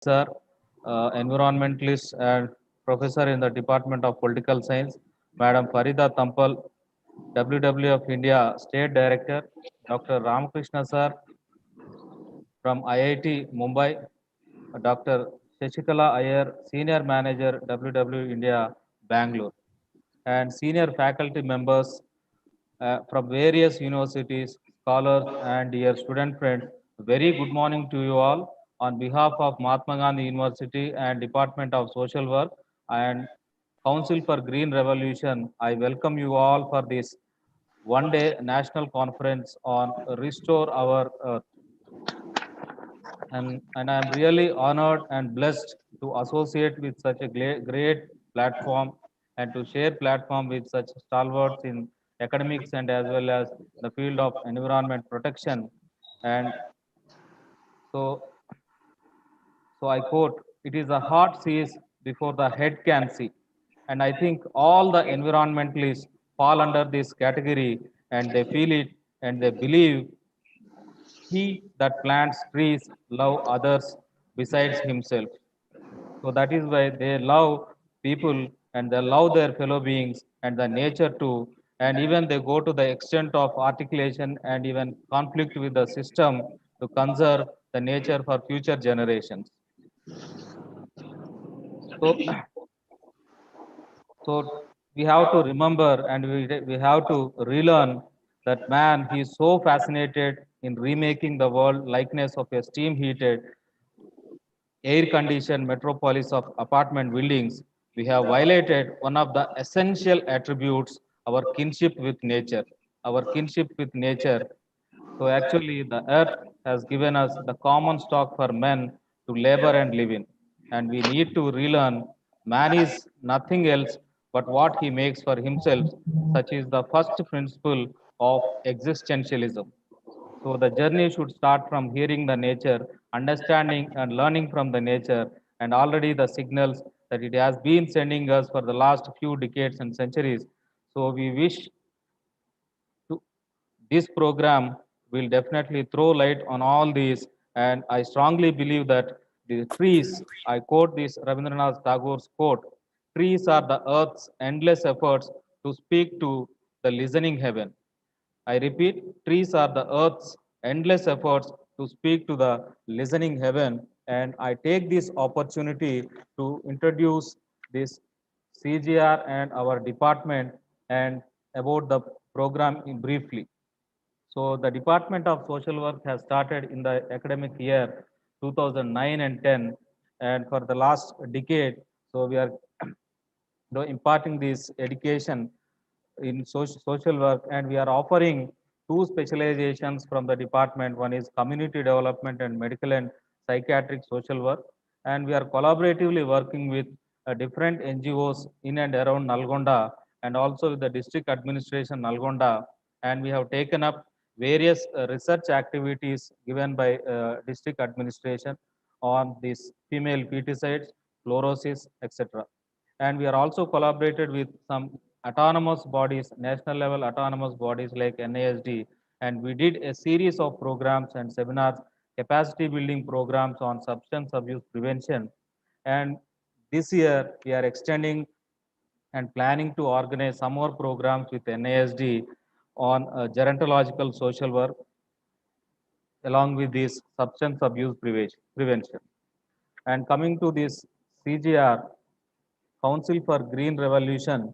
sir, environmentalist and professor in the Department of Political Science, Madam Farida Tampal, WWF India State Director, Dr. Ramakrishna sir from IIT Mumbai, Dr. Shashikala Iyer, Senior Manager, WWF India Bangalore, and senior faculty members from various universities, scholars, and dear student friends. Very good morning to you all. On behalf of Mahatma Gandhi University and Department of Social Work and Council for Green Revolution, I welcome you all for this one-day national conference on Restore Our Earth. And I'm really honored and blessed to associate with such a great platform and to share platform with such stalwarts in academics and as well as the field of environment protection. And so, so I quote, it is the heart sees before the head can see. And I think all the environmentalists fall under this category and they feel it and they believe he that plants trees love others besides himself. So that is why they love people and they love their fellow beings and the nature too. And even they go to the extent of articulation and even conflict with the system to conserve the nature for future generations. So, so we have to remember and we have to relearn that man, he is so fascinated in remaking the world likeness of a steam heated air-conditioned metropolis of apartment buildings, we have violated one of the essential attributes, our kinship with nature. Our kinship with nature. So actually, the earth has given us the common stock for men to labor and live in. And we need to relearn man is nothing else but what he makes for himself, such is the first principle of existentialism. So the journey should start from hearing the nature, understanding and learning from the nature, and already the signals that it has been sending us for the last few decades and centuries. So we wish to this program will definitely throw light on all these, and I strongly believe that the trees, I quote this Rabindranath Tagore's quote, trees are the earth's endless efforts to speak to the listening heaven. I repeat, trees are the earth's endless efforts to speak to the listening heaven. And I take this opportunity to introduce this CGR and our department and about the program in briefly. So the Department of Social Work has started in the academic year 2009 and 10, and for the last decade, so we are imparting this education in social work, and we are offering two specializations from the department. One is community development and medical and psychiatric social work, and we are collaboratively working with different NGOs in and around Nalgonda and also with the district administration Nalgonda, and we have taken up various research activities given by district administration on these female pesticides, fluorosis, etc. And we are also collaborated with some autonomous bodies, national level autonomous bodies like NASD, and we did a series of programs and seminars, capacity building programs on substance abuse prevention. And this year we are extending and planning to organize some more programs with NASD on gerontological social work along with this substance abuse prevention. And coming to this CGR, Council for Green Revolution,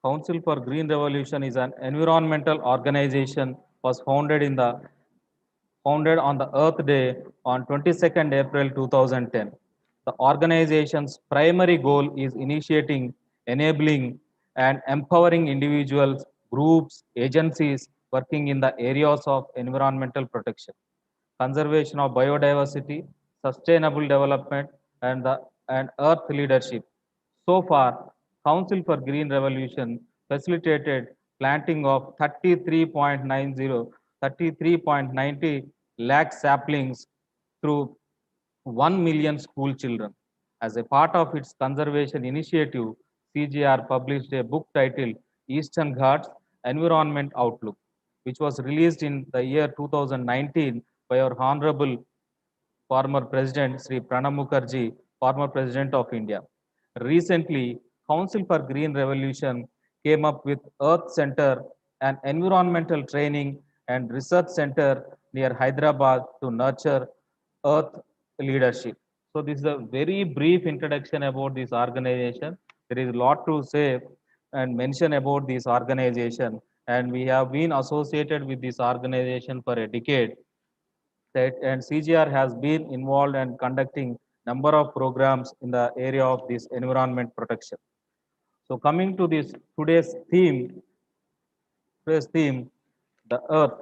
Council for Green Revolution is an environmental organization was founded on the Earth Day on 22nd April 2010. The organization's primary goal is initiating, enabling, and empowering individuals, groups, agencies working in the areas of environmental protection, conservation of biodiversity, sustainable development, and earth leadership. So far, Council for Green Revolution facilitated planting of 33.90 lakh saplings through 1 million school children. As a part of its conservation initiative, CGR published a book titled Eastern Ghats Environment Outlook. which was released in the year 2019 by our Honorable former President Sri Pranab Mukherjee, former President of India. Recently, Council for Green Revolution came up with Earth Center, an environmental training and research center near Hyderabad to nurture Earth leadership. So this is a very brief introduction about this organization. There is a lot to say and mention about this organization, and we have been associated with this organization for a decade. That and CGR has been involved in conducting number of programs in the area of this environment protection. So coming to this today's theme, the Earth.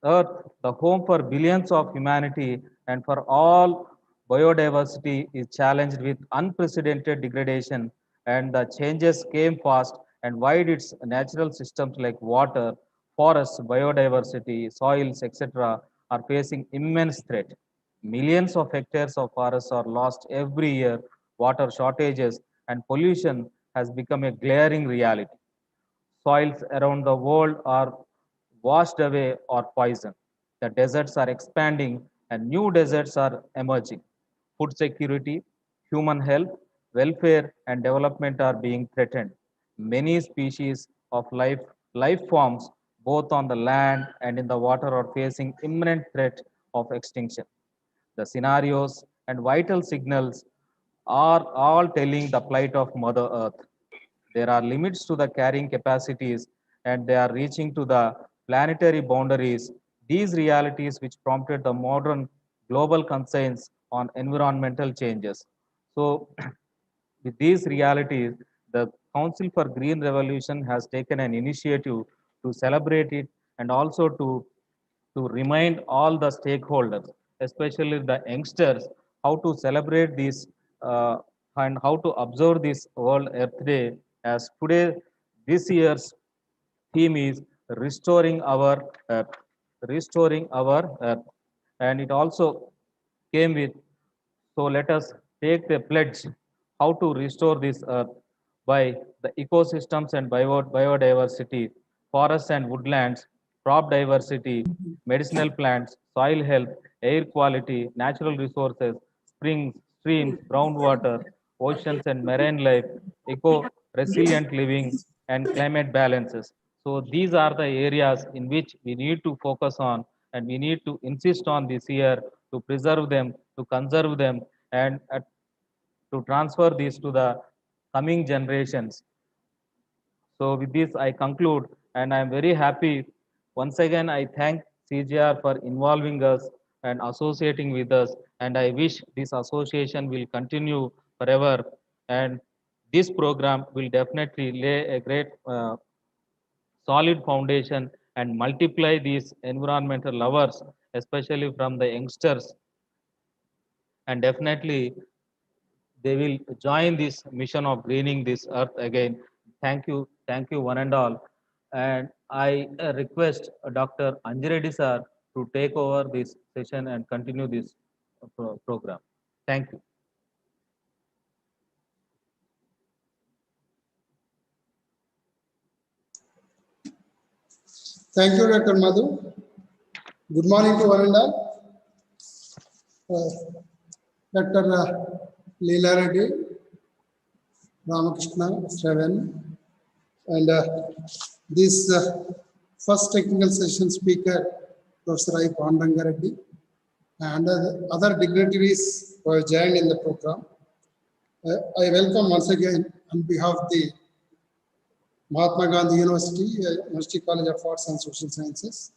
Earth, the home for billions of humanity and for all biodiversity, is challenged with unprecedented degradation, and the changes came fast and wide. Its natural systems like water, forests, biodiversity, soils, etc., are facing immense threat. Millions of hectares of forests are lost every year. Water shortages and pollution has become a glaring reality. Soils around the world are washed away or poisoned. The deserts are expanding and new deserts are emerging. Food security, human health, welfare, and development are being threatened. Many species of life forms, both on the land and in the water, are facing imminent threat of extinction. The scenarios and vital signals are all telling the plight of Mother Earth. There are limits to the carrying capacities and they are reaching to the planetary boundaries. These realities which prompted the modern global concerns on environmental changes. So with these realities, the Council for Green Revolution has taken an initiative to celebrate it and also to remind all the stakeholders, especially the youngsters, how to celebrate this uh, and how to observe this World Earth Day. As today, this year's theme is restoring our Earth, restoring our Earth, and it also came with. So let us take the pledge how to restore this earth by the ecosystems and biodiversity, forests and woodlands, crop diversity, medicinal plants, soil health, air quality, natural resources, springs, streams, groundwater, oceans and marine life, eco-resilient living, and climate balances. So these are the areas in which we need to focus on and we need to insist on this year to preserve them, to conserve them, and to transfer these to the coming generations. So with this, I conclude, and I am very happy. Once again, I thank CGR for involving us and associating with us, and I wish this association will continue forever. And this program will definitely lay a great solid foundation and multiply these environmental lovers, especially from the youngsters, and definitely they will join this mission of greening this earth again. Thank you, one and all. And I request Dr. Anjireddy sir to take over this session and continue this program. Thank you. Thank you, Dr. Madhu. Good morning to one and all. Dr. Leela Reddy, Ramakrishna, Shravan, and this first technical session speaker, Professor I. Pandanga Reddy, and other dignitaries who have joined in the program. I welcome once again on behalf of the Mahatma Gandhi University, University College of Arts and Social Sciences,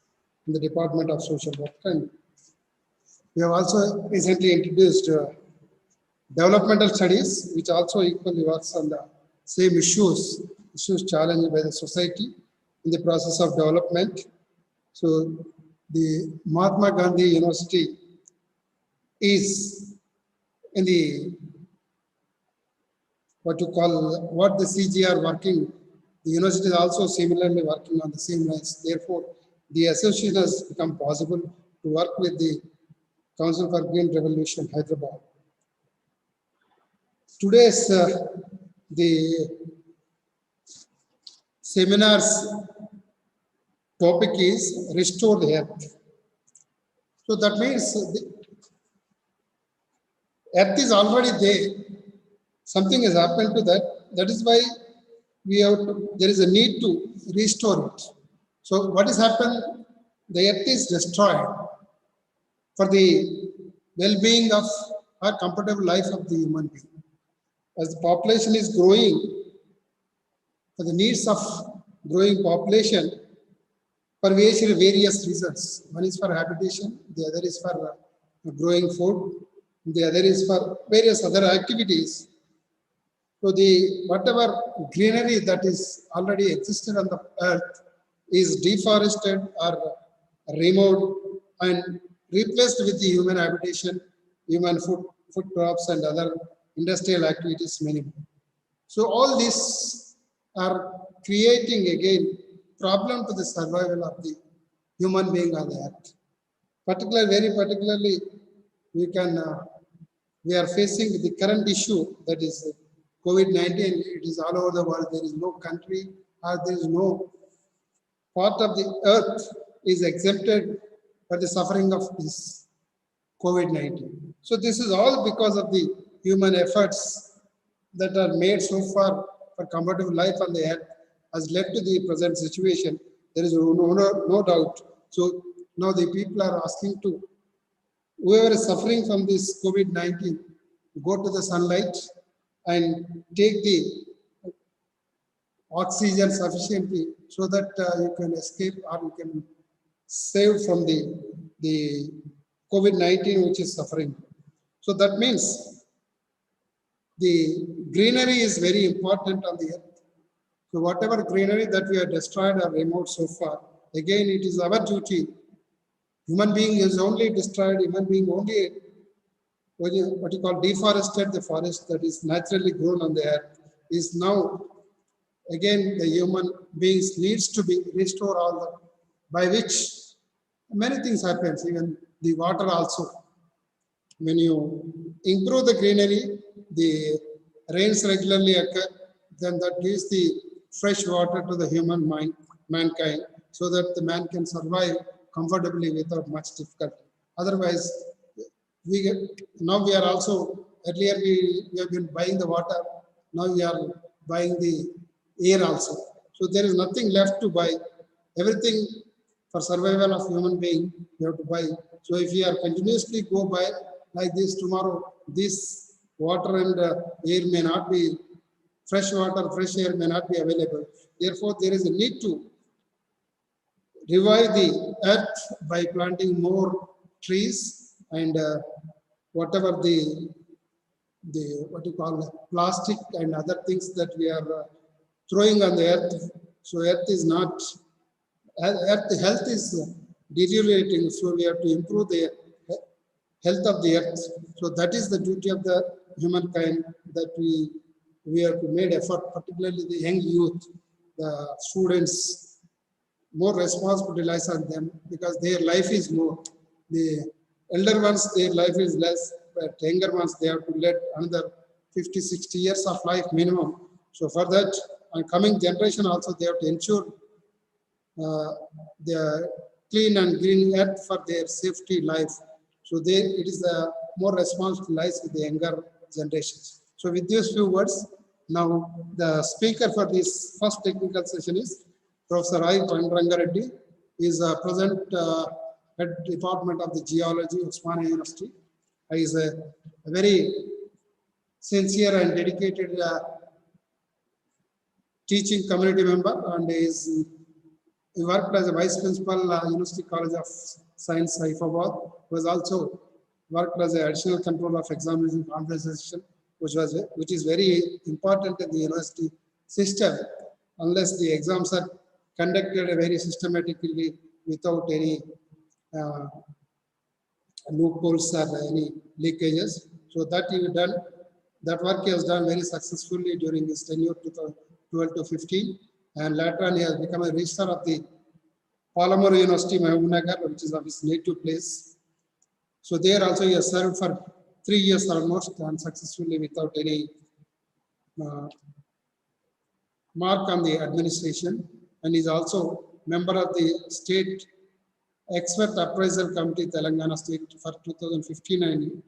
in the Department of Social Work. And we have also recently introduced developmental studies, which also equally works on the same issues challenged by the society in the process of development. So the Mahatma Gandhi University is in the what the CGR working. The university is also similarly working on the same lines. Therefore, the association has become possible to work with the Council for Green Revolution, Hyderabad. Today's the seminars topic is restore the earth. So that means the earth is already there. Something has happened to that. That is why there is a need to restore it. So what has happened? The earth is destroyed for the well-being of or comfortable life of the human being. As the population is growing, for the needs of growing population, for various reasons. One is for habitation, the other is for growing food, the other is for various other activities. So the whatever greenery that is already existed on the earth is deforested or removed and replaced with the human habitation, human food crops and other industrial activities minimum. So all these are creating again problem to the survival of the human being on the earth. Very particularly, we are facing the current issue that is COVID-19. It is all over the world. There is no country or there is no part of the earth is exempted for the suffering of this COVID-19. So this is all because of the human efforts that are made so far for comfortable life on the earth has led to the present situation. There is no doubt. So now the people are asking to whoever is suffering from this COVID-19, go to the sunlight and take the oxygen sufficiently so that you can escape or you can save from the COVID-19 which is suffering. So that means the greenery is very important on the earth. So whatever greenery that we have destroyed or removed so far, again it is our duty. Human being is only destroyed, human being only what you call deforested the forest that is naturally grown on the earth is now again the human beings needs to be restored all the by which many things happens, even the water also. When you improve the greenery, the rains regularly occur, then that gives the fresh water to the mankind, so that the man can survive comfortably without much difficulty. Otherwise, now we are also, earlier we have been buying the water, now we are buying the air also. So there is nothing left to buy. Everything for survival of human being, you have to buy. So if you are continuously go by like this, tomorrow this water and air may not be, fresh water, fresh air may not be available. Therefore, there is a need to revive the earth by planting more trees and whatever the what you call plastic and other things that we are throwing on the earth. So earth is not, earth health is deteriorating, so we have to improve the health of the earth. So that is the duty of the humankind, that we have to make effort, particularly the young youth, the students. More responsibility lies on them because their life is more. The elder ones, their life is less, but younger ones, they have to lead another 50, 60 years of life minimum. So for that, coming generation also, they have to ensure the clean and green earth for their safety life. So it is the more responsibility lies with the younger generations. So with these few words, now the speaker for this first technical session is Professor I. Pandurangareddy. He is a present head department of the geology of Osmania University. He is a very sincere and dedicated teaching community member, and he worked as a vice principal University College of Science, Saifabad. Was also worked as an additional controller of examination compensation, which is very important in the university system. Unless the exams are conducted very systematically without any loopholes or any leakages. So that that work he has done very successfully during his tenure 2012 to 15, and later on he has become a registrar of the Palamur University, Mahbubnagar, which is of his native place. So there also he has served for 3 years almost unsuccessfully without any mark on the administration, and is also member of the State Expert Appraisal Committee, Telangana State for 2015 and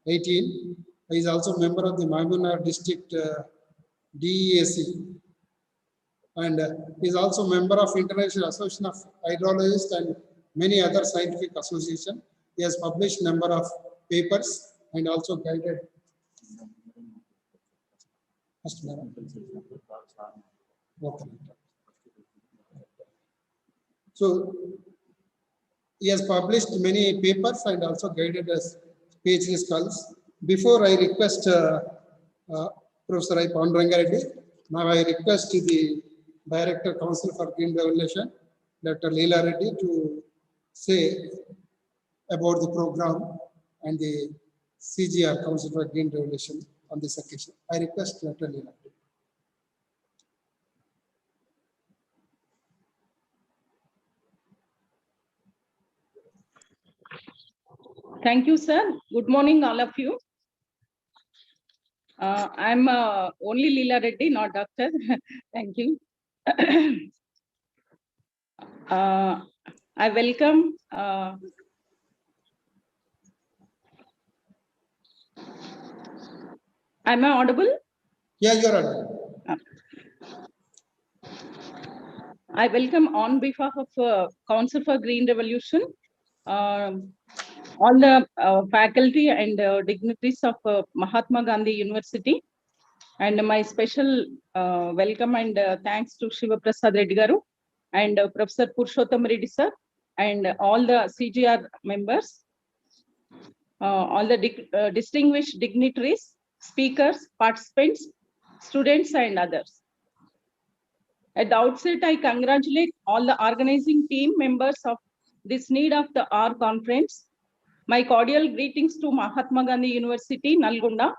18. He is also member of the Mahbubnagar District DEAC, and he is also member of International Association of Hydrologists and many other scientific associations. He has published number of papers and also guided. So he has published many papers and also guided us PhD scholars. Before I request Professor I. Pandurangareddy, now I request the Director Council for Green Revolution, Dr. Leela Reddy, to say about the program and the CGR, Council for Green Revolution, on this occasion. I request Dr. Leela. Thank you, sir. Good morning, all of you. I'm only Leela Reddy, not doctor. Thank you. I welcome am I audible? Yeah, you're audible. I welcome on behalf of Council for Green Revolution all the faculty and dignitaries of Mahatma Gandhi University, and my special welcome and thanks to Shiva Prasad Reddy Garu and Professor Purushottam Reddy sir and all the CGR members, all the distinguished dignitaries, speakers, participants, students and others. At the outset, I congratulate all the organizing team members of this Need of the Hour conference. My cordial greetings to Mahatma Gandhi University, Nalgonda,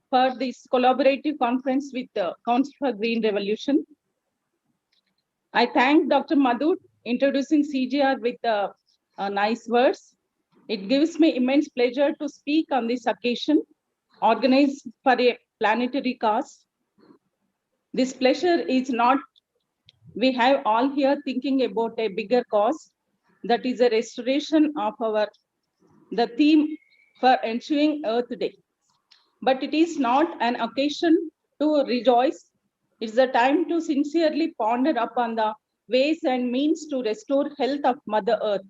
for this collaborative conference with the Council for Green Revolution. I thank Dr. Madhu introducing CGR with nice words. It gives me immense pleasure to speak on this occasion, organized for a planetary cause. This pleasure is not, we have all here thinking about a bigger cause, that is a restoration of the theme for ensuing Earth Day. But it is not an occasion to rejoice. It's a time to sincerely ponder upon the ways and means to restore health of Mother Earth.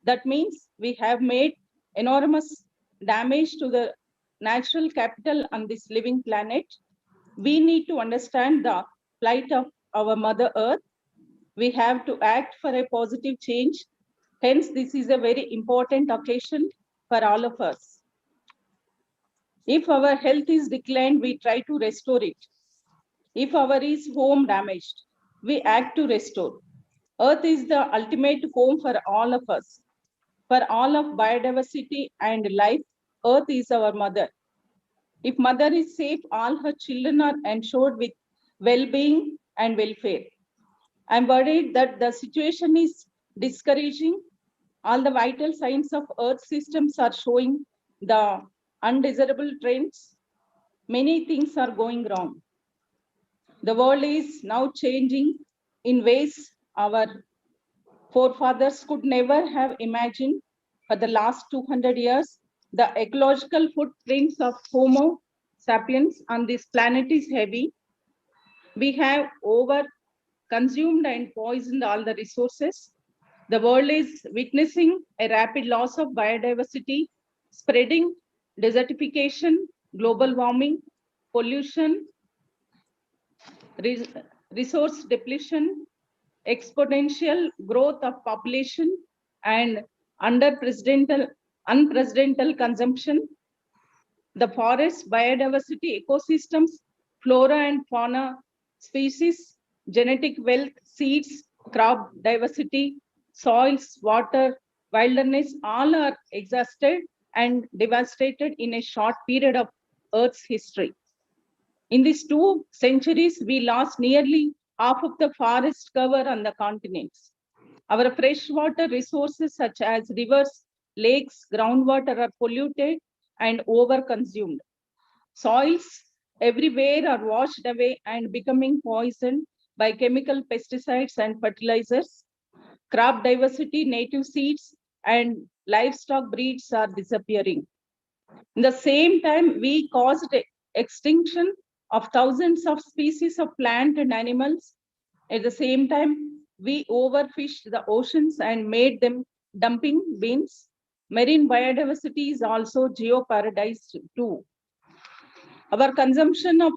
That means we have made enormous damage to the natural capital on this living planet. We need to understand the plight of our Mother Earth. We have to act for a positive change. Hence, this is a very important occasion for all of us. If our health is declined, we try to restore it. If our is home damaged, we act to restore. Earth is the ultimate home for all of us. For all of biodiversity and life, Earth is our mother. If mother is safe, all her children are ensured with well-being and welfare. I'm worried that the situation is discouraging. All the vital signs of Earth systems are showing the undesirable trends. Many things are going wrong. The world is now changing in ways our forefathers could never have imagined. For the last 200 years, the ecological footprints of Homo sapiens on this planet is heavy. We have over consumed and poisoned all the resources. The world is witnessing a rapid loss of biodiversity, spreading desertification, global warming, pollution, resource depletion, exponential growth of population, and unprecedented consumption. The forest, biodiversity, ecosystems, flora and fauna, species, genetic wealth, seeds, crop diversity, soils, water, wilderness, all are exhausted and devastated in a short period of Earth's history. In these 2 centuries, we lost nearly half of the forest cover on the continents. Our freshwater resources such as rivers, lakes, groundwater are polluted and overconsumed. Soils everywhere are washed away and becoming poisoned by chemical pesticides and fertilizers. Crop diversity, native seeds, and livestock breeds are disappearing. In the same time, we caused extinction of thousands of species of plant and animals. At the same time, we overfished the oceans and made them dumping bins. Marine biodiversity is also jeopardized too. Our consumption of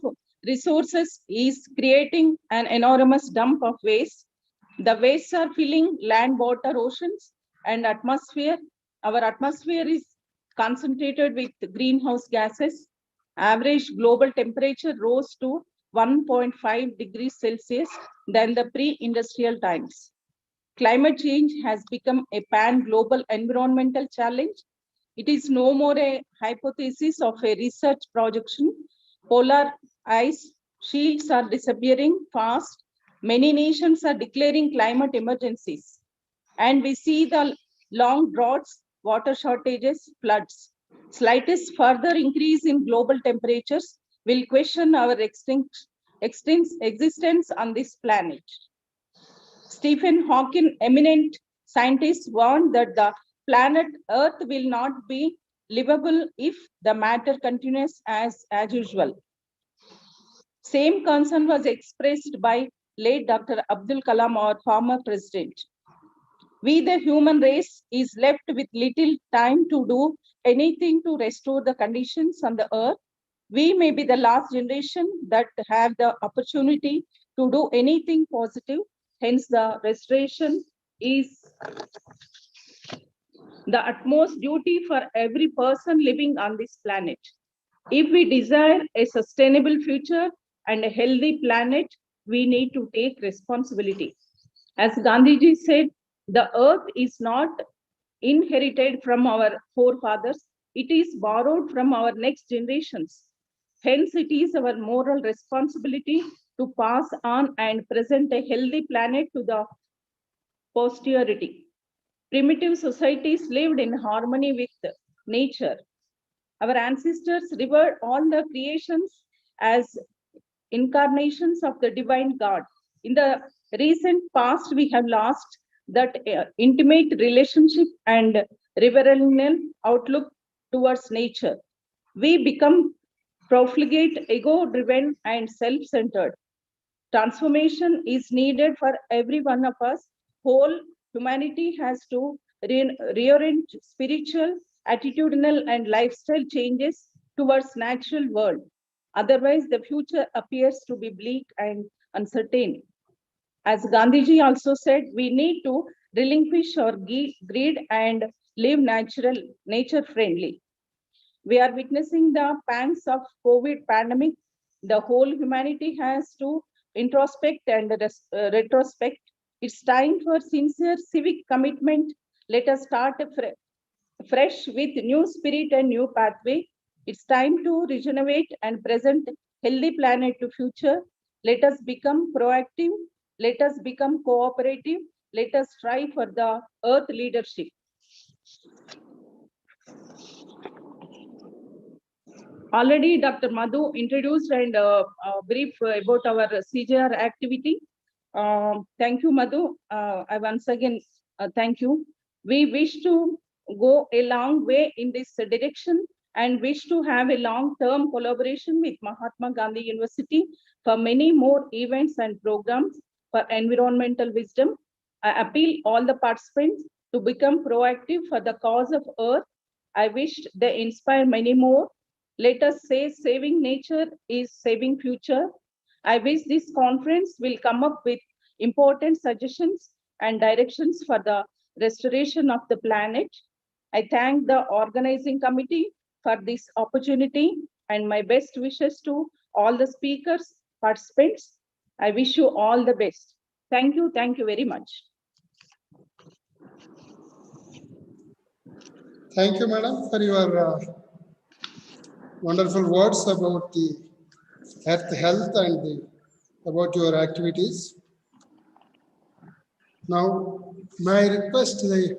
resources is creating an enormous dump of waste. The wastes are filling land, water, oceans, and atmosphere. Our atmosphere is concentrated with greenhouse gases. Average global temperature rose to 1.5 degrees Celsius than the pre-industrial times. Climate change has become a pan-global environmental challenge. It is no more a hypothesis of a research projection. Polar ice shields are disappearing fast. Many nations are declaring climate emergencies. And we see the long droughts, water shortages, floods. Slightest further increase in global temperatures will question our existence on this planet. Stephen Hawking, eminent scientist, warned that the planet Earth will not be livable if the matter continues as usual. Same concern was expressed by late Dr. Abdul Kalam, our former president. We, the human race, is left with little time to do anything to restore the conditions on the earth. We may be the last generation that have the opportunity to do anything positive. Hence, the restoration is the utmost duty for every person living on this planet. If we desire a sustainable future and a healthy planet, we need to take responsibility. As Gandhiji said, the earth is not inherited from our forefathers, it is borrowed from our next generations. Hence, it is our moral responsibility to pass on and present a healthy planet to the posterity. Primitive societies lived in harmony with nature. Our ancestors revered all the creations as incarnations of the divine God. In the recent past, we have lost that intimate relationship and reverential outlook towards nature. We become profligate, ego-driven, and self-centered. Transformation is needed for every one of us. Whole humanity has to reorient spiritual, attitudinal, and lifestyle changes towards natural world. Otherwise, the future appears to be bleak and uncertain. As Gandhiji also said, we need to relinquish our greed and live nature friendly. We are witnessing the pangs of COVID pandemic. The whole humanity has to introspect and retrospect. It's time for sincere civic commitment. Let us start fresh with new spirit and new pathway. It's time to regenerate and present healthy planet to future. Let us become proactive. Let us become cooperative. Let us strive for the earth leadership. Already Dr. Madhu introduced and brief about our CJR activity. Thank you, Madhu. I once again thank you. We wish to go a long way in this direction and wish to have a long-term collaboration with Mahatma Gandhi University for many more events and programs for environmental wisdom. I appeal all the participants to become proactive for the cause of Earth. I wish they inspire many more. Let us say saving nature is saving future. I wish this conference will come up with important suggestions and directions for the restoration of the planet. I thank the organizing committee for this opportunity and my best wishes to all the speakers, participants. I wish you all the best. Thank you very much. Thank you, madam, for your wonderful words about the earth health and about your activities. Now, may I request the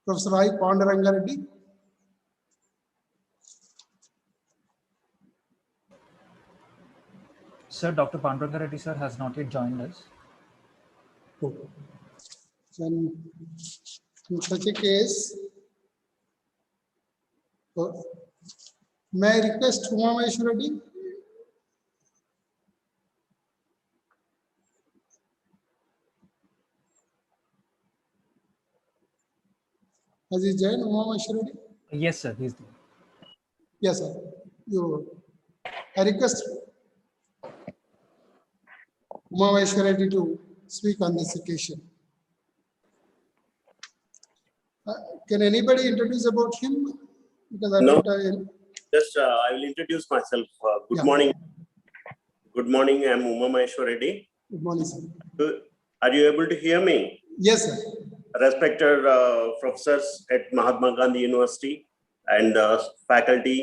Professor I. Pandurangareddy? Sir, Dr. Panduranga Reddy sir has not yet joined us. Okay. Then, in such a case, may I request Uma Maheshwari? Has he joined, Uma Maheshwari? Yes, sir, he's there. Yes, sir. I request Uma Maheshwari to speak on this occasion. Can anybody introduce about him? Because I No. don't. Just I will introduce myself. Good Yeah. morning. Good morning. I'm Uma Maheshwar Reddy. Good morning, sir. Are you able to hear me? Yes, sir. Respected professors at Mahatma Gandhi University and faculty,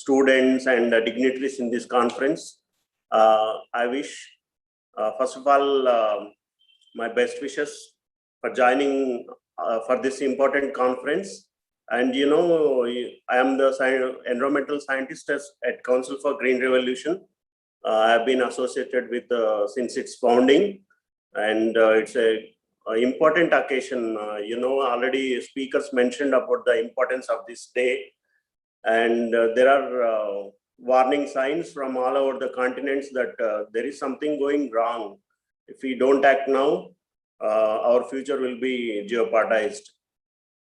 students and dignitaries in this conference. I wish, first of all, my best wishes for joining for this important conference. And you know, I am the environmental scientist at Council for Green Revolution. I have been associated with since its founding, and it's a important occasion. You know, already speakers mentioned about the importance of this day, and there are warning signs from all over the continents that there is something going wrong. If we don't act now, our future will be jeopardized.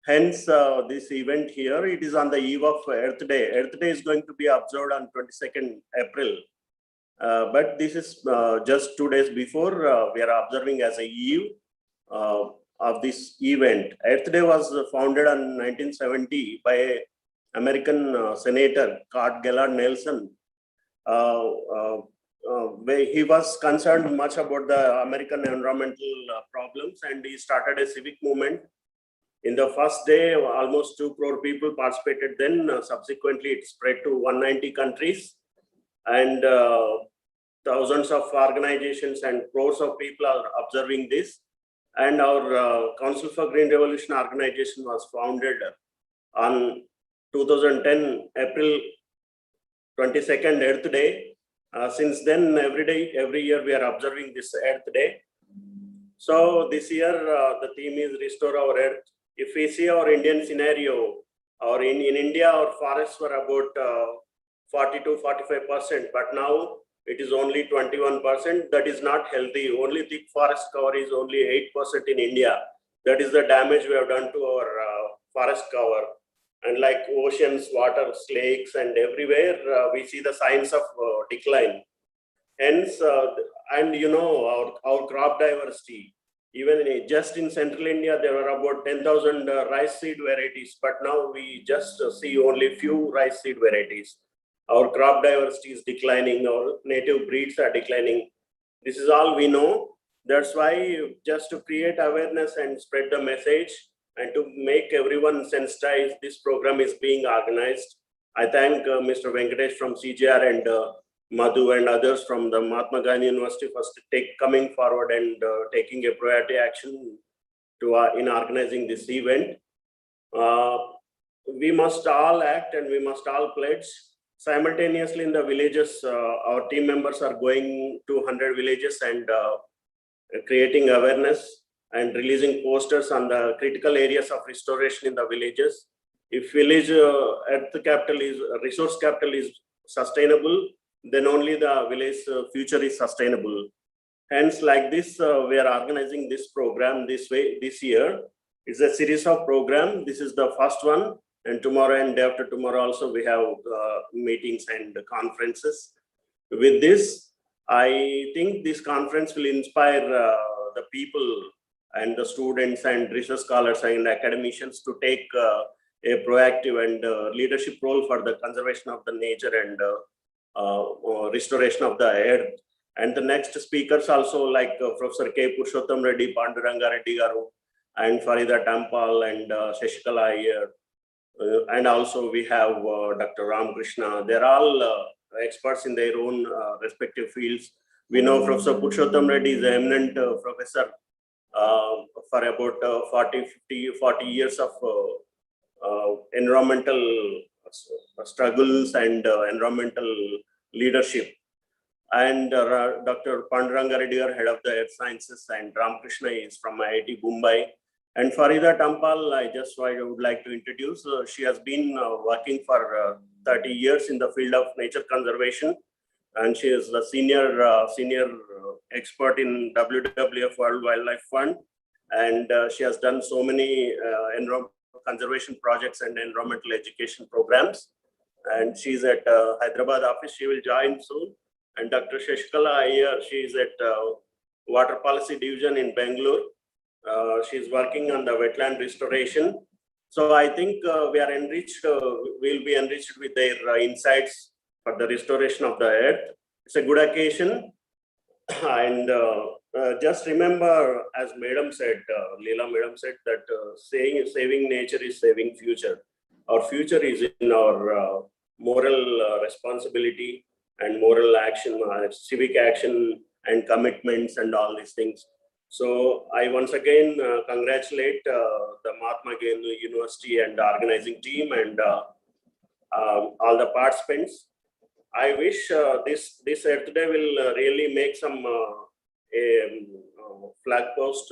Hence, this event here, it is on the eve of Earth Day. Earth Day is going to be observed on 22nd April. But this is just 2 days before we are observing as a eve of this event. Earth Day was founded in 1970 by American Senator Gillard Nelson. He was concerned much about the American environmental problems, and he started a civic movement. In the first day, almost 2 crore people participated. Then subsequently, it spread to 190 countries, and thousands of organizations and crores of people are observing this. And our Council for Green Revolution organization was founded on 2010 April 22nd Earth Day. Since then, every year we are observing this Earth Day. So this year the theme is Restore Our Earth. If we see our Indian scenario, or in India, our forests were about 40 to 45%, but now it is only 21%. That is not healthy. Only thick forest cover is only 8% in India. That is the damage we have done to our forest cover. And like oceans, water, lakes, and everywhere, we see the signs of decline. Hence, and you know, our crop diversity, even just in central India, there were about 10,000 rice seed varieties, but now we just see only few rice seed varieties. Our crop diversity is declining, our native breeds are declining. This is all we know. That's why, just to create awareness and spread the message and to make everyone sensitized, this program is being organized. I thank Mr. Venkatesh from CGR and Madhu and others from the Mahatma Gandhi University for coming forward and taking a priority action to in organizing this event. We must all act and we must all pledge. Simultaneously in the villages, our team members are going to 100 villages and creating awareness and releasing posters on the critical areas of restoration in the villages. If village earth capital is resource capital is sustainable, then only the village future is sustainable. Hence, like this, we are organizing this program this year. It's a series of programs. This is the first one, and tomorrow and day after tomorrow also we have meetings and conferences. With this, I think this conference will inspire the people and the students and research scholars and academicians to take a proactive and leadership role for the conservation of the nature and restoration of the earth. And the next speakers also, like Professor K. Purushottam Reddy, Panduranga Reddy Garu, and Farida Tampal and Shashikala Iyer. And also we have Dr. Ramakrishna. They're all experts in their own respective fields. We know Professor Purushottam Reddy is an eminent professor for about 40 years of environmental struggles and environmental leadership. and Dr. Panduranga Reddy, head of the Earth Sciences, and Ramakrishna is from IIT Mumbai. And Farida Tampal, I would like to introduce. She has been working for 30 years in the field of nature conservation, and she is the senior expert in WWF World Wildlife Fund, and she has done so many conservation projects and environmental education programs. And she's at Hyderabad office. She will join soon. And Dr. Shashikala Iyer, she is at Water Policy Division in Bangalore. She's working on the wetland restoration. So I think we are enriched, we'll be enriched with their insights for the restoration of the earth. It's a good occasion. And just remember, as Madam said, Leela Madam said that saving nature is saving future. Our future is in our moral responsibility and moral action, civic action and commitments and all these things. So I once again congratulate the Mahatma Gandhi University and the organizing team and all the participants. I wish this Earth Day will really make some flag post,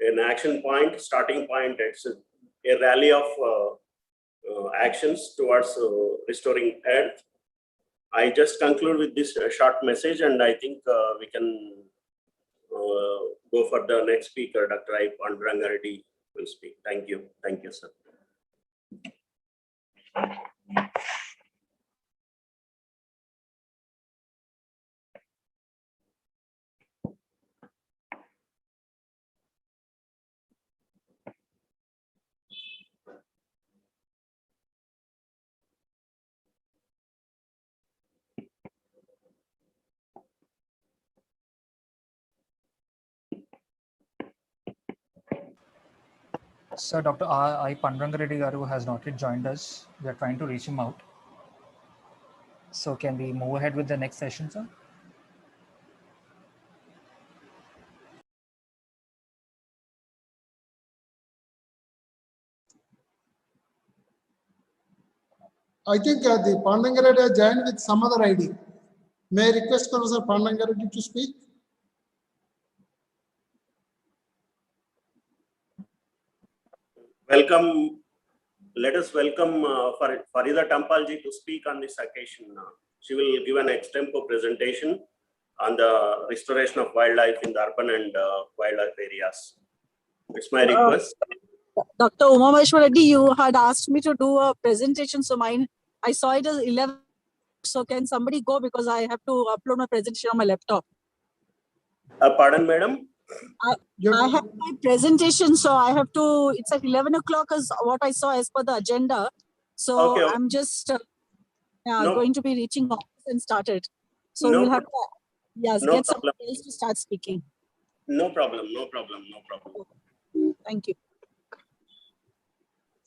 an action point, starting point. It's a rally of actions towards restoring Earth. I just conclude with this short message, and I think we can go for the next speaker. Dr. I. Panduranga Reddy will speak. Thank you. Thank you, sir. Sir, Dr. I. Panduranga Reddy Garu has not yet joined us. We are trying to reach him out. So can we move ahead with the next session, sir? I think the Panduranga Reddy joined with some other ID. May I request Professor Panduranga Reddy to speak? Welcome. Let us welcome Farida Tampalji to speak on this occasion. She will give an extempo presentation on the restoration of wildlife in the urban and wildlife areas. It's my request. Dr. Umameshwar Reddy, you had asked me to do a presentation, so mine, I saw it as 11. So can somebody go, because I have to upload my presentation on my laptop. Pardon, madam? I have my presentation, so I have to, it's at 11 o'clock is what I saw as per the agenda. So Okay. I'm just going to be reaching office and started. So No we'll have to get somebody else to start speaking. No problem, no problem, no problem. Thank you.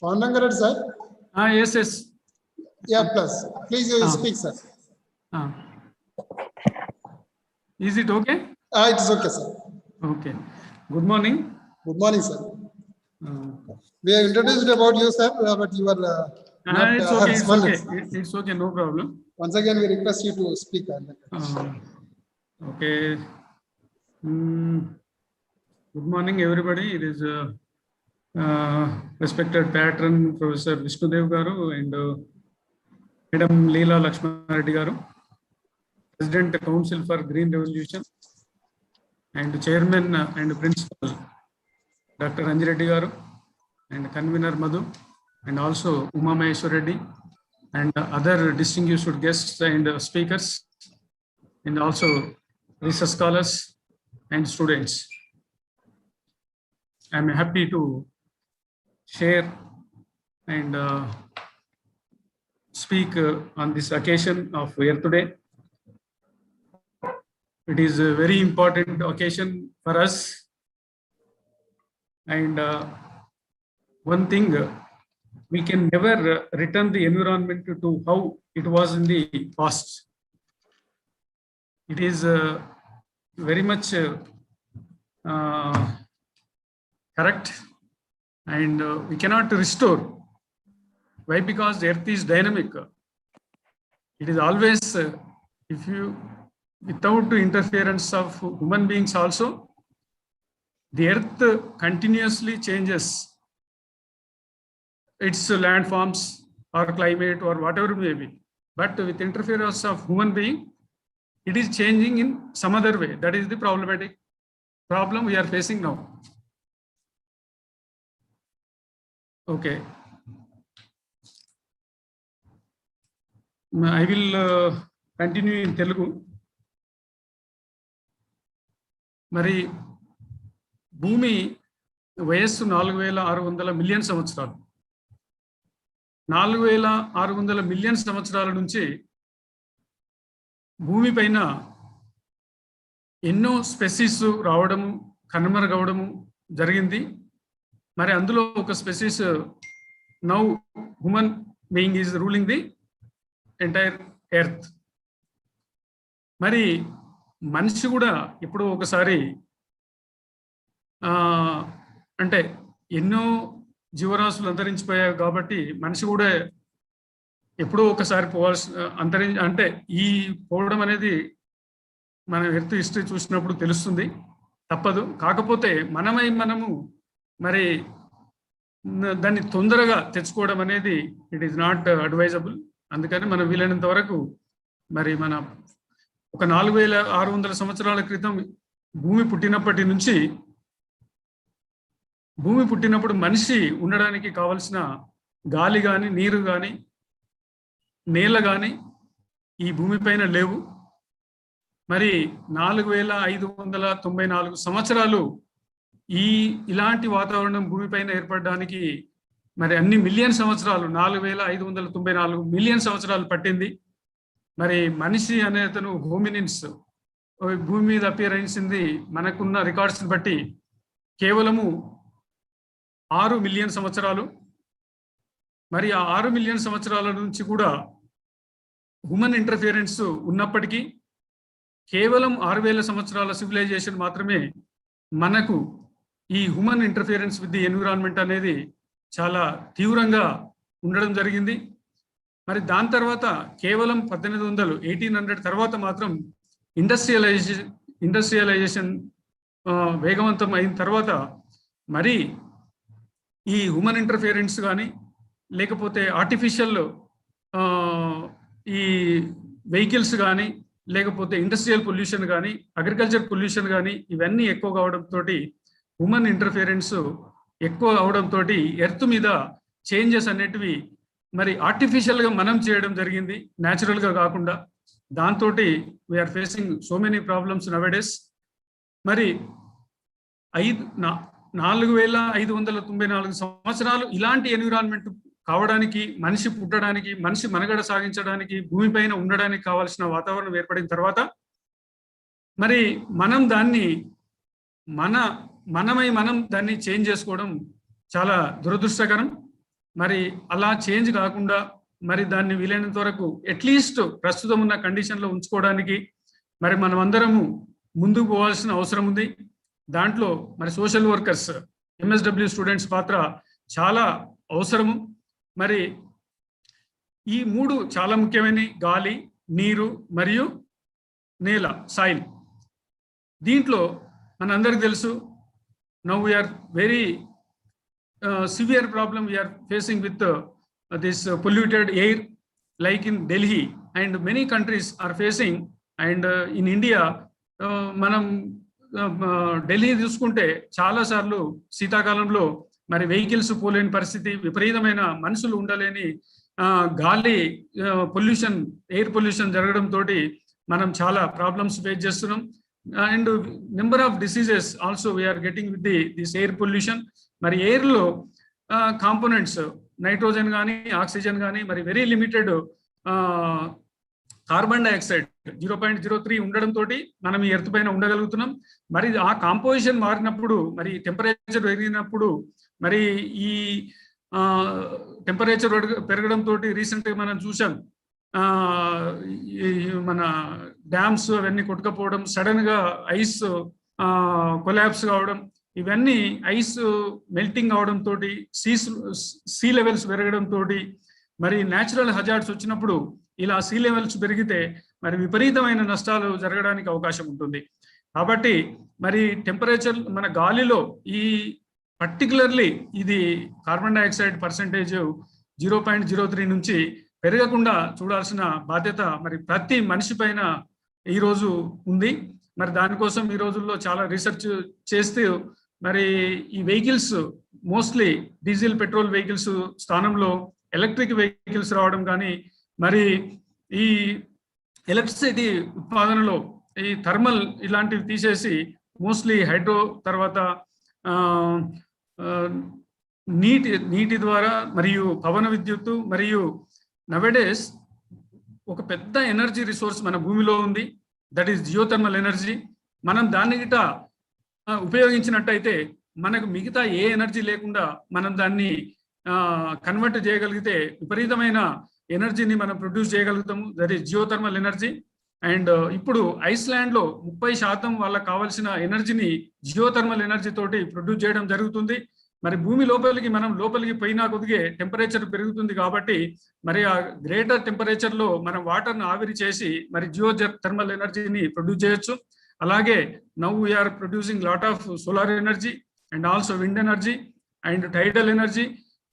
Panduranga Reddy, sir? Yes, yes. Yeah, please speak, sir. Is it okay? It is okay, sir. Okay. Good morning. Good morning, sir. We have introduced about you, sir, but you are not it's okay. It's okay. sir. It's okay. No problem. Once again, we request you to speak. Okay. Good morning, everybody. It is respected patron Professor Vishnudev Garu and Madam Leela Lakshmana Reddy Garu, President Council for Green Revolution, and Chairman and Principal Dr. Anji Reddy Garu, and Convener Madhu, and also Umameshwar Reddy, and other distinguished guests and speakers, and also research scholars and students. I'm happy to share and speak on this occasion of Earth Day. It is a very important occasion for us. And one thing, we can never return the environment to how it was in the past. It is very much correct, and we cannot restore. Why? Because the earth is dynamic. It is always, if you without interference of human beings also, the earth continuously changes its landforms or climate or whatever it may be. But with interference of human being, it is changing in some other way. That is the problematic problem we are facing now. Okay. I will continue in Telugu. మరి భూమి వయస్సు 4600 million సంవత్సరాలు. 4600 million సంవత్సరాల నుంచి భూమి పైన ఎన్నో species రావడము, కనుమరుగవడము జరిగింది. మరి అందులో ఒక species now human being is ruling the entire earth. మరి మనిషి కూడా ఎప్పుడో ఒకసారి అంటే ఎన్నో జీవరాశులు అంతరించిపోయాయి కాబట్టి మనిషి కూడా ఎప్పుడో ఒకసారి అంటే ఈ పోవడం అనేది మన ఎర్త్ హిస్టరీ చూసినప్పుడు తెలుస్తుంది, తప్పదు. కాకపోతే మనము మరి దాన్ని తొందరగా తెచ్చుకోవడం అనేది ఇట్ ఈస్ నాట్ అడ్వైజబుల్. అందుకని మనం వీలైనంత వరకు మరి మన ఒక 4600 సంవత్సరాల క్రితం భూమి పుట్టినప్పుడు మనిషి ఉండడానికి కావలసిన గాలి కానీ, నీరు కానీ, నేల కానీ ఈ భూమి పైన లేవు. మరి 4594 సంవత్సరాలు ఇలాంటి వాతావరణం భూమి పైన ఏర్పడడానికి మరి అన్ని మిలియన్ సంవత్సరాలు 4594 మిలియన్ సంవత్సరాలు పట్టింది. మరి మనిషి అనే అతను హోమినిన్స్ భూమి మీద అపియర్ అయింది మనకున్న రికార్డ్స్ బట్టి కేవలము 6 మిలియన్ సంవత్సరాలు. మరి ఆ 6 మిలియన్ సంవత్సరాల నుంచి కూడా హ్యూమన్ ఇంటర్ఫియరెన్స్ ఉన్నప్పటికీ కేవలం 6000 సంవత్సరాల సివిలైజేషన్ మాత్రమే మనకు ఈ human interference with the environment అనేది చాలా తీవ్రంగా ఉండడం జరిగింది. మరి దాని తర్వాత కేవలం 1800 తర్వాత మాత్రం ఇండస్ట్రియలైజేషన్ వేగవంతం అయిన తర్వాత మరి ఈ హ్యూమన్ ఇంటర్ఫియరెన్స్ కానీ, లేకపోతే ఆర్టిఫిషియల్ ఈ వెహికల్స్ కానీ, లేకపోతే ఇండస్ట్రియల్ పొల్యూషన్ కానీ, అగ్రికల్చర్ పొల్యూషన్ కానీ ఇవన్నీ ఎక్కువ కావడంతో హ్యూమన్ ఇంటర్ఫియరెన్స్ ఎక్కువ అవడంతో ఎర్త్ మీద చేంజెస్ అనేటివి మరి ఆర్టిఫిషియల్గా మనం చేయడం జరిగింది, న్యాచురల్గా కాకుండా. దాంతో we are facing so many problems nowadays. మరి 4594 సంవత్సరాలు ఇలాంటి ఎన్విరాన్మెంట్ కావడానికి, మనిషి పుట్టడానికి, మనిషి మనుగడ సాగించడానికి, భూమి పైన ఉండడానికి కావాల్సిన వాతావరణం ఏర్పడిన తర్వాత మరి మనం దాన్ని మనం దాన్ని చేంజ్ చేసుకోవడం చాలా దురదృష్టకరం. మరి అలా చేంజ్ కాకుండా మరి దాన్ని వీలైనంత వరకు అట్లీస్ట్ ప్రస్తుతం ఉన్న కండిషన్లో ఉంచుకోవడానికి మరి మనం అందరము ముందుకు పోవాల్సిన అవసరం ఉంది. దాంట్లో మరి సోషల్ వర్కర్స్, ఎంఎస్డబ్ల్యూ స్టూడెంట్స్ పాత్ర చాలా అవసరము. మరి ఈ 3 చాలా ముఖ్యమైనవి: గాలి, నీరు మరియు నేల, సాయిల్. దీంట్లో మనందరికి తెలుసు, now we are very severe problem we are facing with this polluted air, like in Delhi and many countries are facing. And in India మనం ఢిల్లీ చూసుకుంటే చాలా సార్లు శీతాకాలంలో మరి వెహికల్స్ పోలేని పరిస్థితి, విపరీతమైన మనుషులు ఉండలేని గాలి పొల్యూషన్, ఎయిర్ పొల్యూషన్ జరగడంతో మనం చాలా ప్రాబ్లమ్స్ ఫేస్ చేస్తున్నాం. And number of diseases also we are getting with this air pollution. మరి ఎయిర్లో కాంపోనెంట్స్ నైట్రోజన్ కానీ, ఆక్సిజన్ కానీ, మరి వెరీ లిమిటెడ్ కార్బన్ డైఆక్సైడ్ 0.03 ఉండడంతో మనం ఈ ఎర్త్ పైన ఉండగలుగుతున్నాం. మరి ఆ కాంపోజిషన్ మారినప్పుడు, మరి టెంపరేచర్ పెరిగినప్పుడు, మరి ఈ టెంపరేచర్ పెరగడంతో రీసెంట్గా మనం చూసాం మన డ్యామ్స్ అవన్నీ కొట్టుకపోవడం, సడన్ గా ఐస్ కొలాప్స్ కావడం, ఇవన్నీ ఐస్ మెల్టింగ్ అవడంతో, సీ లెవెల్స్ పెరగడంతో, మరి న్యాచురల్ హజార్డ్స్ వచ్చినప్పుడు ఇలా సీ లెవెల్స్ పెరిగితే మరి విపరీతమైన నష్టాలు జరగడానికి అవకాశం ఉంటుంది. కాబట్టి మరి టెంపరేచర్ మన గాలిలో ఈ పర్టికులర్లీ ఇది కార్బన్ డైఆక్సైడ్ పర్సెంటేజ్ 0.03 నుంచి పెరగకుండా చూడాల్సిన బాధ్యత మరి ప్రతి మనిషి పైన ఈరోజు ఉంది. మరి దానికోసం ఈ రోజుల్లో చాలా రీసెర్చ్ చేస్తూ మరి ఈ vehicles mostly diesel petrol vehicles స్థానంలో ఎలక్ట్రిక్ వెహికల్స్ రావడం కానీ, మరి ఈ ఎలక్ట్రిసిటీ ఉత్పాదనలో ఈ థర్మల్ ఇలాంటివి తీసేసి మోస్ట్లీ హైడ్రో, తర్వాత నీటి ద్వారా మరియు పవన విద్యుత్తు, మరియు నవడేస్ ఒక పెద్ద ఎనర్జీ రిసోర్స్ మన భూమిలో ఉంది, దట్ ఈస్ జియోథర్మల్ ఎనర్జీ. మనం దాన్ని గిట ఉపయోగించినట్టయితే మనకు మిగతా ఏ ఎనర్జీ లేకుండా మనం దాన్ని కన్వర్ట్ చేయగలిగితే విపరీతమైన ఎనర్జీని మనం ప్రొడ్యూస్ చేయగలుగుతాము, that is geothermal energy. And ఇప్పుడు ఐస్లాండ్లో 30% వాళ్ళకి కావాల్సిన ఎనర్జీని జియోథర్మల్ ఎనర్జీ తోటి ప్రొడ్యూస్ చేయడం జరుగుతుంది. మరి భూమి లోపలికి మనం పోయినా కొద్దిగే టెంపరేచర్ పెరుగుతుంది కాబట్టి మరి ఆ గ్రేటర్ టెంపరేచర్లో మనం వాటర్ను ఆవిరి చేసి మరి జియోథర్మల్ ఎనర్జీని ప్రొడ్యూస్ చేయొచ్చు. అలాగే now we are producing lot of solar energy and also wind energy and tidal energy.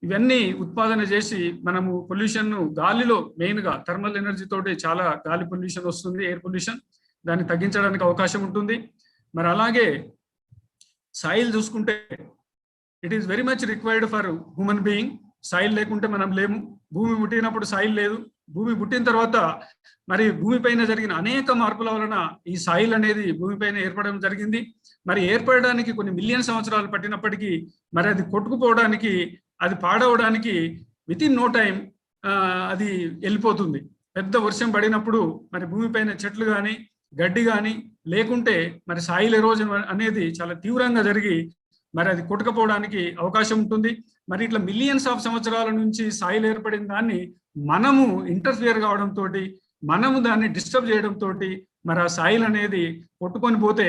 ఇవన్నీ ఉత్పాదన చేసి మనము పొల్యూషన్ గాలిలో మెయిన్గా థర్మల్ ఎనర్జీ తోటి చాలా గాలి పొల్యూషన్ వస్తుంది, ఎయిర్ పొల్యూషన్, దాన్ని తగ్గించడానికి అవకాశం ఉంటుంది. మరి అలాగే సాయిల్ చూసుకుంటే it is very much required for human being. Soil లేకుంటే మనం లేము. భూమి పుట్టినప్పుడు సాయిల్ లేదు, భూమి పుట్టిన తర్వాత మరి భూమిపైన జరిగిన అనేక మార్పుల వలన ఈ సాయిల్ అనేది భూమిపైన ఏర్పడడం జరిగింది. మరి ఏర్పడడానికి కొన్ని మిలియన్ సంవత్సరాలు పట్టినప్పటికీ మరి అది కొట్టుకుపోవడానికి, అది పాడవడానికి వితిన్ నో టైం అది వెళ్ళిపోతుంది. పెద్ద వర్షం పడినప్పుడు మరి భూమిపైన చెట్లు కానీ గడ్డి కానీ లేకుంటే మరి సాయిల్ ఎరోజన్ అనేది చాలా తీవ్రంగా జరిగి మరి అది కొట్టుకుపోవడానికి అవకాశం ఉంటుంది. మరి ఇట్లా మిలియన్స్ ఆఫ్ సంవత్సరాల నుంచి సాయిల్ ఏర్పడిన దాన్ని మనము ఇంటర్ఫియర్ కావడంతో, మనము దాన్ని డిస్టర్బ్ చేయడంతో మరి ఆ సాయిల్ అనేది కొట్టుకొని పోతే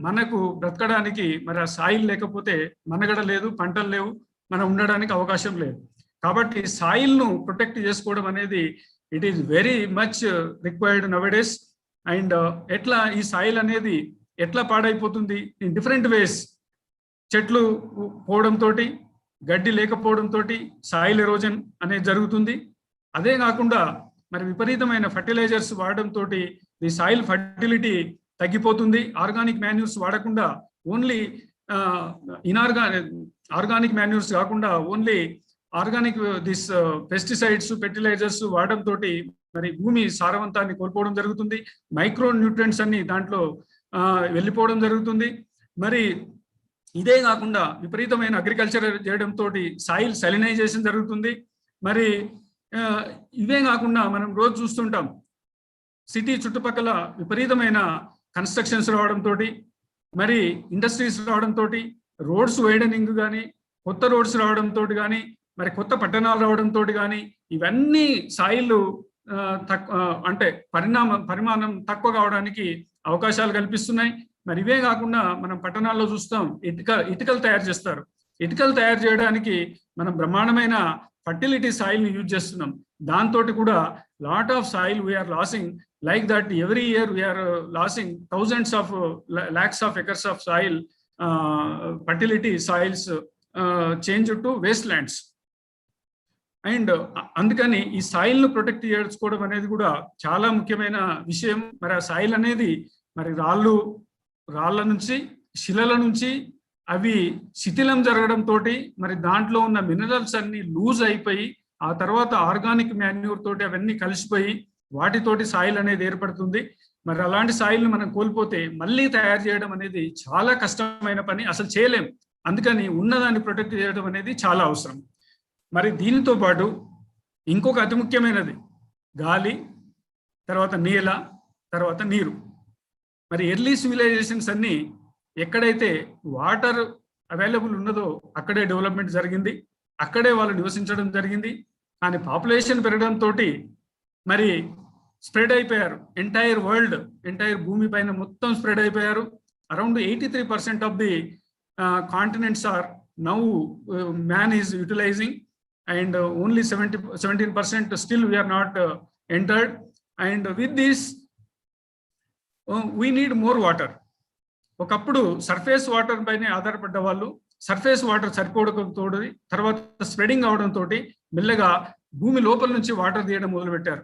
మనకు బ్రతకడానికి, మరి ఆ సాయిల్ లేకపోతే మనగడ లేదు, పంటలు లేవు, మనం ఉండడానికి అవకాశం లేదు. కాబట్టి సాయిల్ను ప్రొటెక్ట్ చేసుకోవడం అనేది it is very much required nowadays. And ఎట్లా ఈ సాయిల్ అనేది ఎట్లా పాడైపోతుంది ఇన్ డిఫరెంట్ వేస్. చెట్లు పోవడంతో, గడ్డి లేకపోవడంతో సాయిల్ ఎరోజన్ అనేది జరుగుతుంది. అదే కాకుండా మరి విపరీతమైన ఫర్టిలైజర్స్ వాడడంతో ఈ సాయిల్ ఫర్టిలిటీ తగ్గిపోతుంది. ఆర్గానిక్ మాన్యూర్స్ వాడకుండా ఓన్లీ ఆర్గానిక్ మాన్యూర్స్ కాకుండా ఓన్లీ ఆర్గానిక్ పెస్టిసైడ్స్, ఫెర్టిలైజర్స్ వాడడంతో మరి భూమి సారవంతాన్ని కోల్పోవడం జరుగుతుంది. మైక్రో న్యూట్రియంట్స్ అన్ని దాంట్లో వెళ్ళిపోవడం జరుగుతుంది. మరి ఇదే కాకుండా విపరీతమైన అగ్రికల్చర్ చేయడంతో సాయిల్ సలినైజేషన్ జరుగుతుంది. మరి ఇవే కాకుండా మనం రోజు చూస్తుంటాం సిటీ చుట్టుపక్కల విపరీతమైన కన్స్ట్రక్షన్స్ రావడంతో, మరి ఇండస్ట్రీస్ రావడంతో, రోడ్స్ వైడనింగ్ కానీ, కొత్త రోడ్స్ రావడంతో కానీ, మరి కొత్త పట్టణాలు రావడంతో కానీ ఇవన్నీ సాయిల్ అంటే పరిమాణం తక్కువ కావడానికి అవకాశాలు కల్పిస్తున్నాయి. మరి ఇవే కాకుండా మనం పట్టణాల్లో చూస్తాం ఇటుకలు తయారు చేస్తారు. ఇటుకలు తయారు చేయడానికి మనం బ్రహ్మాండమైన ఫర్టిలిటీ సాయిల్ని యూజ్ చేస్తున్నాం. దాంతో కూడా lot of soil we are losing. Like that every year we are losing thousands of lakhs of acres of soil, fertility soils change to wastelands. And అందుకని ఈ సాయిల్ ను ప్రొటెక్ట్ చేసుకోవడం అనేది కూడా చాలా ముఖ్యమైన విషయం. మరి ఆ సాయిల్ అనేది మరి రాళ్ళ నుంచి, శిలల నుంచి అవి శిథిలం జరగడంతో మరి దాంట్లో ఉన్న మినరల్స్ అన్ని లూజ్ అయిపోయి ఆ తర్వాత ఆర్గానిక్ మాన్యూర్ తోటి అవన్నీ కలిసిపోయి వాటితోటి సాయిల్ అనేది ఏర్పడుతుంది. మరి అలాంటి సాయిల్ని మనం కోల్పోతే మళ్ళీ తయారు చేయడం అనేది చాలా కష్టమైన పని, అసలు చేయలేం. అందుకని ఉన్నదాన్ని ప్రొటెక్ట్ చేయడం అనేది చాలా అవసరం. మరి దీనితో పాటు ఇంకొక అతి ముఖ్యమైనది గాలి, తర్వాత నేల, తర్వాత నీరు. మరి ఎర్లీ సివిలైజేషన్స్ అన్ని ఎక్కడైతే వాటర్ అవైలబుల్ ఉన్నదో అక్కడే డెవలప్మెంట్ జరిగింది, అక్కడే వాళ్ళు నివసించడం జరిగింది. కానీ పాపులేషన్ పెరగడంతో మరి స్ప్రెడ్ అయిపోయారు. ఎంటైర్ వరల్డ్, ఎంటైర్ భూమి పైన మొత్తం స్ప్రెడ్ అయిపోయారు. Around 83% of the continents are now man is utilizing and only 17% still we are not entered. And with this we need more water. ఒకప్పుడు సర్ఫేస్ వాటర్ పైన ఆధారపడ్డ వాళ్ళు సర్ఫేస్ వాటర్ సరిపోవడంతో తర్వాత spreading అవడంతో మెల్లగా భూమి లోపల నుంచి వాటర్ తీయడం మొదలుపెట్టారు.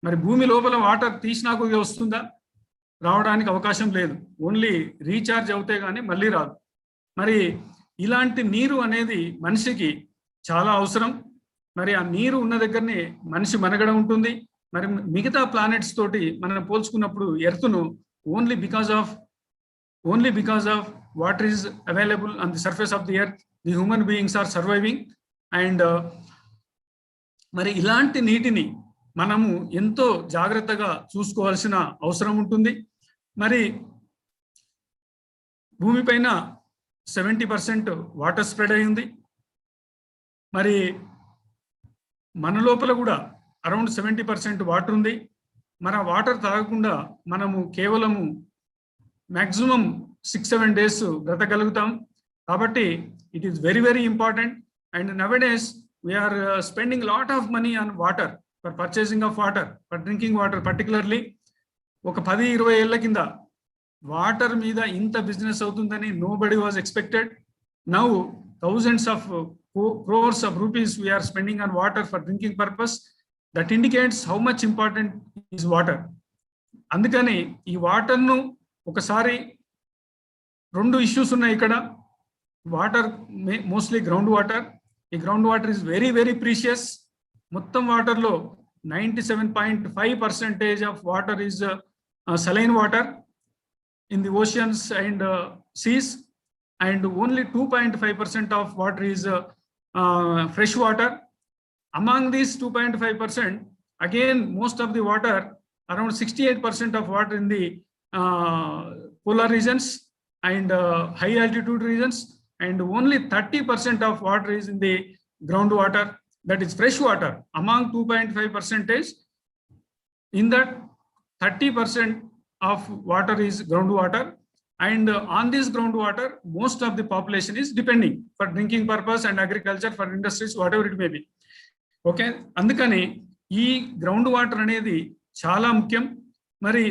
మరి భూమి లోపల వాటర్ తీసినా కొద్దిగా వస్తుందా? రావడానికి అవకాశం లేదు. ఓన్లీ రీఛార్జ్ అవుతే కానీ మళ్ళీ రాదు. మరి ఇలాంటి నీరు అనేది మనిషికి చాలా అవసరం. మరి ఆ నీరు ఉన్న దగ్గరనే మనిషి మనుగడ ఉంటుంది. మరి మిగతా ప్లానెట్స్ తోటి మనం పోల్చుకున్నప్పుడు ఎర్త్ను only because of water is available on the surface of the earth, the human beings are surviving. And మరి ఇలాంటి నీటిని మనము ఎంతో జాగ్రత్తగా చూసుకోవాల్సిన అవసరం ఉంటుంది. మరి భూమిపైన 70% వాటర్ స్ప్రెడ్ అయి ఉంది. మరి మన లోపల కూడా అరౌండ్ 70% వాటర్ ఉంది. మన వాటర్ తాగకుండా మనము కేవలము maximum 6-7 days బ్రతకగలుగుతాం. కాబట్టి it is very very important. And nowadays we are spending lot of money on water, for purchasing of water, for drinking water particularly. ఒక 10-20 ఏళ్ల కింద వాటర్ మీద ఇంత బిజినెస్ అవుతుందని nobody was expected. Now thousands of crores of rupees we are spending on water for drinking purpose. That indicates how much important is water. అందుకని ఈ వాటర్ను ఒకసారి 2 ఇష్యూస్ ఉన్నాయి ఇక్కడ. Water mostly ground water. ఈ ground water is very very precious. మొత్తం వాటర్లో 97.5% of water is saline water in the oceans and seas, and only 2.5% of water is fresh water. Among these 2.5%, again most of the water, around 68% of water in the polar regions and high altitude regions, and only 30% of water is in the groundwater, that is fresh water. Among 2.5%, in that 30% of water is groundwater, and on this groundwater most of the population is depending for drinking purpose and agriculture, for industries, whatever it may be. Okay, అందుకని ఈ ground water అనేది చాలా ముఖ్యం. మరి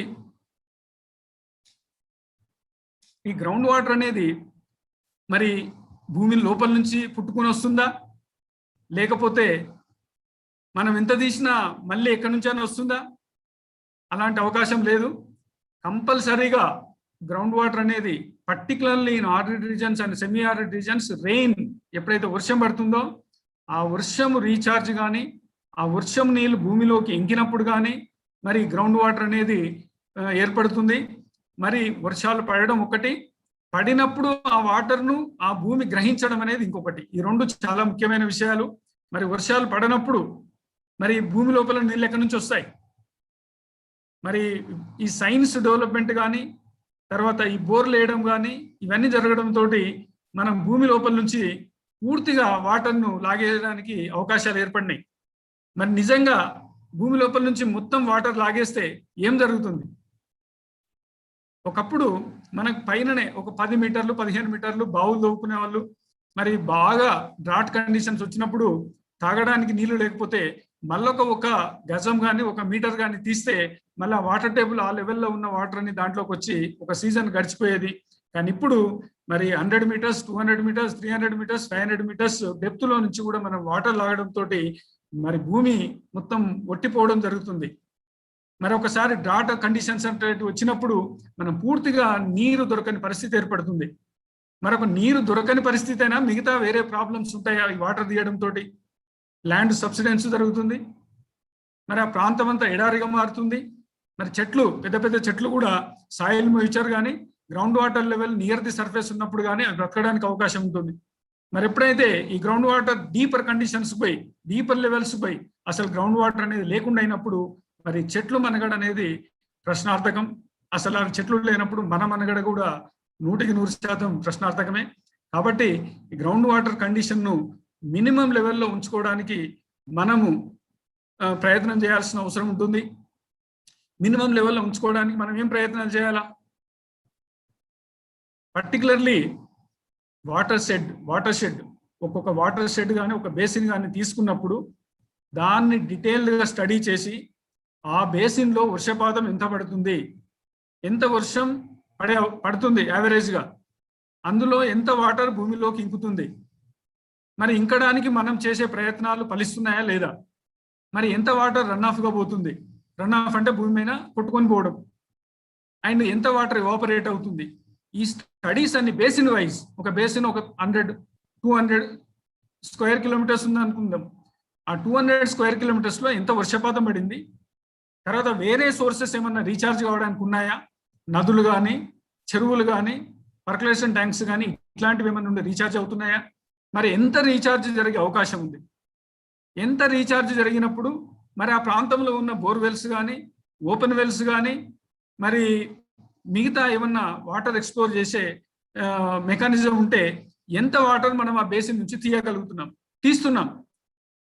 ఈ ground water అనేది మరి భూమి లోపల నుంచి పుట్టుకొని వస్తుందా, లేకపోతే మనం ఎంత తీసినా మళ్ళీ ఎక్కడి నుంచైనా వస్తుందా? అలాంటి అవకాశం లేదు. కంపల్సరీగా గ్రౌండ్ వాటర్ అనేది particularly in arid reasons and semi arid reasons, rain ఎప్పుడైతే వర్షం పడుతుందో ఆ వర్షం రీఛార్జ్ కానీ, ఆ వర్షం నీళ్ళు భూమిలోకి ఇంకినప్పుడు కానీ మరి గ్రౌండ్ వాటర్ అనేది ఏర్పడుతుంది. మరి వర్షాలు పడడం ఒకటి, పడినప్పుడు ఆ వాటర్ను ఆ భూమి గ్రహించడం అనేది ఇంకొకటి. ఈ 2 చాలా ముఖ్యమైన విషయాలు. మరి వర్షాలు పడనప్పుడు మరి భూమి లోపల నీళ్ళు ఎక్కడి నుంచి వస్తాయి? మరి ఈ సైన్స్ డెవలప్మెంట్ కానీ, తర్వాత ఈ బోర్లు వేయడం కానీ, ఇవన్నీ జరగడంతో మనం భూమి లోపల నుంచి పూర్తిగా వాటర్ను లాగేయడానికి అవకాశాలు ఏర్పడినాయి. మరి నిజంగా భూమి లోపల నుంచి మొత్తం వాటర్ లాగేస్తే ఏం జరుగుతుంది? ఒకప్పుడు మనకు పైననే ఒక 10 మీటర్లు 15 మీటర్లు బావులు తవ్వుకునే వాళ్ళు. మరి బాగా డ్రాట్ కండిషన్స్ వచ్చినప్పుడు తాగడానికి నీళ్లు లేకపోతే మళ్ళొక గజం కానీ 1 మీటర్ కానీ తీస్తే మళ్ళీ వాటర్ టేబుల్ ఆ లెవెల్లో ఉన్న వాటర్ అని దాంట్లోకి వచ్చి ఒక సీజన్ గడిచిపోయేది. కానీ ఇప్పుడు మరి 100 మీటర్స్ 200 మీటర్స్ 300 మీటర్స్ 500 మీటర్స్ డెప్త్లో నుంచి కూడా మనం వాటర్ లాగడంతో మరి భూమి మొత్తం ఒట్టిపోవడం జరుగుతుంది. మరి ఒకసారి డ్రాట్ కండిషన్స్ అంటే వచ్చినప్పుడు మనం పూర్తిగా నీరు దొరకని పరిస్థితి ఏర్పడుతుంది. మరొక నీరు దొరకని పరిస్థితి అయినా మిగతా వేరే ప్రాబ్లమ్స్ ఉంటాయా ఈ వాటర్ తీయడంతో? ల్యాండ్ సబ్సిడెన్స్ జరుగుతుంది. మరి ఆ ప్రాంతం అంతా ఎడారిగా మారుతుంది. మరి చెట్లు, పెద్ద పెద్ద చెట్లు కూడా సాయిల్ మాయిశ్చర్ కానీ ground water level near the surface ఉన్నప్పుడు కానీ అవి బ్రతకడానికి అవకాశం ఉంటుంది. మరి ఎప్పుడైతే ఈ గ్రౌండ్ వాటర్ డీపర్ కండిషన్స్ పోయి, డీపర్ లెవెల్స్ పోయి అసలు గ్రౌండ్ వాటర్ అనేది లేకుండా అయినప్పుడు మరి చెట్లు మనగడ అనేది ప్రశ్నార్థకం. అసలు ఆ చెట్లు లేనప్పుడు మన మనగడ కూడా 100% ప్రశ్నార్థకమే. కాబట్టి ఈ గ్రౌండ్ వాటర్ కండిషన్ను మినిమం లెవెల్లో ఉంచుకోవడానికి మనము ప్రయత్నం చేయాల్సిన అవసరం ఉంటుంది. మినిమం లెవెల్లో ఉంచుకోవడానికి మనం ఏం ప్రయత్నాలు చేయాలా? పర్టికులర్లీ వాటర్ షెడ్ ఒక్కొక్క వాటర్ షెడ్ కానీ ఒక బేసిన్ కానీ తీసుకున్నప్పుడు దాన్ని డీటెయిల్డ్గా స్టడీ చేసి ఆ బేసిన్లో వర్షపాతం ఎంత పడుతుంది, ఎంత వర్షం పడుతుంది యావరేజ్గా, అందులో ఎంత వాటర్ భూమిలోకి ఇంకుతుంది, మరి ఇంకడానికి మనం చేసే ప్రయత్నాలు ఫలిస్తున్నాయా లేదా, మరి ఎంత వాటర్ రన్ ఆఫ్గా పోతుంది, రన్ ఆఫ్ అంటే భూమి మీద కొట్టుకొని పోవడం, అండ్ ఎంత వాటర్ ఎవాపరేట్ అవుతుంది. ఈ స్టడీస్ అన్ని బేసిన్ వైజ్, ఒక బేసిన్ ఒక 100-200 స్క్వేర్ కిలోమీటర్స్ ఉంది అనుకుందాం, ఆ 200 స్క్వేర్ కిలోమీటర్స్లో ఎంత వర్షపాతం పడింది, తర్వాత వేరే సోర్సెస్ ఏమన్నా రీఛార్జ్ కావడానికి ఉన్నాయా, నదులు కానీ చెరువులు కానీ పర్కులేషన్ ట్యాంక్స్ కానీ ఇట్లాంటివి ఏమన్నా ఉండి రీఛార్జ్ అవుతున్నాయా, మరి ఎంత రీఛార్జ్ జరిగే అవకాశం ఉంది, ఎంత రీఛార్జ్ జరిగినప్పుడు మరి ఆ ప్రాంతంలో ఉన్న బోర్వెల్స్ కానీ ఓపెన్ వెల్స్ కానీ మరి మిగతా ఏమన్నా వాటర్ ఎక్స్ప్లోర్ చేసే మెకానిజం ఉంటే ఎంత వాటర్ మనం ఆ బేసిన్ నుంచి తీస్తున్నాం.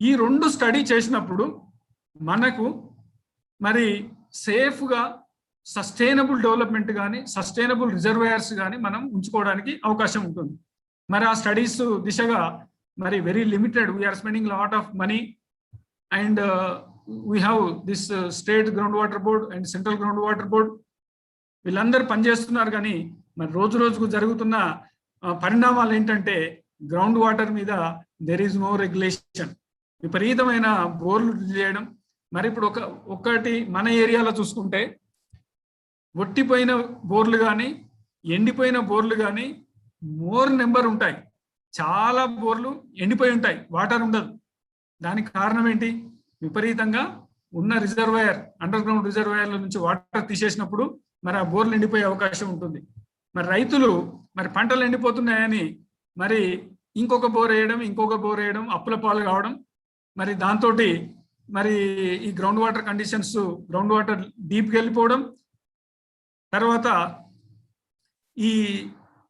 ఈ రెండు స్టడీ చేసినప్పుడు మనకు మరి సేఫ్గా సస్టైనబుల్ డెవలప్మెంట్ కానీ సస్టైనబుల్ రిజర్వాయర్స్ కానీ మనం ఉంచుకోవడానికి అవకాశం ఉంటుంది. మరి ఆ స్టడీస్ దిశగా మరి very limited, we are spending lot of money and we have this state ground water board and central ground water board, వీళ్ళందరూ పనిచేస్తున్నారు. కానీ మరి రోజు రోజుకు జరుగుతున్న పరిణామాలు ఏంటంటే గ్రౌండ్ వాటర్ మీద దెర్ ఈజ్ నో రెగ్యులేషన్, విపరీతమైన బోర్లు చేయడం. మరి ఇప్పుడు ఒకటి మన ఏరియాలో చూసుకుంటే ఒట్టిపోయిన బోర్లు కానీ ఎండిపోయిన బోర్లు కానీ మోర్ నెంబర్ ఉంటాయి, చాలా బోర్లు ఎండిపోయి ఉంటాయి, వాటర్ ఉండదు. దానికి కారణం ఏంటి, విపరీతంగా ఉన్న రిజర్వాయర్ అండర్ గ్రౌండ్ రిజర్వాయర్ల నుంచి వాటర్ తీసేసినప్పుడు మరి ఆ బోర్లు ఎండిపోయే అవకాశం ఉంటుంది. మరి రైతులు మరి పంటలు ఎండిపోతున్నాయని మరి ఇంకొక బోర్ వేయడం అప్పుల పాలు కావడం, మరి దాంతో మరి ఈ ground water conditions, ground water డీప్కి వెళ్ళిపోవడం, తర్వాత ఈ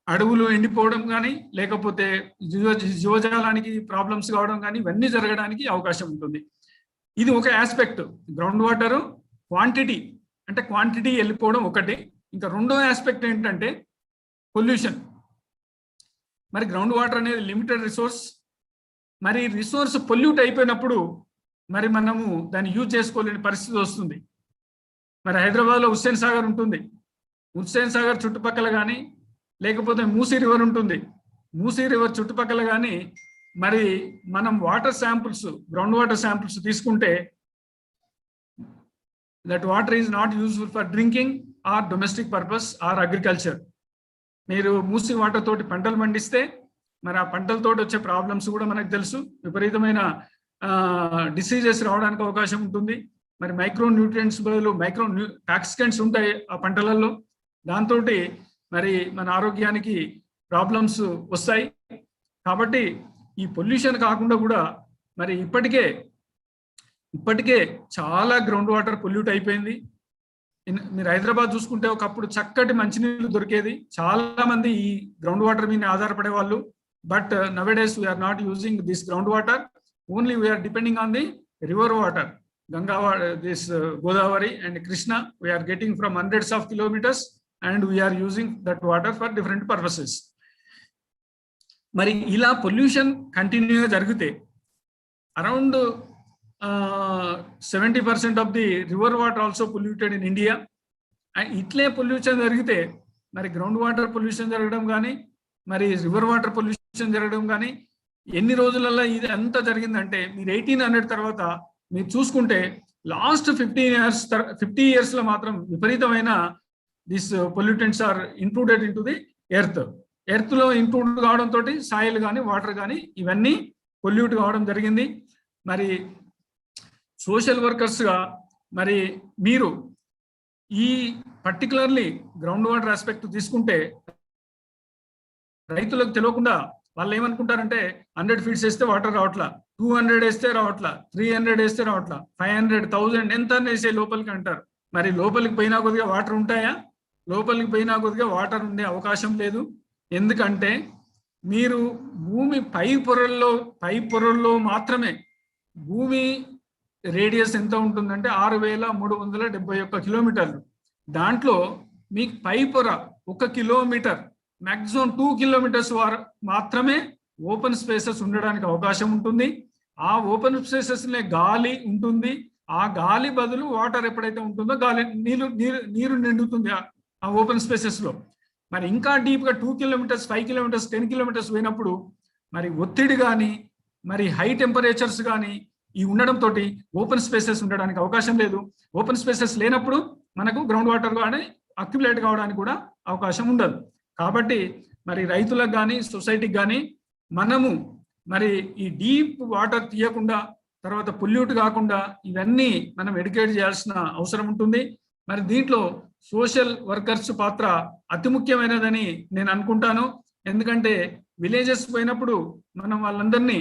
అడవులు ఎండిపోవడం కానీ లేకపోతే జీవజాలానికి ప్రాబ్లమ్స్ కావడం కానీ ఇవన్నీ జరగడానికి అవకాశం ఉంటుంది. ఇది ఒక ఆస్పెక్ట్. గ్రౌండ్ వాటర్ క్వాంటిటీ వెళ్ళిపోవడం ఒకటి. ఇంకా రెండో ఆస్పెక్ట్ ఏంటంటే పొల్యూషన్. మరి గ్రౌండ్ వాటర్ అనేది లిమిటెడ్ రిసోర్స్, మరి రిసోర్స్ పొల్యూట్ అయిపోయినప్పుడు మరి మనము దాన్ని యూజ్ చేసుకోలేని పరిస్థితి వస్తుంది. మరి హైదరాబాద్లో హుస్సేన్ సాగర్ ఉంటుంది, హుస్సేన్ సాగర్ చుట్టుపక్కల కానీ లేకపోతే మూసీ రివర్ ఉంటుంది, మూసీ రివర్ చుట్టుపక్కల కానీ మరి మనం water samples, ground water samples తీసుకుంటే that water is not useful for drinking or domestic purpose or agriculture. మీరు మూసీ వాటర్ తోటి పంటలు పండిస్తే మరి ఆ పంటలతో వచ్చే ప్రాబ్లమ్స్ కూడా మనకు తెలుసు, విపరీతమైన డిసీజెస్ రావడానికి అవకాశం ఉంటుంది. మరి మైక్రో న్యూట్రియంట్స్ బదులు టాక్సికెంట్స్ ఉంటాయి ఆ పంటలలో, దాంతో మరి మన ఆరోగ్యానికి ప్రాబ్లమ్స్ వస్తాయి. కాబట్టి ఈ పొల్యూషన్ కాకుండా కూడా మరి ఇప్పటికే చాలా గ్రౌండ్ వాటర్ పొల్యూట్ అయిపోయింది. మీరు హైదరాబాద్ చూసుకుంటే ఒకప్పుడు చక్కటి మంచినీళ్ళు దొరికేది, చాలా మంది ఈ గ్రౌండ్ వాటర్ మీద ఆధారపడే వాళ్ళు. But nowadays we are not using this ground water, only we are depending on the river water. this Godavari and Krishna, we are getting from hundreds of kilometers and we are using that water for different purposes. మరి ఇలా pollution కంటిన్యూగా జరిగితే around 70% of the river water also polluted in India. And ఇట్లే pollution జరిగితే మరి ground water pollution జరగడం కానీ మరి రివర్ వాటర్ పొల్యూషన్ జరగడం కానీ ఎన్ని రోజులలో ఇది అంతా జరిగిందంటే మీరు 1800 తర్వాత మీరు చూసుకుంటే లాస్ట్ 50 years లో మాత్రం విపరీతమైన this pollutants are included in to the earth లో ఇంక్లూడ్ కావడంతో సాయిల్ కానీ వాటర్ కానీ ఇవన్నీ పొల్యూట్ కావడం జరిగింది. మరి సోషల్ వర్కర్స్గా మరి మీరు ఈ పర్టికులర్లీ గ్రౌండ్ వాటర్ ఆస్పెక్ట్ తీసుకుంటే రైతులకు తెలియకుండా వాళ్ళు ఏమనుకుంటారంటే 100 feet వేస్తే వాటర్ రావట్లా, 200 వేస్తే రావట్లా, 300 వేస్తే రావట్లా, 500, 1000 ఎంత వేసే లోపలికి అంటారు. మరి లోపలికి పోయినా కొద్దిగా వాటర్ ఉంటాయా? లోపలికి పోయినా కొద్దిగా వాటర్ ఉండే అవకాశం లేదు. ఎందుకంటే మీరు భూమి పై పొరల్లో మాత్రమే భూమి రేడియస్ ఎంత ఉంటుందంటే 6371 కిలోమీటర్లు. దాంట్లో మీకు పై పొర 1 కిలోమీటర్, మ్యాక్సిమం 2 kilometers మాత్రమే ఓపెన్ స్పేసెస్ ఉండడానికి అవకాశం ఉంటుంది. ఆ ఓపెన్ స్పేసెస్లో గాలి ఉంటుంది. ఆ గాలి బదులు వాటర్ ఎప్పుడైతే ఉంటుందో నీరు నిండుతుంది ఆ ఓపెన్ స్పేసెస్లో. మరి ఇంకా డీప్గా 2 కిలోమీటర్స్, 5 కిలోమీటర్స్, 10 కిలోమీటర్స్ పోయినప్పుడు మరి ఒత్తిడి కానీ, మరి హై టెంపరేచర్స్ కానీ ఈ ఉండడంతో ఓపెన్ స్పేసెస్ ఉండడానికి అవకాశం లేదు. ఓపెన్ స్పేసెస్ లేనప్పుడు మనకు గ్రౌండ్ వాటర్ కానీ అక్యుములేట్ కావడానికి కూడా అవకాశం ఉండదు. కాబట్టి మరి రైతులకు కానీ, సొసైటీకి కానీ మనము మరి ఈ డీప్ వాటర్ తీయకుండా, తర్వాత పొల్యూట్ కాకుండా ఇవన్నీ మనం ఎడ్యుకేట్ చేయాల్సిన అవసరం ఉంటుంది. మరి దీంట్లో సోషల్ వర్కర్స్ పాత్ర అతి ముఖ్యమైనదని నేను అనుకుంటాను. ఎందుకంటే విలేజెస్ పోయినప్పుడు మనం వాళ్ళందరినీ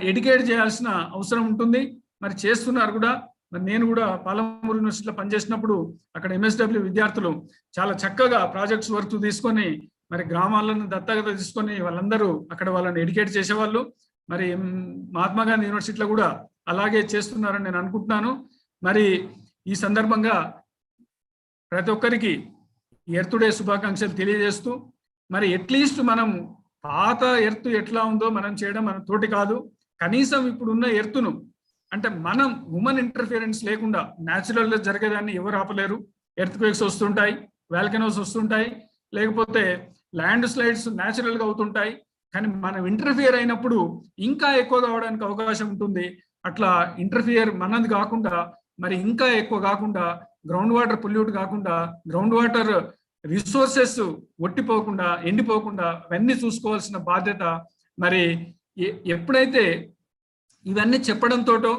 ఎడ్యుకేట్ చేయాల్సిన అవసరం ఉంటుంది. మరి చేస్తున్నారు కూడా. మరి నేను కూడా పాలమూరు యూనివర్సిటీలో పనిచేసినప్పుడు అక్కడ MSW విద్యార్థులు చాలా చక్కగా ప్రాజెక్ట్స్ వర్క్ తీసుకొని మరి గ్రామాలను దత్తత తీసుకొని వాళ్ళందరూ అక్కడ వాళ్ళని ఎడ్యుకేట్ చేసేవాళ్ళు. మరి మహాత్మా గాంధీ యూనివర్సిటీలో కూడా అలాగే చేస్తున్నారని నేను అనుకుంటున్నాను. మరి ఈ సందర్భంగా ప్రతి ఒక్కరికి ఎర్త్ డే శుభాకాంక్షలు తెలియజేస్తూ, మరి అట్లీస్ట్ మనం పాత ఎర్త్ ఎట్లా ఉందో మనం చేయడం మన తోటి కాదు. కనీసం ఇప్పుడున్న ఎర్త్ను అంటే మనం హ్యూమన్ ఇంటర్ఫియరెన్స్ లేకుండా న్యాచురల్గా జరిగేదాన్ని ఎవరు ఆపలేరు. ఎర్త్ క్వేక్స్ వస్తుంటాయి, వాల్కనోస్ వస్తుంటాయి, లేకపోతే ల్యాండ్ స్లైడ్స్ న్యాచురల్గా అవుతుంటాయి. కానీ మనం ఇంటర్ఫియర్ అయినప్పుడు ఇంకా ఎక్కువ కావడానికి అవకాశం ఉంటుంది. అట్లా ఇంటర్ఫియర్ మనది కాకుండా మరి ఇంకా ఎక్కువ కాకుండా, గ్రౌండ్ వాటర్ పొల్యూట్ కాకుండా, గ్రౌండ్ వాటర్ రిసోర్సెస్ ఒట్టిపోకుండా, ఎండిపోకుండా అవన్నీ చూసుకోవాల్సిన బాధ్యత మరి ఎప్పుడైతే ఇవన్నీ చెప్పడంతోటో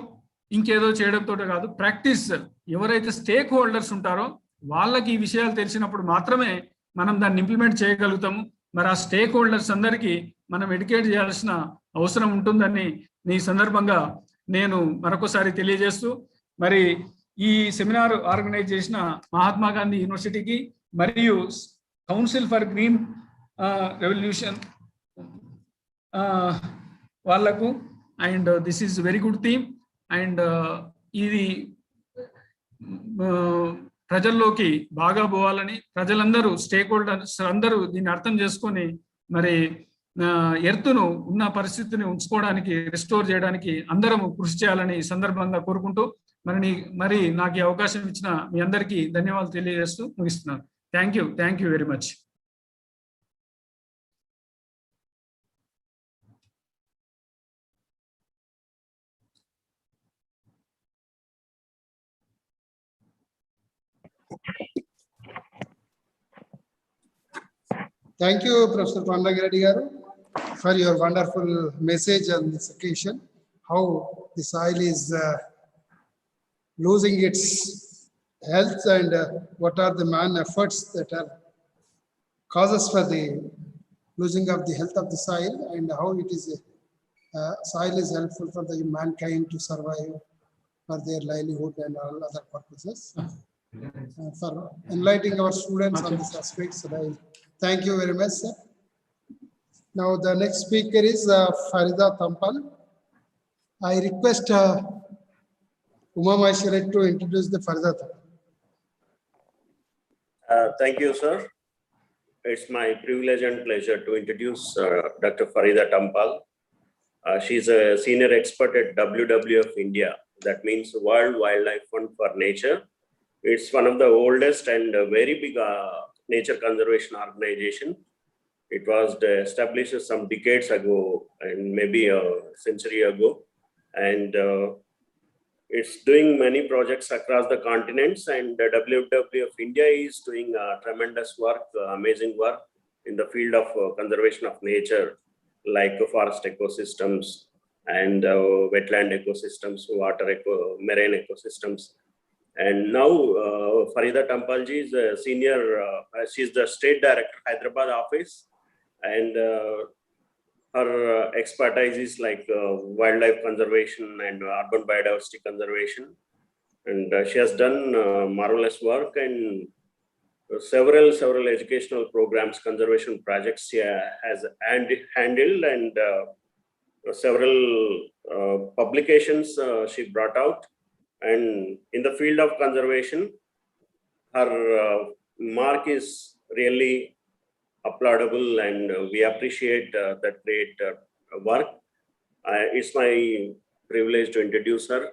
ఇంకేదో చేయడంతో కాదు, ప్రాక్టీస్ ఎవరైతే స్టేక్ హోల్డర్స్ ఉంటారో వాళ్ళకి ఈ విషయాలు తెలిసినప్పుడు మాత్రమే మనం దాన్ని ఇంప్లిమెంట్ చేయగలుగుతాము. మరి ఆ స్టేక్ హోల్డర్స్ అందరికీ మనం ఎడ్యుకేట్ చేయాల్సిన అవసరం ఉంటుందని ఈ సందర్భంగా నేను మరొకసారి తెలియజేస్తూ, మరి ఈ సెమినార్ ఆర్గనైజ్ చేసిన మహాత్మా గాంధీ యూనివర్సిటీకి మరియు కౌన్సిల్ ఫర్ గ్రీన్ రెవల్యూషన్ వాళ్లకు, and this is very good theme, and ఇది ప్రజల్లోకి బాగా పోవాలని, ప్రజలందరూ స్టేక్ హోల్డర్స్ అందరూ దీన్ని అర్థం చేసుకొని మరి ఎర్త్ను ఉన్న పరిస్థితిని ఉంచుకోవడానికి, రెస్టోర్ చేయడానికి అందరం కృషి చేయాలని ఈ సందర్భంగా కోరుకుంటూ మరి నాకు ఈ అవకాశం ఇచ్చిన మీ అందరికీ ధన్యవాదాలు తెలియజేస్తూ ముగిస్తున్నాను. Thank you very much. Thank you, Professor Pranab Mukherjee garu, for your wonderful message on this occasion, how the soil is losing its health and what are the man efforts that are causes for the losing of the health of the soil, and how it is soil is helpful for the mankind to survive for their livelihood and all other purposes. For enlightening our students on this aspect, so thank you very much, sir. Now the next speaker is Farida Tampal. I request Uma Maheshwari to introduce the Farida Tampal. Thank you, sir. It's my privilege and pleasure to introduce Dr. Farida Tampal. She's a senior expert at WWF India. That means World Wildlife Fund for Nature. It's one of the oldest and very big nature conservation organization. It was established some decades ago and maybe a century ago. And it's doing many projects across the continents, and the WWF India is doing tremendous work, amazing work in the field of conservation of nature, like forest ecosystems and wetland ecosystems, marine ecosystems. And now Farida Tampalji is a senior, she's the state director, Hyderabad office, and her expertise is like wildlife conservation and urban biodiversity conservation. And she has done marvelous work and several educational programs, conservation projects she has handled, and several publications she brought out. And in the field of conservation, her mark is really applaudable, and we appreciate that great work. It's my privilege to introduce her.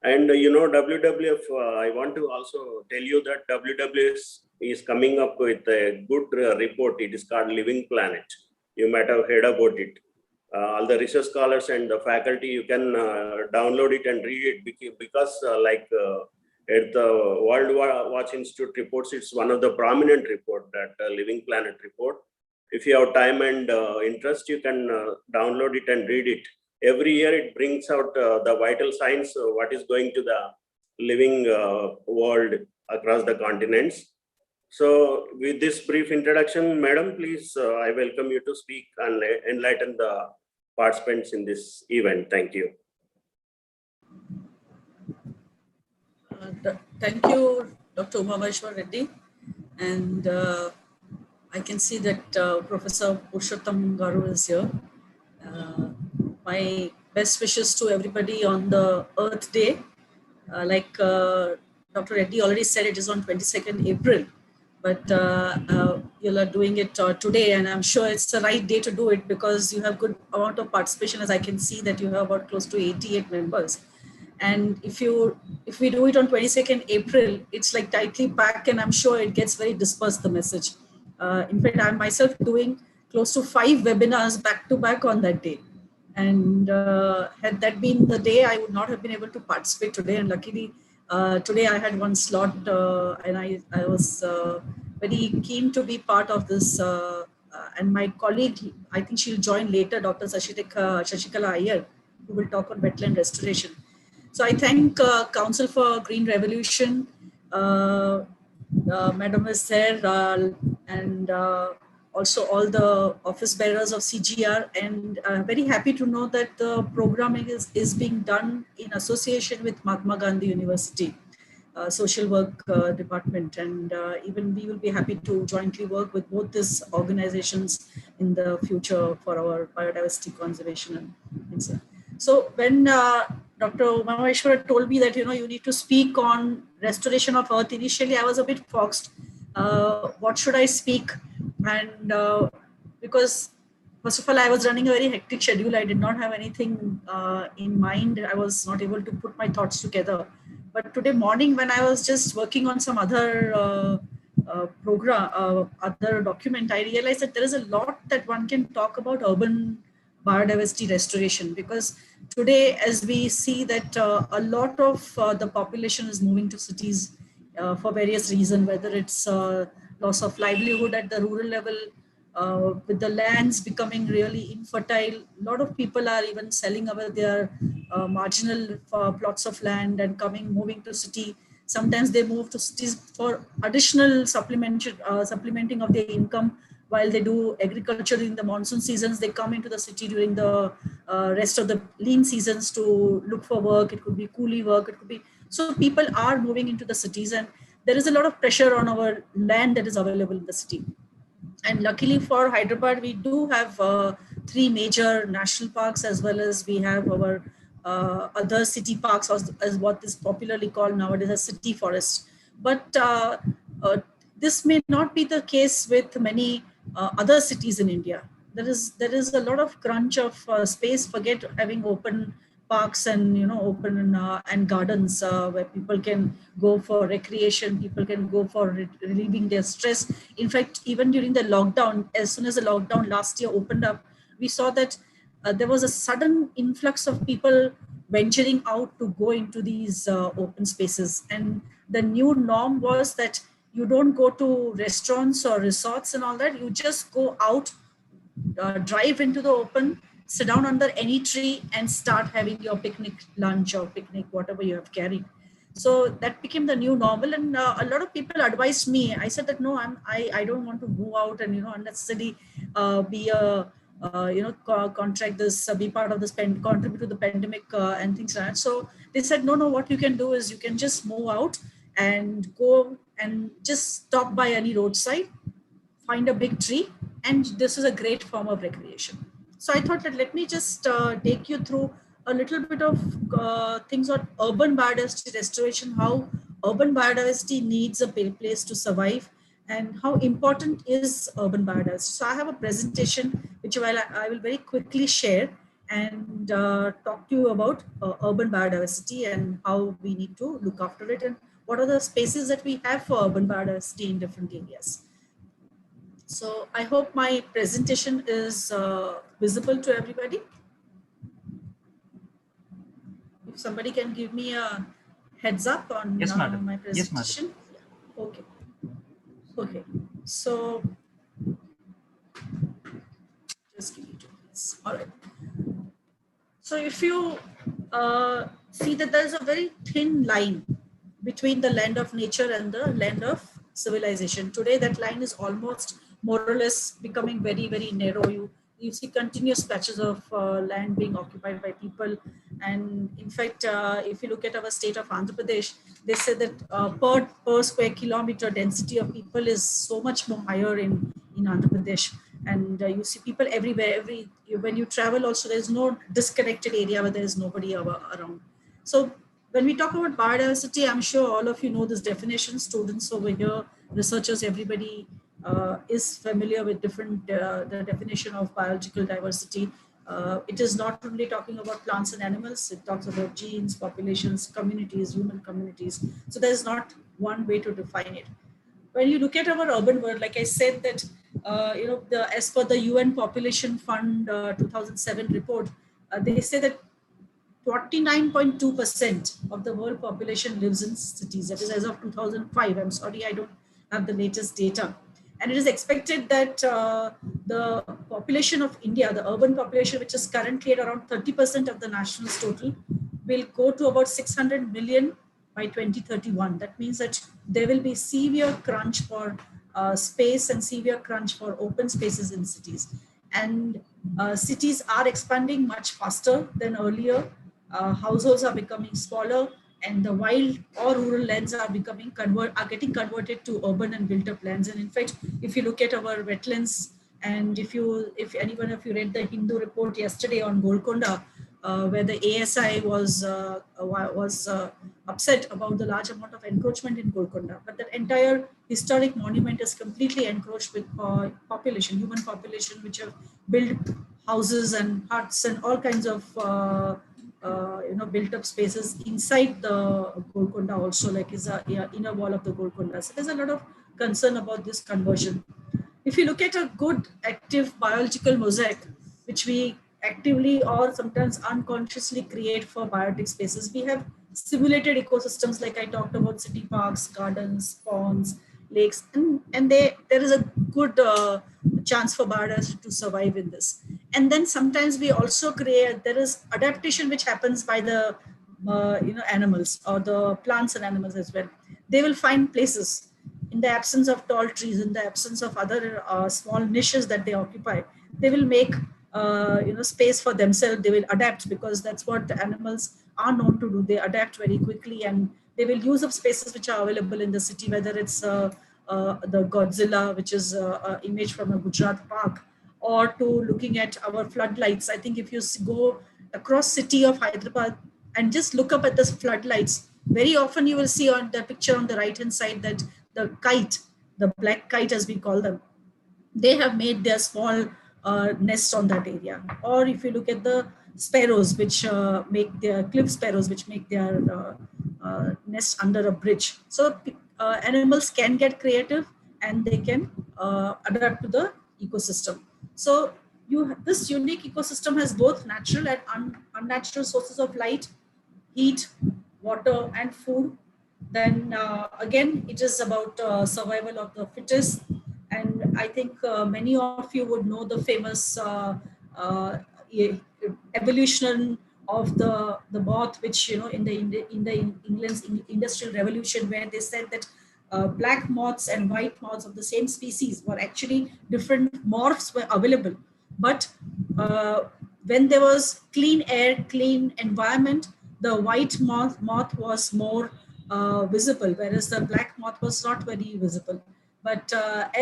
And WWF, I want to also tell you that WWF is coming up with a good report. It is called Living Planet. You might have heard about it. All the research scholars and the faculty, you can download it and read it because at the World Watch Institute reports, it's one of the prominent report, that Living Planet report. If you have time and interest, you can download it and read it. Every year it brings out the vital signs, what is going to the living world across the continents. So with this brief introduction, Madam, please, I welcome you to speak and enlighten the participants in this event. Thank you. Thank you, Dr. Umameshwar Reddy. And I can see that Professor Purushottam Garu is here. My best wishes to everybody on the Earth Day. Like Dr. Reddy already said, it is on 22nd April, but you are doing it today, and I'm sure it's the right day to do it because you have good amount of participation, as I can see that you have about close to 88 members. And if we do it on 22nd April, it's like tightly packed, and I'm sure it gets very dispersed, the message. In fact, I'm myself doing close to 5 webinars back to back on that day. And had that been the day, I would not have been able to participate today. And luckily, today I had one slot, and I was very keen to be part of this. And my colleague, I think she'll join later, Dr. Shashikala Iyer, who will talk on wetland restoration. So I thank Council for Green Revolution, Madam is there, and also all the office bearers of CGR, and very happy to know that the programming is being done in association with Mahatma Gandhi University social work department, and even we will be happy to jointly work with both these organizations in the future for our biodiversity conservation and things. So when Dr. Umameshwar told me that you need to speak on restoration of earth, initially I was a bit foxed. What should I speak? And because first of all, I was running a very hectic schedule. I did not have anything in mind. I was not able to put my thoughts together. But today morning, when I was just working on some other other document, I realized that there is a lot that one can talk about urban biodiversity restoration, because today, as we see that a lot of the population is moving to cities for various reasons, whether it's loss of livelihood at the rural level, with the lands becoming really infertile. A lot of people are even selling away their marginal plots of land and moving to city. Sometimes they move to cities for additional supplementing of their income. While they do agriculture in the monsoon seasons, they come into the city during the rest of the lean seasons to look for work. It could be coolie work. It could be, so people are moving into the cities, and there is a lot of pressure on our land that is available in the city. And luckily for Hyderabad, we do have 3 major national parks, as well as we have our other city parks, as what is popularly called nowadays as city forest. But this may not be the case with many other cities in India. There is a lot of crunch of space. Forget having open parks and open and gardens where people can go for recreation, people can go for relieving their stress. In fact, even during the lockdown, as soon as the lockdown last year opened up, we saw that there was a sudden influx of people venturing out to go into these open spaces. And the new norm was that you don't go to restaurants or resorts and all that, you just go out, drive into the open, sit down under any tree and start having your picnic lunch or picnic, whatever you have carried. So that became the new normal. And a lot of people advised me. I said that, no, I don't want to go out and, unnecessarily be a, contract this, be part of this, contribute to the pandemic and things like that. So they said, no, what you can do is you can just move out and go and just stop by any roadside, find a big tree, and this is a great form of recreation. So I thought that let me just take you through a little bit of things on urban biodiversity restoration, how urban biodiversity needs a place to survive, and how important is urban biodiversity. So I have a presentation which I will very quickly share and talk to you about urban biodiversity and how we need to look after it and what are the spaces that we have for urban biodiversity in different areas. So I hope my presentation is visible to everybody. If somebody can give me a heads up on Yes, madam. my Yes, madam. presentation. Yeah. Okay. Okay. So just give me 2 minutes. All right. So if you see that there is a very thin line between the land of nature and the land of civilization. Today, that line is almost more or less becoming very, very narrow. You see continuous patches of land being occupied by people. And in fact, if you look at our state of Andhra Pradesh, they say that per square kilometer density of people is so much more higher in Andhra Pradesh. And you see people everywhere. When you travel also, there's no disconnected area where there is nobody around. So when we talk about biodiversity, I'm sure all of you know this definition. Students over here, researchers, everybody is familiar with the definition of biological diversity. It is not only talking about plants and animals, it talks about genes, populations, communities, human communities. So there's not one way to define it. When you look at our urban world, like I said that, as per the UN Population Fund 2007 report, they say that 49.2% of the world population lives in cities. That is as of 2005. I'm sorry, I don't have the latest data. And it is expected that the population of India, the urban population, which is currently at around 30% of the national's total, will go to about 600 million by 2031. That means that there will be severe crunch for space and severe crunch for open spaces in cities. And cities are expanding much faster than earlier. Households are becoming smaller, and the wild or rural lands are getting converted to urban and built up lands. And in fact, if you look at our wetlands, and if anyone of you read the Hindu report yesterday on Golconda, where the ASI was upset about the large amount of encroachment in Golconda, but that entire historic monument is completely encroached with human population, which have built houses and huts and all kinds of built up spaces inside the Golconda also, like is a inner wall of the Golconda. So there's a lot of concern about this conversion. If you look at a good active biological mosaic, which we actively or sometimes unconsciously create for biotic spaces, we have simulated ecosystems like I talked about: city parks, gardens, ponds, lakes, and there is a good chance for biodiversity to survive in this. And then sometimes we also there is adaptation which happens by the animals or the plants and animals as well. They will find places in the absence of tall trees, in the absence of other small niches that they occupy. They will make space for themselves. They will adapt, because that's what animals are known to do. They adapt very quickly, and they will use up spaces which are available in the city, whether it's the Godzilla, which is an image from a Gujarat park, or to looking at our floodlights. I think if you go across city of Hyderabad and just look up at the floodlights, very often you will see on the picture on the right hand side that the kite, the black kite as we call them, they have made their small nests on that area. Or if you look at the sparrows, which make their cliff sparrows, which make their nest under a bridge. So animals can get creative, and they can adapt to the ecosystem. So this unique ecosystem has both natural and unnatural sources of light, heat, water, and food. Then again, it is about survival of the fittest. And I think many of you would know the famous evolution of the moth, which in the England's Industrial Revolution, where they said that black moths and white moths of the same species were actually different morphs were available. But when there was clean air, clean environment, the white moth was more visible, whereas the black moth was not very visible. But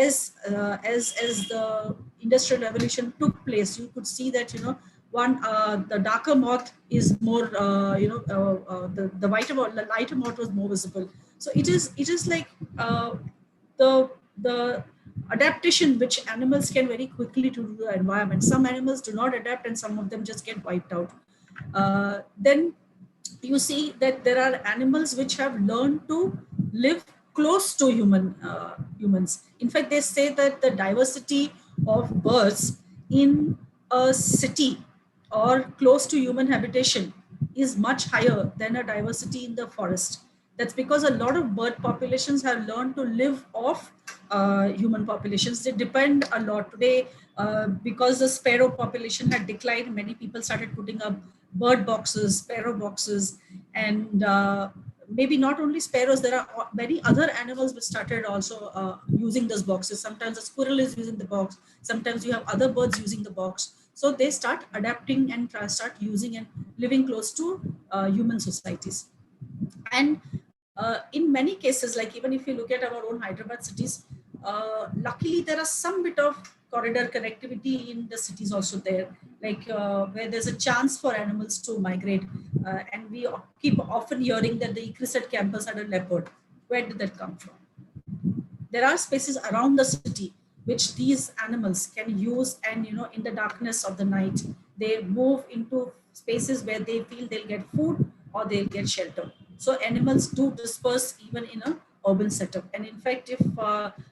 as the Industrial Revolution took place, you could see that the darker moth is more the lighter moth was more visible. So it is like the adaptation which animals can very quickly to the environment. Some animals do not adapt, and some of them just get wiped out. Then you see that there are animals which have learned to live close to humans. In fact, they say that the diversity of birds in a city or close to human habitation is much higher than a diversity in the forest. That's because a lot of bird populations have learned to live off human populations. They depend a lot today because the sparrow population had declined. Many people started putting up bird boxes, sparrow boxes, and maybe not only sparrows, there are many other animals which started also using those boxes. Sometimes a squirrel is using the box. Sometimes you have other birds using the box. So they start adapting and start using and living close to human societies. And in many cases, like even if you look at our own Hyderabad cities, luckily there are some bit of corridor connectivity in the cities also there, like where there's a chance for animals to migrate. And we keep often hearing that the Ecrisset campus had a leopard. Where did that come from? There are spaces around the city which these animals can use, and in the darkness of the night they move into spaces where they feel they'll get food or they'll get shelter. So animals do disperse even in a urban setup. And in fact, if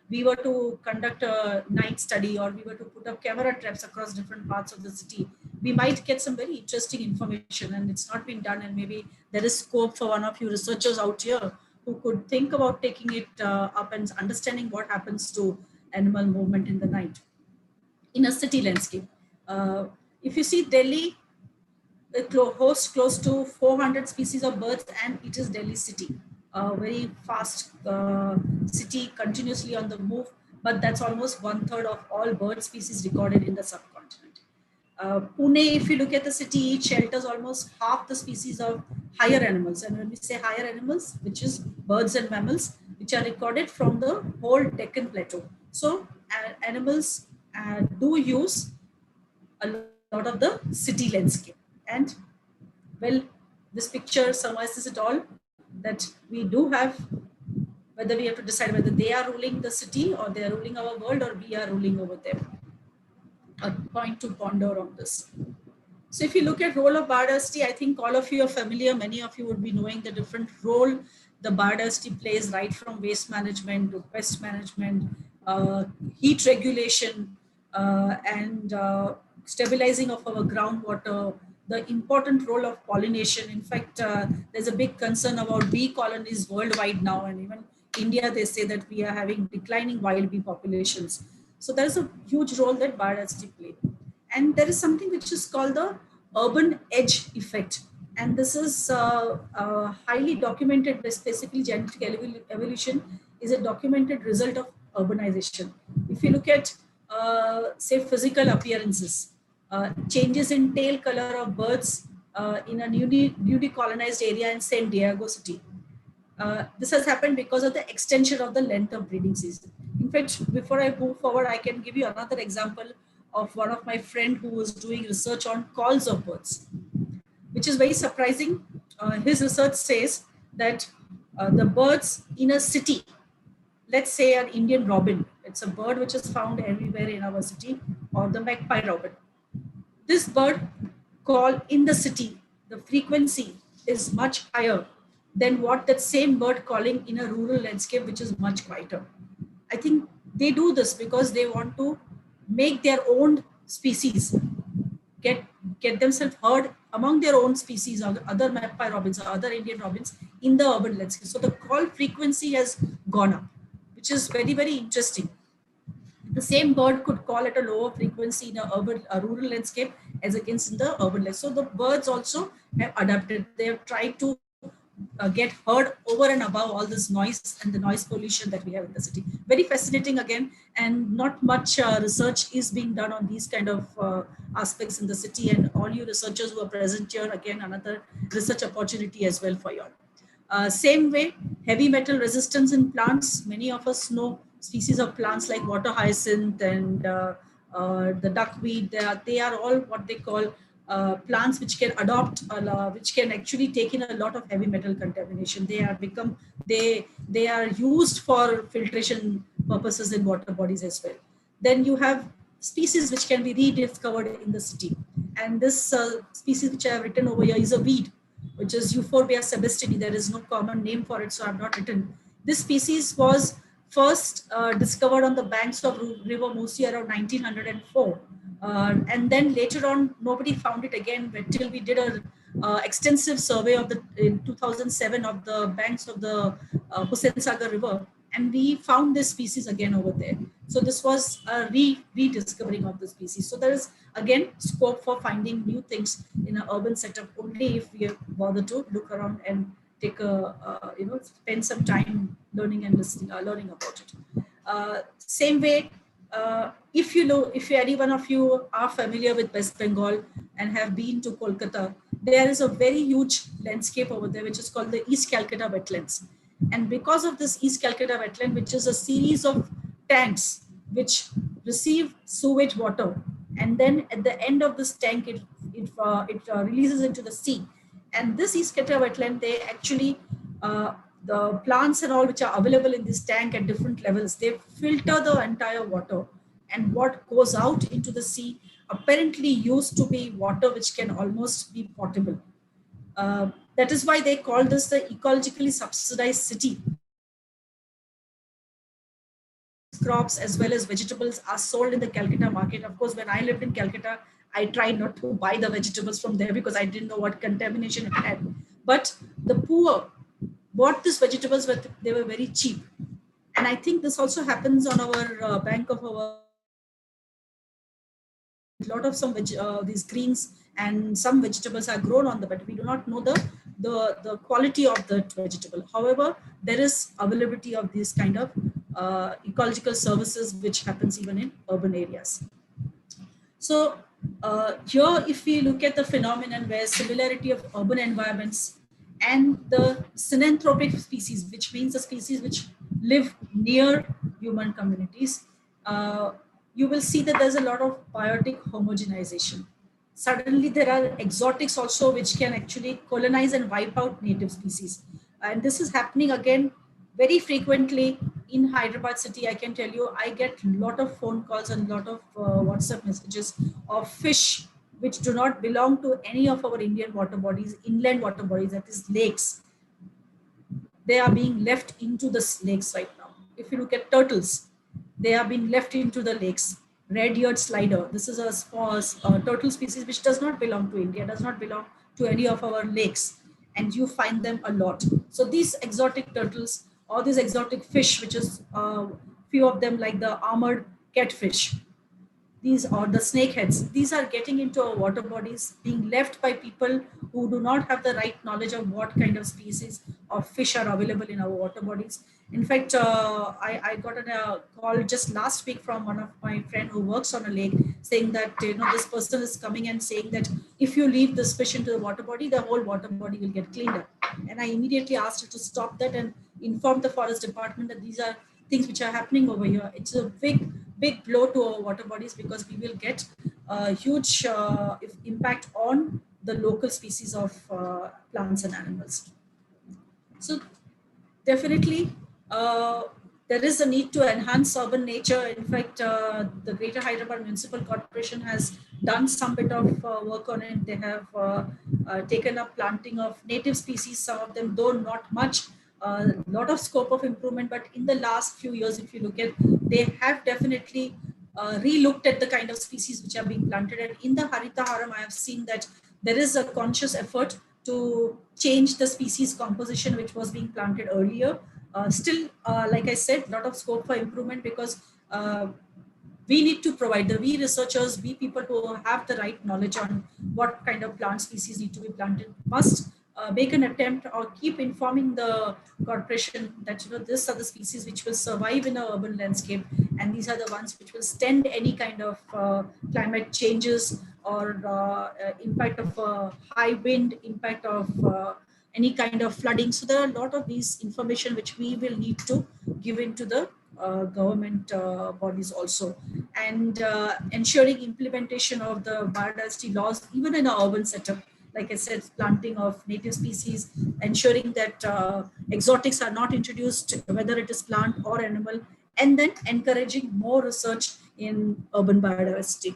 we were to conduct a night study or we were to put up camera traps across different parts of the city, we might get some very interesting information, and it's not been done. And maybe there is scope for one of you researchers out here who could think about taking it up and understanding what happens to animal movement in the night in a city landscape. If you see Delhi, it hosts close to 400 species of birds, and it is Delhi city, a very fast city, continuously on the move, but that's almost 1/3 of all bird species recorded in the subcontinent. Pune, if you look at the city, it shelters almost half the species of higher animals. And when we say higher animals, which is birds and mammals, which are recorded from the whole Deccan Plateau. So animals do use a lot of the city landscape. And well, this picture summarizes it all, that we do have, whether we have to decide whether they are ruling the city or they are ruling our world or we are ruling over them. A point to ponder on this. So if you look at role of biodiversity, I think all of you are familiar. Many of you would be knowing the different role the biodiversity plays, right from waste management to pest management, heat regulation, and stabilizing of our groundwater, the important role of pollination. In fact, there's a big concern about bee colonies worldwide now, and even India, they say that we are having declining wild bee populations. So there's a huge role that biodiversity plays. And there is something which is called the urban edge effect. And this is highly documented, specifically genetic evolution is a documented result of urbanization. If you look at, say, physical appearances, changes in tail color of birds in a newly colonized area in San Diego City. This has happened because of the extension of the length of breeding season. In fact, before I move forward, I can give you another example of one of my friend who was doing research on calls of birds, which is very surprising. His research says that the birds in a city, let's say an Indian robin, it's a bird which is found everywhere in our city, or the magpie robin. This bird call in the city, the frequency is much higher than what that same bird calling in a rural landscape, which is much quieter. I think they do this because they want to make their own species get themselves heard among their own species, or other magpie robins or other Indian robins in the urban landscape. So the call frequency has gone up, which is very, very interesting. The same bird could call at a lower frequency in a rural landscape as against in the urban landscape. So the birds also have adapted. They have tried to get heard over and above all this noise and the noise pollution that we have in the city. Very fascinating again, and not much research is being done on these kind of aspects in the city. And all you researchers who are present here, again, another research opportunity as well for you all. Same way, heavy metal resistance in plants. Many of us know species of plants like water hyacinth and the duckweed. They are all what they call plants which can adopt, which can actually take in a lot of heavy metal contamination. They are used for filtration purposes in water bodies as well. Then you have species which can be rediscovered in the city. And this species which I have written over here is a weed, which is Euphorbia sebastini. There is no common name for it, so I have not written. This species was first discovered on the banks of River Musi around 1904. And then later on, nobody found it again until we did a extensive survey of in 2007 of the banks of the Hussain Sagar River, and we found this species again over there. So this was a rediscovering of the species. So there is again scope for finding new things in an urban setup only if we bother to look around and take spend some time learning and listening, learning about it. Same way, if any one of you are familiar with West Bengal and have been to Kolkata, there is a very huge landscape over there which is called the East Calcutta wetlands. And because of this East Calcutta wetland, which is a series of tanks which receive sewage water, and then at the end of this tank, it releases into the sea. And this East Calcutta wetland, they actually the plants and all which are available in this tank at different levels, they filter the entire water, and what goes out into the sea apparently used to be water which can almost be potable. That is why they call this the ecologically subsidized city. Crops as well as vegetables are sold in the Calcutta market. Of course, when I lived in Calcutta, I tried not to buy the vegetables from there because I didn't know what contamination it had. But the poor bought these vegetables, but they were very cheap. And I think this also happens on our bank of our. A lot of these greens and some vegetables are grown on the, but we do not know the quality of the vegetable. However, there is availability of these kind of ecological services which happens even in urban areas. So here, if we look at the phenomenon where similarity of urban environments and the synanthropic species, which means the species which live near human communities, you will see that there's a lot of biotic homogenization. Suddenly there are exotics also which can actually colonize and wipe out native species. And this is happening again very frequently in Hyderabad city. I can tell you, I get a lot of phone calls and a lot of WhatsApp messages of fish which do not belong to any of our Indian water bodies, inland water bodies, that is lakes. They are being left into the lakes right now. If you look at turtles, they are being left into the lakes. Red-eared slider, this is a small turtle species which does not belong to India, does not belong to any of our lakes, and you find them a lot. So these exotic turtles or these exotic fish, which is few of them like the armored catfish, these are the snakeheads. These are getting into our water bodies, being left by people who do not have the right knowledge of what kind of species of fish are available in our water bodies. In fact, I got a call just last week from one of my friend who works on a lake saying that, this person is coming and saying that if you leave this fish into the water body, the whole water body will get cleaned up. And I immediately asked her to stop that and inform the forest department that these are things which are happening over here. It's a big blow to our water bodies because we will get a huge impact on the local species of plants and animals. So definitely, there is a need to enhance urban nature. In fact, the Greater Hyderabad Municipal Corporation has done some bit of work on it. They have taken up planting of native species, some of them though not much, a lot of scope of improvement. But in the last few years, if you look at, they have definitely re-looked at the kind of species which are being planted. And in the Harita Haram, I have seen that there is a conscious effort to change the species composition which was being planted earlier. Still, like I said, a lot of scope for improvement because we need to provide, we researchers, we people who have the right knowledge on what kind of plant species need to be planted must make an attempt or keep informing the corporation that these are the species which will survive in an urban landscape, and these are the ones which will stand any kind of climate changes or impact of high wind, impact of any kind of flooding. So there are a lot of these information which we will need to give into the government bodies also, and ensuring implementation of the biodiversity laws even in an urban setup. Like I said, planting of native species, ensuring that exotics are not introduced, whether it is plant or animal, and then encouraging more research in urban biodiversity.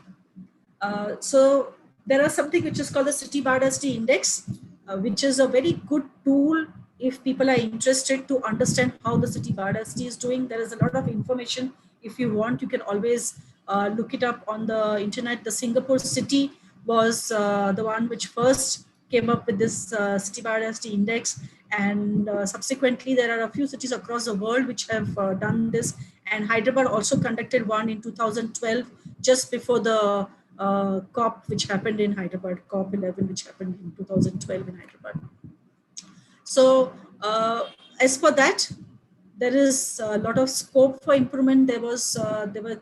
So there are something which is called the City Biodiversity Index, which is a very good tool if people are interested to understand how the city biodiversity is doing, there is a lot of information. If you want, you can always look it up on the internet. The Singapore city was the one which first came up with this city biodiversity index, and subsequently there are a few cities across the world which have done this, and Hyderabad also conducted one in 2012, just before the COP which happened in Hyderabad, COP 11 which happened in 2012 in Hyderabad. So as for that, there is a lot of scope for improvement. There were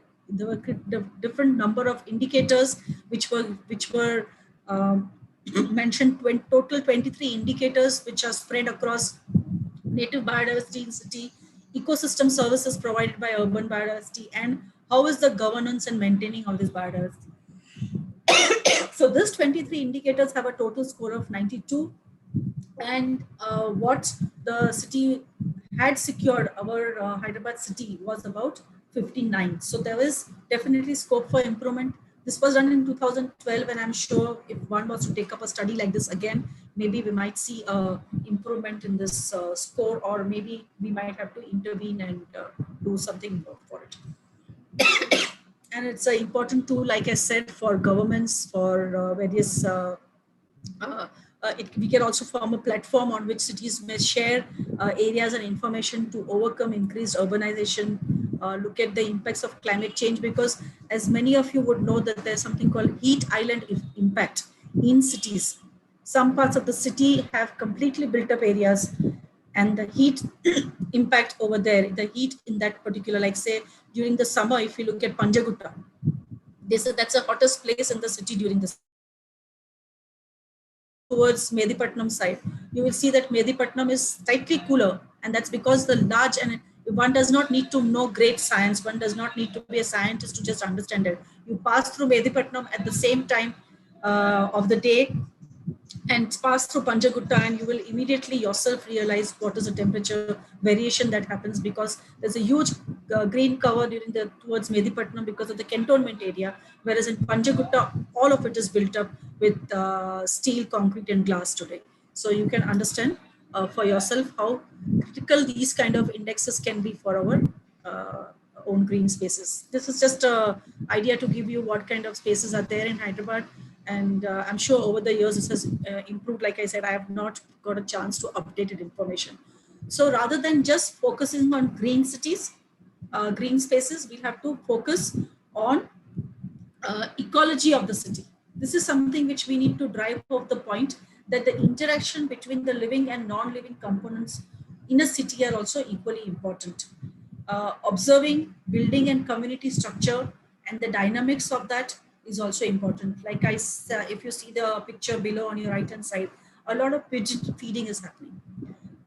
different number of indicators which were mentioned. Total 23 indicators which are spread across native biodiversity in city, ecosystem services provided by urban biodiversity, and how is the governance and maintaining of this biodiversity. So these 23 indicators have a total score of 92, and what the city had secured, our Hyderabad city, was about 59. So there is definitely scope for improvement. This was done in 2012, and I'm sure if one was to take up a study like this again, maybe we might see a improvement in this score, or maybe we might have to intervene and do something more for it. And it's an important tool, like I said, for governments, for various we can also form a platform on which cities may share areas and information to overcome increased urbanization, look at the impacts of climate change, because as many of you would know that there's something called heat island impact in cities. Some parts of the city have completely built up areas, and the heat impact over there, the heat in that particular, like say during the summer, if you look at Panjagutta, they said that's the hottest place in the city during the towards Medipatnam side, you will see that Medipatnam is slightly cooler, and that's because the large, and one does not need to know great science, one does not need to be a scientist to just understand it. You pass through Medipatnam at the same time of the day and pass through Panjagutta, and you will immediately yourself realize what is the temperature variation that happens, because there's a huge green cover during the towards Medipatnam because of the cantonment area, whereas in Panjagutta all of it is built up with steel, concrete and glass today. So you can understand for yourself how critical these kind of indexes can be for our own green spaces. This is just an idea to give you what kind of spaces are there in Hyderabad. And I'm sure over the years this has improved. Like I said, I have not got a chance to update it information. So rather than just focusing on green cities, green spaces, we have to focus on ecology of the city. This is something which we need to drive home the point that the interaction between the living and non-living components in a city are also equally important. Observing building and community structure and the dynamics of that is also important. Like if you see the picture below on your right hand side, a lot of pigeon feeding is happening.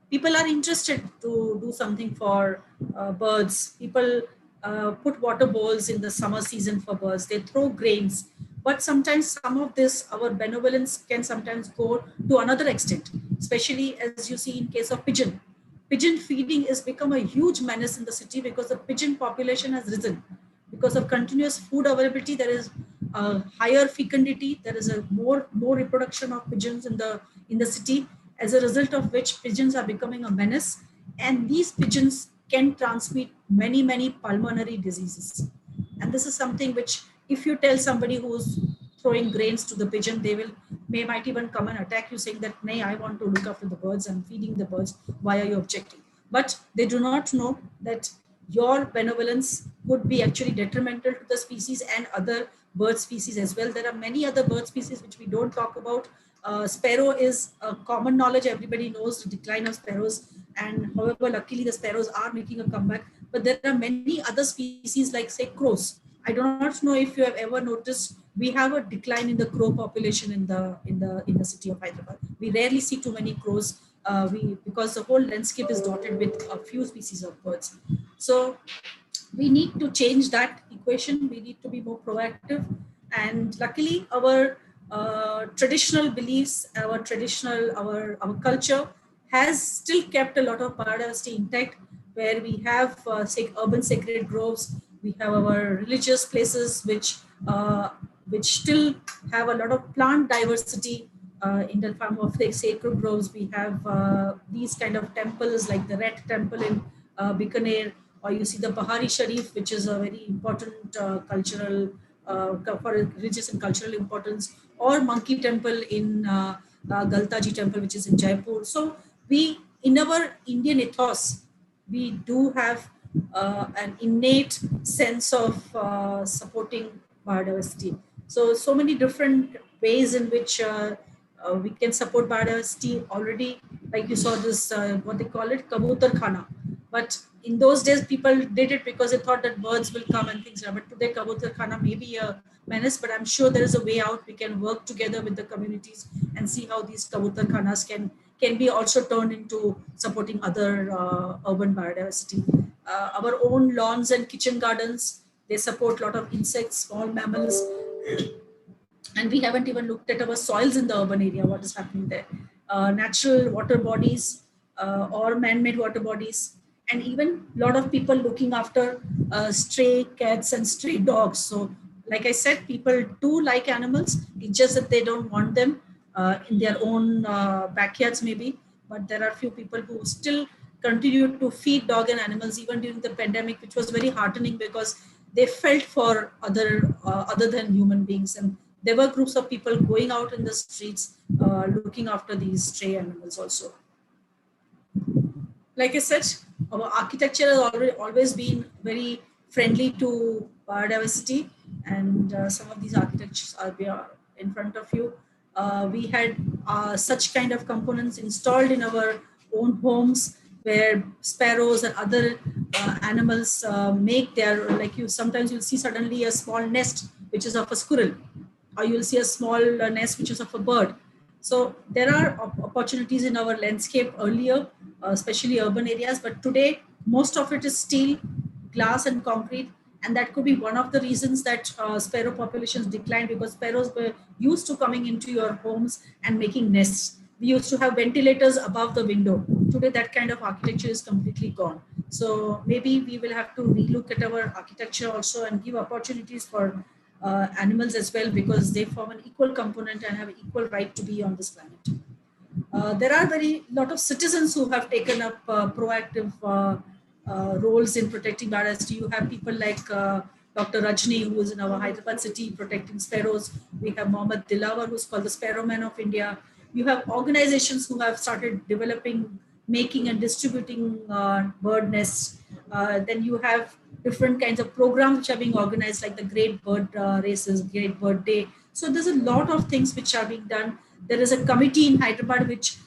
People are interested to do something for birds. People put water bowls in the summer season for birds. They throw grains. But sometimes some of this, our benevolence can sometimes go to another extent, especially as you see in case of pigeon. Pigeon feeding has become a huge menace in the city because the pigeon population has risen. Because of continuous food availability, there is a higher fecundity. There is a more reproduction of pigeons in the city, as a result of which pigeons are becoming a menace. And these pigeons can transmit many pulmonary diseases. And this is something which, if you tell somebody who's throwing grains to the pigeon, they might even come and attack you, saying that, "Nay, I want to look after the birds. I'm feeding the birds. Why are you objecting?" But they do not know that your benevolence would be actually detrimental to the species and other bird species as well. There are many other bird species which we don't talk about. Sparrow is a common knowledge. Everybody knows the decline of sparrows. And however, luckily the sparrows are making a comeback. But there are many other species like, say, crows. I do not know if you have ever noticed, we have a decline in the crow population in the city of Hyderabad. We rarely see too many crows because the whole landscape is dotted with a few species of birds. So we need to change that equation. We need to be more proactive. And luckily, our traditional beliefs, our culture has still kept a lot of biodiversity intact, where we have urban sacred groves. We have our religious places which still have a lot of plant diversity in the form of the sacred groves. We have these kind of temples like the Red Temple in Bikaner, or you see the Bahari Sharif, which is a very important cultural, for religious and cultural importance, or Monkey Temple in Galtaji Temple, which is in Jaipur. So we, in our Indian ethos, we do have an innate sense of supporting biodiversity. So many different ways in which we can support biodiversity already. Like you saw this, what they call it, Kabutar Khana. But in those days, people did it because they thought that birds will come and things. But today, Kabutar Khana may be a menace, but I'm sure there is a way out. We can work together with the communities and see how these Kabutar Khanas can be also turned into supporting other urban biodiversity. Our own lawns and kitchen gardens, they support a lot of insects, small mammals, and we haven't even looked at our soils in the urban area, what is happening there. Natural water bodies or man-made water bodies, and even a lot of people looking after stray cats and stray dogs. So like I said, people do like animals, it's just that they don't want them in their own backyards maybe, but there are few people who still continue to feed dog and animals even during the pandemic, which was very heartening because they felt for other than human beings, and there were groups of people going out in the streets looking after these stray animals also. Like I said, our architecture has always been very friendly to biodiversity, and some of these architectures are in front of you. We had such kind of components installed in our own homes where sparrows and other animals make their, like you sometimes you'll see suddenly a small nest which is of a squirrel, or you'll see a small nest which is of a bird. So there are opportunities in our landscape earlier, especially urban areas, but today most of it is steel, glass and concrete, and that could be one of the reasons that sparrow populations declined, because sparrows were used to coming into your homes and making nests. We used to have ventilators above the window. Today that kind of architecture is completely gone. So maybe we will have to relook at our architecture also and give opportunities for animals as well, because they form an equal component and have an equal right to be on this planet. There are very lot of citizens who have taken up proactive roles in protecting biodiversity. You have people like Dr. Rajni, who is in our Hyderabad city protecting sparrows. We have Mohammed Dilawar, who's called the Sparrow Man of India. You have organizations who have started developing, making and distributing bird nests. Then you have different kinds of programs which are being organized, like the Great Bird Races, Great Bird Day. So there's a lot of things which are being done. There is a committee in Hyderabad which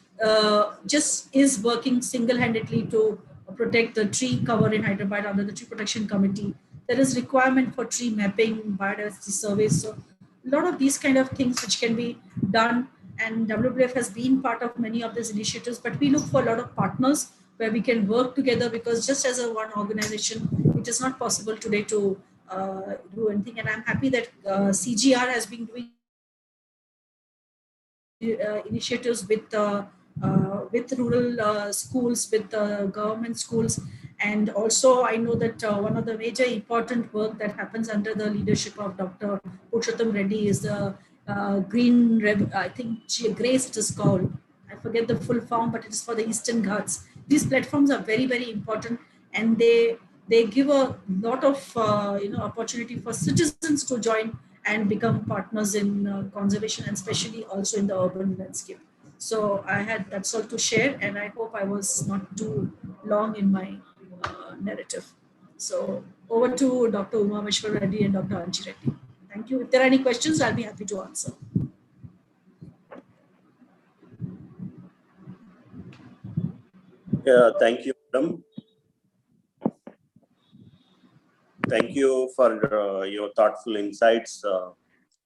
just is working single-handedly to protect the tree cover in Hyderabad under the Tree Protection Committee. There is requirement for tree mapping, biodiversity surveys. So a lot of these kind of things which can be done, and WWF has been part of many of these initiatives, but we look for a lot of partners where we can work together, because just as a one organization, it is not possible today to do anything. And I'm happy that CGR has been doing initiatives with rural schools, with government schools. And also I know that one of the major important work that happens under the leadership of Dr. Purushottam Reddy is the I think GRACE it is called. I forget the full form, but it is for the Eastern Ghats. These platforms are very, very important, and they give a lot of opportunity for citizens to join and become partners in conservation, and especially also in the urban landscape. So that's all to share, and I hope I was not too long in my narrative. So over to Dr. Uma Vishwa Reddy and Dr. Anji Reddy. Thank you. If there are any questions, I'll be happy to answer. Yeah, thank you, madam. Thank you for your thoughtful insights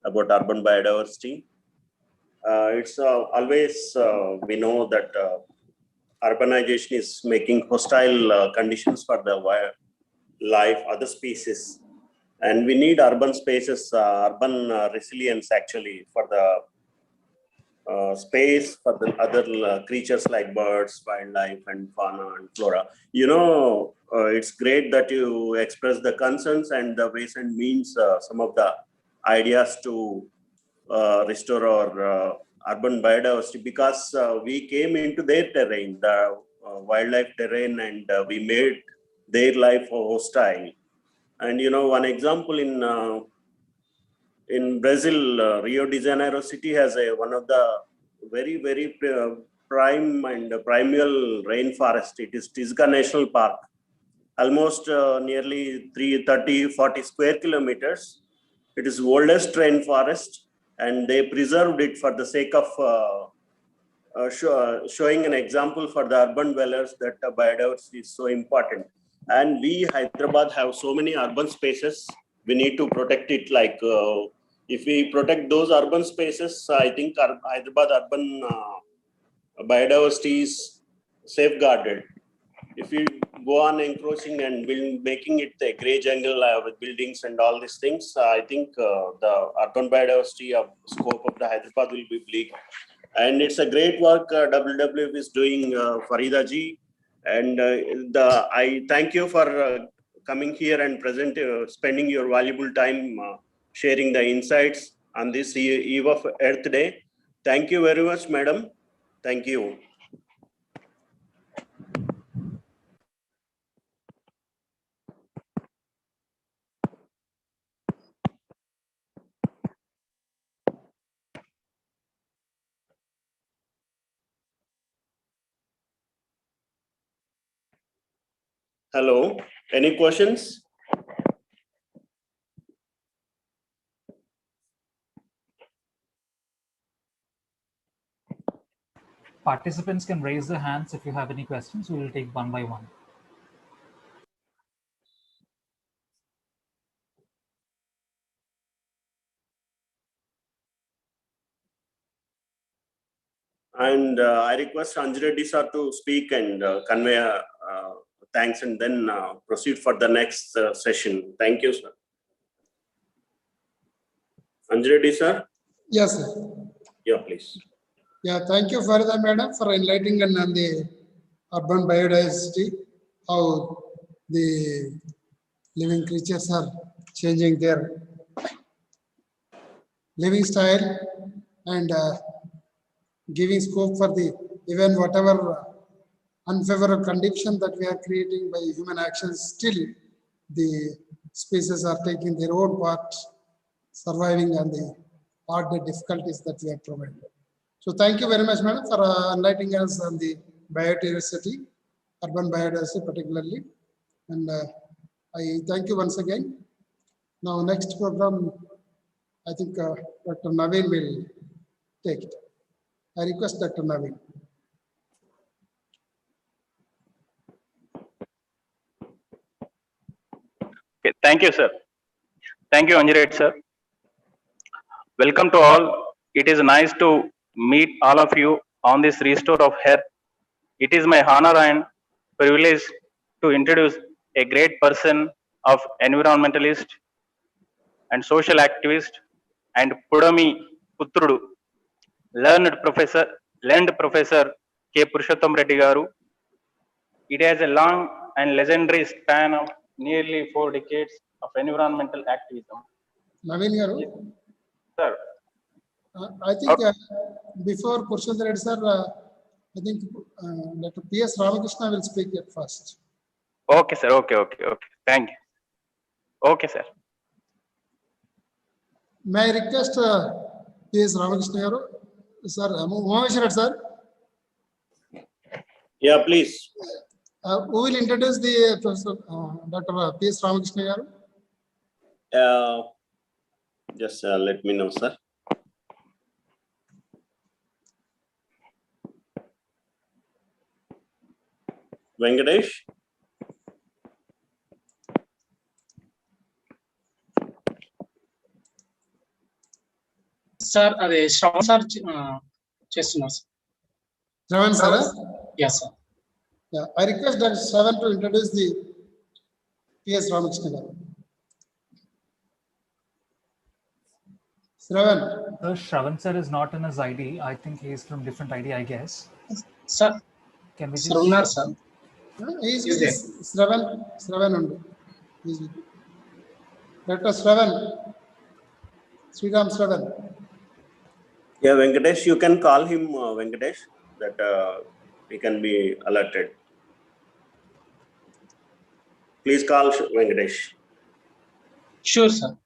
about urban biodiversity. It's always, we know that urbanization is making hostile conditions for the wildlife, other species. And we need urban spaces, urban resilience actually for the space for the other creatures like birds, wildlife, and fauna and flora. It's great that you express the concerns and the ways and means, some of the ideas to restore our urban biodiversity, because we came into their terrain, the wildlife terrain, and we made their life hostile. And one example in Brazil, Rio de Janeiro city has one of the very prime and primeval rainforest. It is Tisga National Park, almost nearly 40 square kilometers. It is oldest rainforest, and they preserved it for the sake of showing an example for the urban dwellers that biodiversity is so important. And we, Hyderabad, have so many urban spaces. We need to protect it. Like if we protect those urban spaces, I think Hyderabad urban biodiversity is safeguarded. If we go on encroaching and making it a grey jungle with buildings and all these things, I think the urban biodiversity of scope of the Hyderabad will be bleak. And it's a great work WWF is doing, Farida ji. And I thank you for coming here and spending your valuable time sharing the insights on this Eve of Earth Day. Thank you very much, madam. Thank you. Hello, any questions? Participants can raise their hands if you have any questions. We will take one by one. And I request Anjali sir to speak and convey thanks, and then proceed for the next session. Thank you, sir. Anjali sir? Yes, sir. Yeah, please. Yeah, thank you, Farida madam, for enlightening on the urban biodiversity, how the living creatures are changing their living style and giving scope for the even whatever unfavorable condition that we are creating by human actions, still the species are taking their own part, surviving on the all the difficulties that we have provided. So thank you very much, madam, for enlightening us on the biodiversity, urban biodiversity particularly. And I thank you once again. Now next program, I think Dr. Naveen will take it. I request Dr. Naveen. Okay, thank you, sir. Thank you, Anjali sir. Welcome to all. It is nice to meet all of you on this restore of earth. It is my honor and privilege to introduce a great person of environmentalist and social activist and Pudami Putrudu, learned professor K. Purushottam Reddy Garu. It has a long and legendary span of nearly 4 decades of environmental activism. Naveen garu, Sir, I think before Purushottam Reddy sir, I think Dr. P.S. Ramakrishna will speak at first. okay, sir. Okay. Thank you. Okay, sir. May I request P.S. Ramakrishna garu, sir, Umameshwar sir, Yeah, please. who will introduce the Professor Dr. P.S. Ramakrishna garu? Just let me know, sir. Venkatesh? Sir, అదే Shravan sir చేస్తున్నారు sir. Shravan sir? Yes, sir. Yeah, I request Dr. Shravan to introduce the P.S. Ramakrishna garu. Shravan. Shravan sir is not in his ID. I think he is from different ID, I guess. Sir, Can we sir ఉన్నారు sir. He is with Shravan only. He is with Dr. Shravan. Sriram Shravan. Yeah, Venkatesh, you can call him Venkatesh, that he can be alerted. Please call Venkatesh. Sure, sir.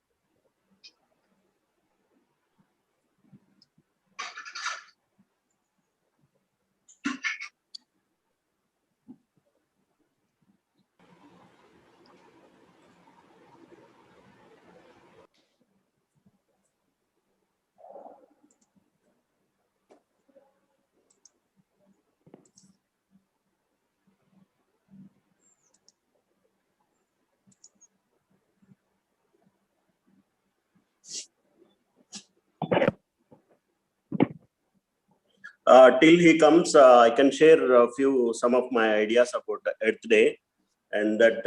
Till he comes, I can share some of my ideas about Earth Day, and that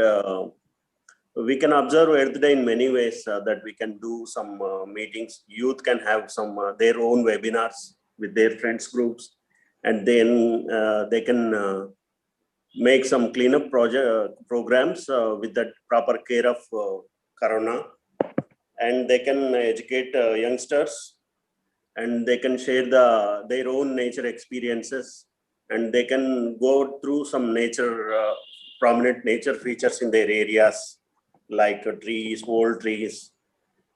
we can observe Earth Day in many ways. That we can do some meetings. Youth can have some their own webinars with their friends groups, and then they can make some cleanup programs with that proper care of Corona, and they can educate youngsters, and they can share their own nature experiences, and they can go through some prominent nature features in their areas, like trees, old trees,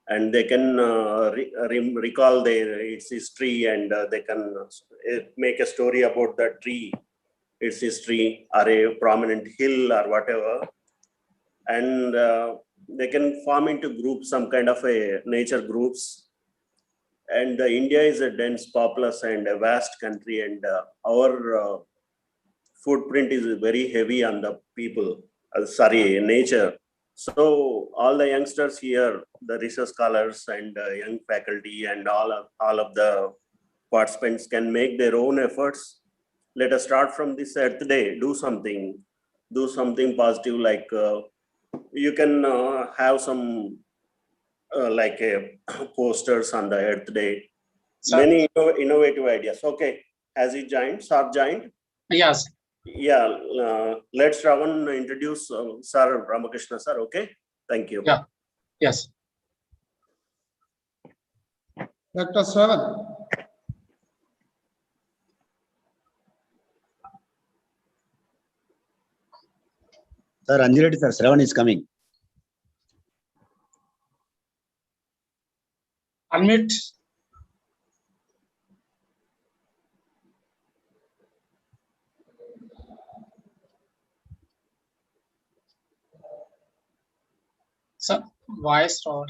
and they can recall its history, and they can make a story about that tree, its history, or a prominent hill or whatever, and they can form into groups, some kind of a nature groups. And India is a dense, populous, and a vast country, and our footprint is very heavy on the people, nature. So all the youngsters here, the research scholars and young faculty, and all of the participants can make their own efforts. Let us start from this Earth Day. Do something positive. Like you can have some like posters on the Earth Day. Sir. Many innovative ideas. Okay, has he joined? Sir joined? Yes. Yeah, let's Ravan introduce Sir Ramakrishna sir. Okay, thank you. Yeah. Yes. Dr. Shravan. Sir, Anjireddy sir, Shravan is coming. Unmute. Sir, voice out.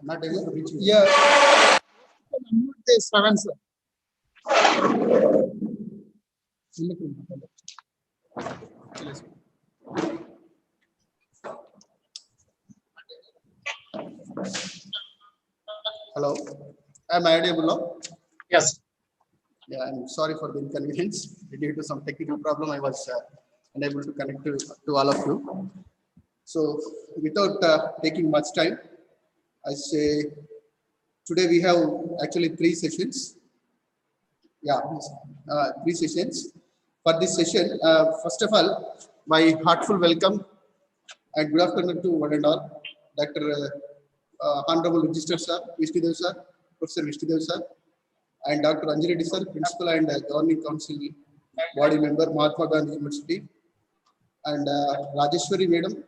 I'm not able to reach you. Yeah. Unmute this, Shravan, sir. Hello, am I audible now? Yes. Yeah, I'm sorry for the inconvenience. Due to some technical problem, I was unable to connect to all of you. So, without taking much time, I say today we have actually 3 sessions. Yeah, 3 sessions. For this session, first of all, my heartful welcome and good afternoon to one and all. Dr. Honorable Register Sir, Vishnudev Sir, Professor Vishnudev Sir, and Dr. Anjireddy Sir, Principal and Governing Council Body Member, Mahatma Gandhi University, and Rajeshwari Madam,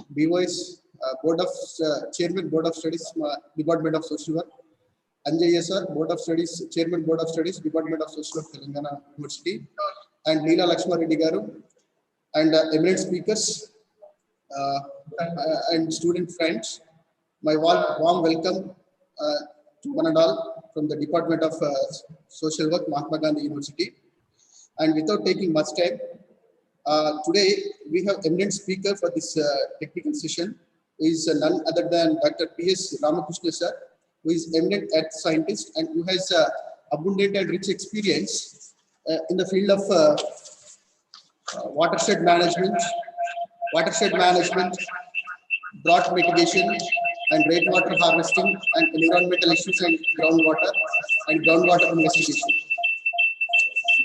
BOS, Chairman Board of Studies, Department of Social Work, Anjay Sir, Board of Studies, Chairman Board of Studies, Department of Social Work, Telangana University, and Leela Lakshma Reddy Garu, and eminent speakers and student friends. My warm welcome to one and all from the Department of Social Work, Mahatma Gandhi University. And without taking much time, today we have eminent speaker for this technical session is none other than Dr. P.S. Ramakrishna sir, who is eminent earth scientist and who has abundant and rich experience in the field of watershed management, drought mitigation, and rainwater harvesting, and environmental issues and groundwater investigation.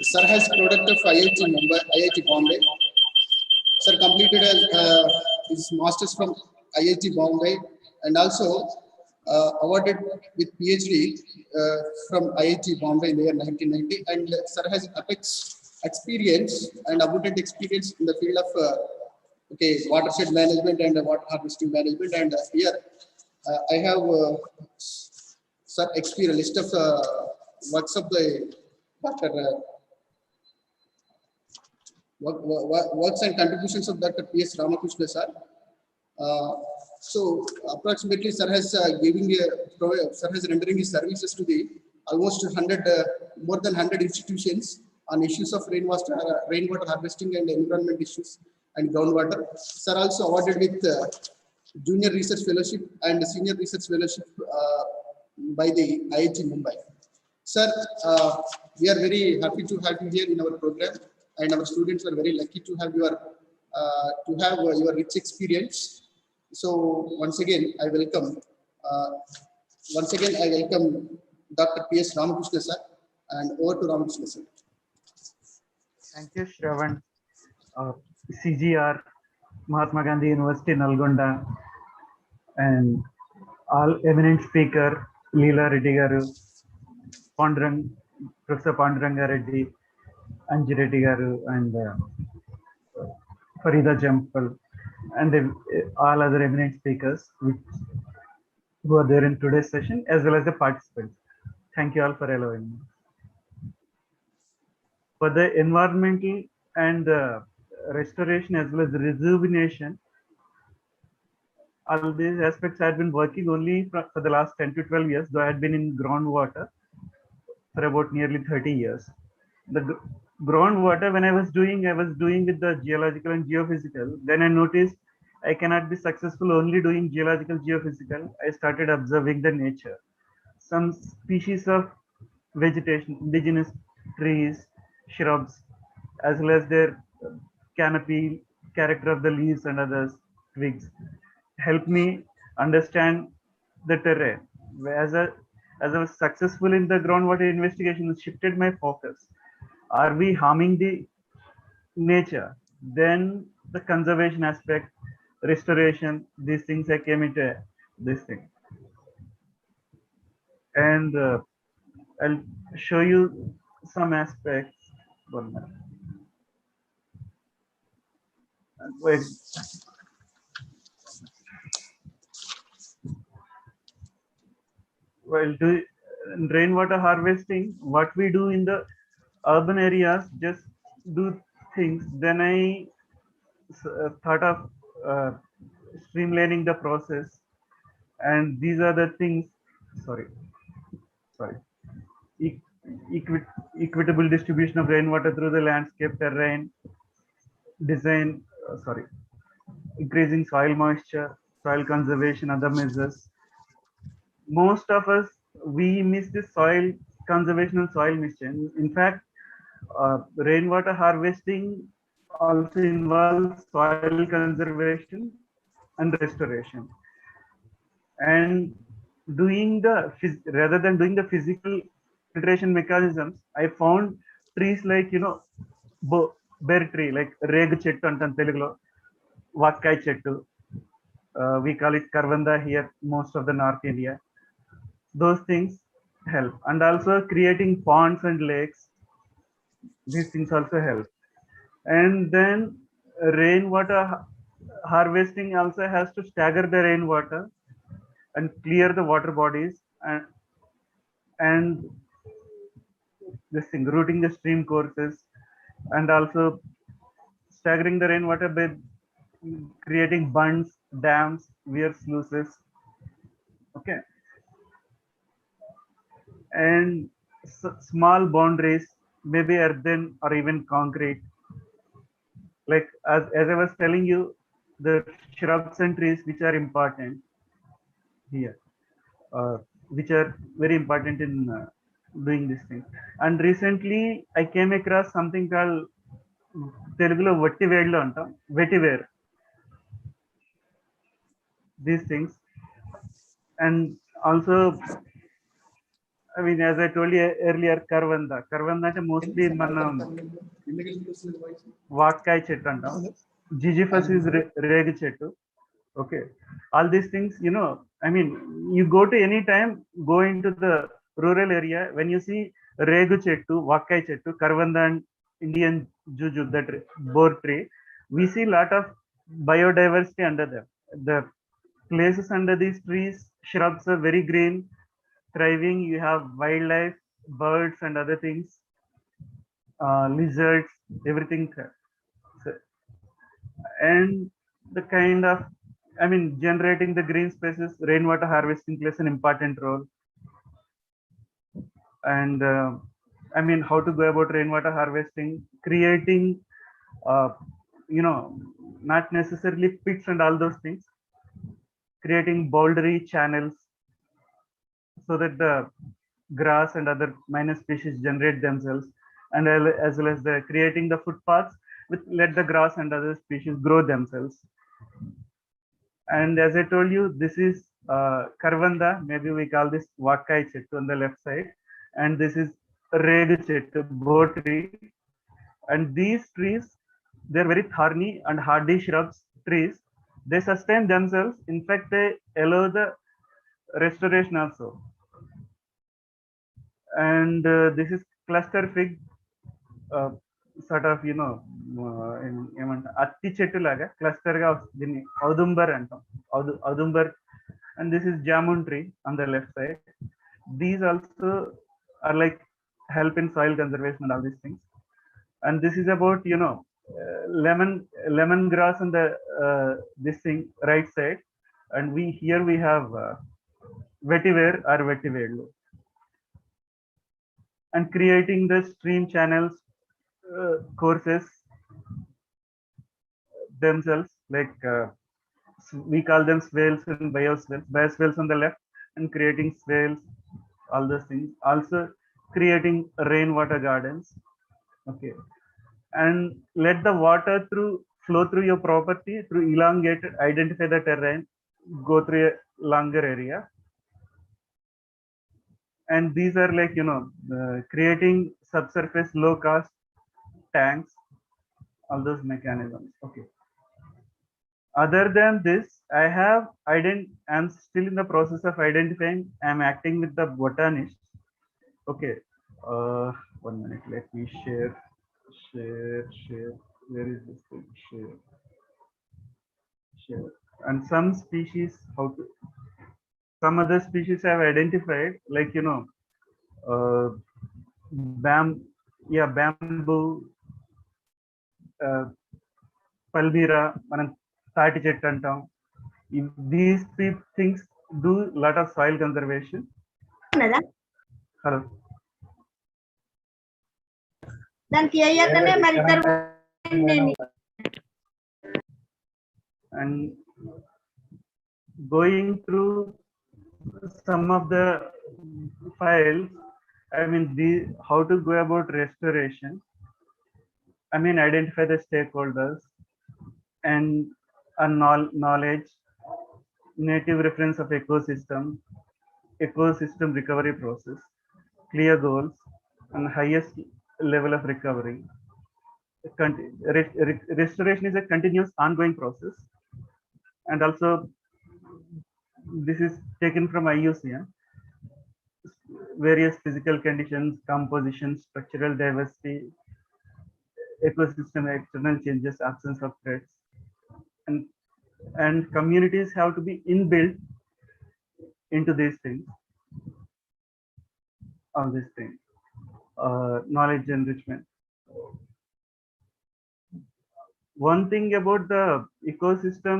Sir has product of IIT Mumbai, IIT Bombay, Sir completed his master's from IIT Bombay and also awarded with PhD from IIT Bombay in the year 1990. And sir has apex experience and abundant experience in the field of watershed management and water harvesting management. And here I have sir experience list of works of the Dr. Works and contributions of Dr. P.S. Ramakrishna sir. So approximately sir has sir has rendering his services to the almost 100 more than 100 institutions on issues of rainwater harvesting and environment issues and groundwater. Sir also awarded with junior research fellowship and senior research fellowship by the IIT Mumbai. Sir, we are very happy to have you here in our program, and our students are very lucky to have your rich experience. So once again, I welcome Dr. P.S. Ramakrishna sir, and over to Ramakrishna sir. Thank you, Shravan. CGR, Mahatma Gandhi University, Nalgonda, and all eminent speaker, Leela Reddy Garu, Professor Panduranga Reddy, Anji Reddy Garu, and Farida Jampal, and all other eminent speakers who are there in today's session, as well as the participants. Thank you all for allowing me. For the environmental and restoration as well as rejuvenation, all these aspects I had been working only for the last 10 to 12 years, though I had been in groundwater for about nearly 30 years. The groundwater, when I was doing with the geological and geophysical. Then I noticed I cannot be successful only doing geological, geophysical. I started observing the nature. Some species of vegetation, indigenous trees, shrubs, as well as their canopy, character of the leaves and other twigs, help me understand the terrain. As I was successful in the groundwater investigation, it shifted my focus. Are we harming the nature? Then the conservation aspect, restoration, these things I came into this thing. And I'll show you some aspects. One minute. Wait. Well, rainwater harvesting, what we do in the urban areas, just do things. Then I thought of streamlining the process, and these are the things. Sorry. Equitable distribution of rainwater through the landscape, terrain, design. Increasing soil moisture, soil conservation, other measures. Most of us, we miss the soil conservation and soil mission. In fact, rainwater harvesting also involves soil conservation and restoration. And rather than doing the physical filtration mechanisms, I found trees like, bear tree, like reg chettu antam Telugulo, vakkai chettu. We call it karvanda here, most of the North India. Those things help. And also creating ponds and lakes. These things also help. And then rainwater harvesting also has to stagger the rainwater and clear the water bodies, and this thing, routing the stream courses, and also staggering the rainwater by creating bunds, dams, weir sluices. Okay. And small boundaries, maybe earthen or even concrete. Like as I was telling you, the shrubs and trees which are important here, which are very important in doing this thing. And recently I came across something called Telugulo Vattivedlu antam, vetiver. These things. And also, I mean, as I told you earlier, karvanda mostly manam vakkai chettu antam. Gigifus is reg chettu. Okay, all these things, you know, I mean, you go to any time, go into the rural area, when you see regu chettu, vakkai chettu, karvanda and Indian juju, that boar tree, we see lot of biodiversity under them. The places under these trees, shrubs are very green, thriving. You have wildlife, birds and other things, lizards, everything. So, and the kind of, I mean, generating the green spaces, rainwater harvesting plays an important role. And I mean, how to go about rainwater harvesting, creating, you know, not necessarily pits and all those things, creating bouldery channels so that the grass and other minor species generate themselves, and as well as the creating the footpaths with let the grass and other species grow themselves. And as I told you, this is Karvanda, maybe we call this Vakkai Chettu on the left side, and this is Regu Chettu, bow tree. And these trees, they're very thorny and hardy shrubs, trees. They sustain themselves. In fact, they allow the restoration also. And this is cluster fig, sort of, you know, atti chettu laga cluster ga dini audumbar antam, audumbar. And this is jamun tree on the left side. These also are like help in soil conservation and all these things. And this is about, you know, lemon grass on the this thing right side. And we here we have vetiver or vetiver, and creating the stream channels, courses themselves, like we call them swales and bioswales. Bioswales on the left, and creating swales, all those things. Also creating rainwater gardens. Okay, and let the water flow through your property through elongated, identify the terrain, go through a longer area. And these are like, you know, creating subsurface low cost tanks, all those mechanisms. Okay, other than this, I'm still in the process of identifying. I'm acting with the botanist. Okay, 1 minute, let me share. Where is this thing? Share. And some species, some other species I've identified, like, you know, bamboo, palmira, మనం తాటి చెట్టు అంటాం. These things do a lot of soil conservation. Hello. And going through some of the files, I mean, how to go about restoration. I mean, identify the stakeholders and knowledge, native reference of ecosystem recovery process, clear goals, and highest level of recovery. Restoration is a continuous ongoing process. And also, this is taken from IUCN. Various physical conditions, composition, structural diversity, ecosystem external changes, absence of threats, and communities have to be inbuilt into these things. On this thing, knowledge enrichment. One thing about the ecosystem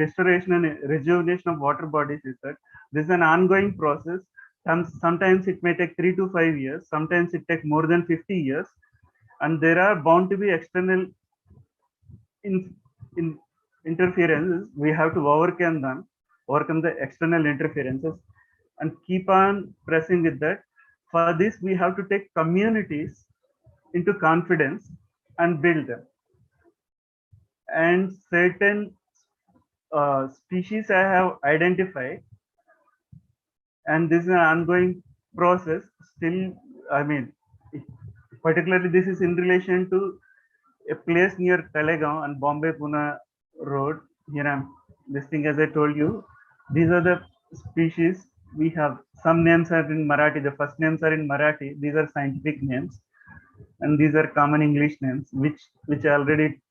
restoration and rejuvenation of water bodies is that this is an ongoing process. Sometimes it may take 3 to 5 years, sometimes it takes more than 50 years, and there are bound to be external interferences. We have to overcome the external interferences and keep on pressing with that. For this, we have to take communities into confidence and build them. And certain species I have identified, and this is an ongoing process still. I mean, particularly this is in relation to a place near Talegaon and Bombay Pune road. Here I'm listing, as I told you. These are the species we have. Some names are in Marathi. The first names are in Marathi. These are scientific names, and these are common English names, which I already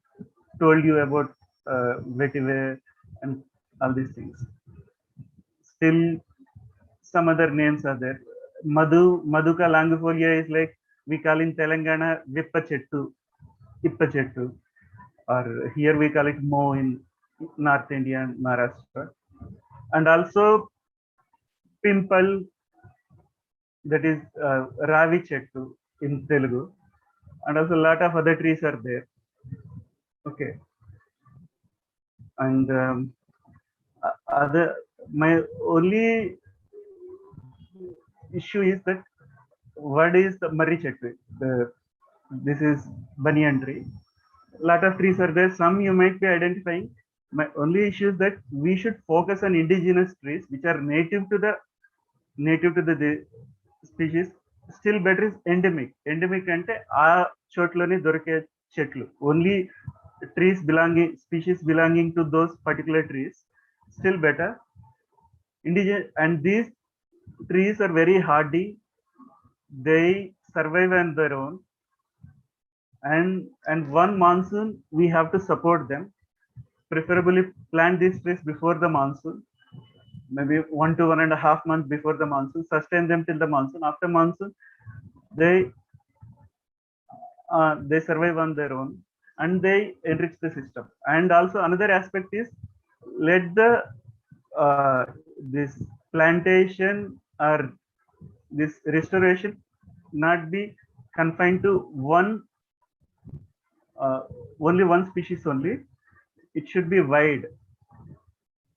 told you about vetiver and all these things. Still, some other names are there. Maduka languifolia is like we call in Telangana Vippachettu, Ippachettu, or here we call it Mo in North India and Maharashtra. And also Pimple, that is Ravi Chettu in Telugu. And also a lot of other trees are there. Okay. And my only issue is that what is the Marri Chettu? This is banyan tree. A lot of trees are there. Some you might be identifying. My only issue is that we should focus on indigenous trees which are native to the species. Still better is endemic. Endemic ante aa chotloni dorike chetlu. Only species belonging to those particular trees. Still better. Indigenous, and these trees are very hardy. They survive on their own. And one monsoon we have to support them. Preferably plant these trees before the monsoon, maybe 1 to 1.5 months before the monsoon. Sustain them till the monsoon. After monsoon, they survive on their own and they enrich the system. And also another aspect is, let the this plantation or this restoration not be confined to only one species only. It should be wide.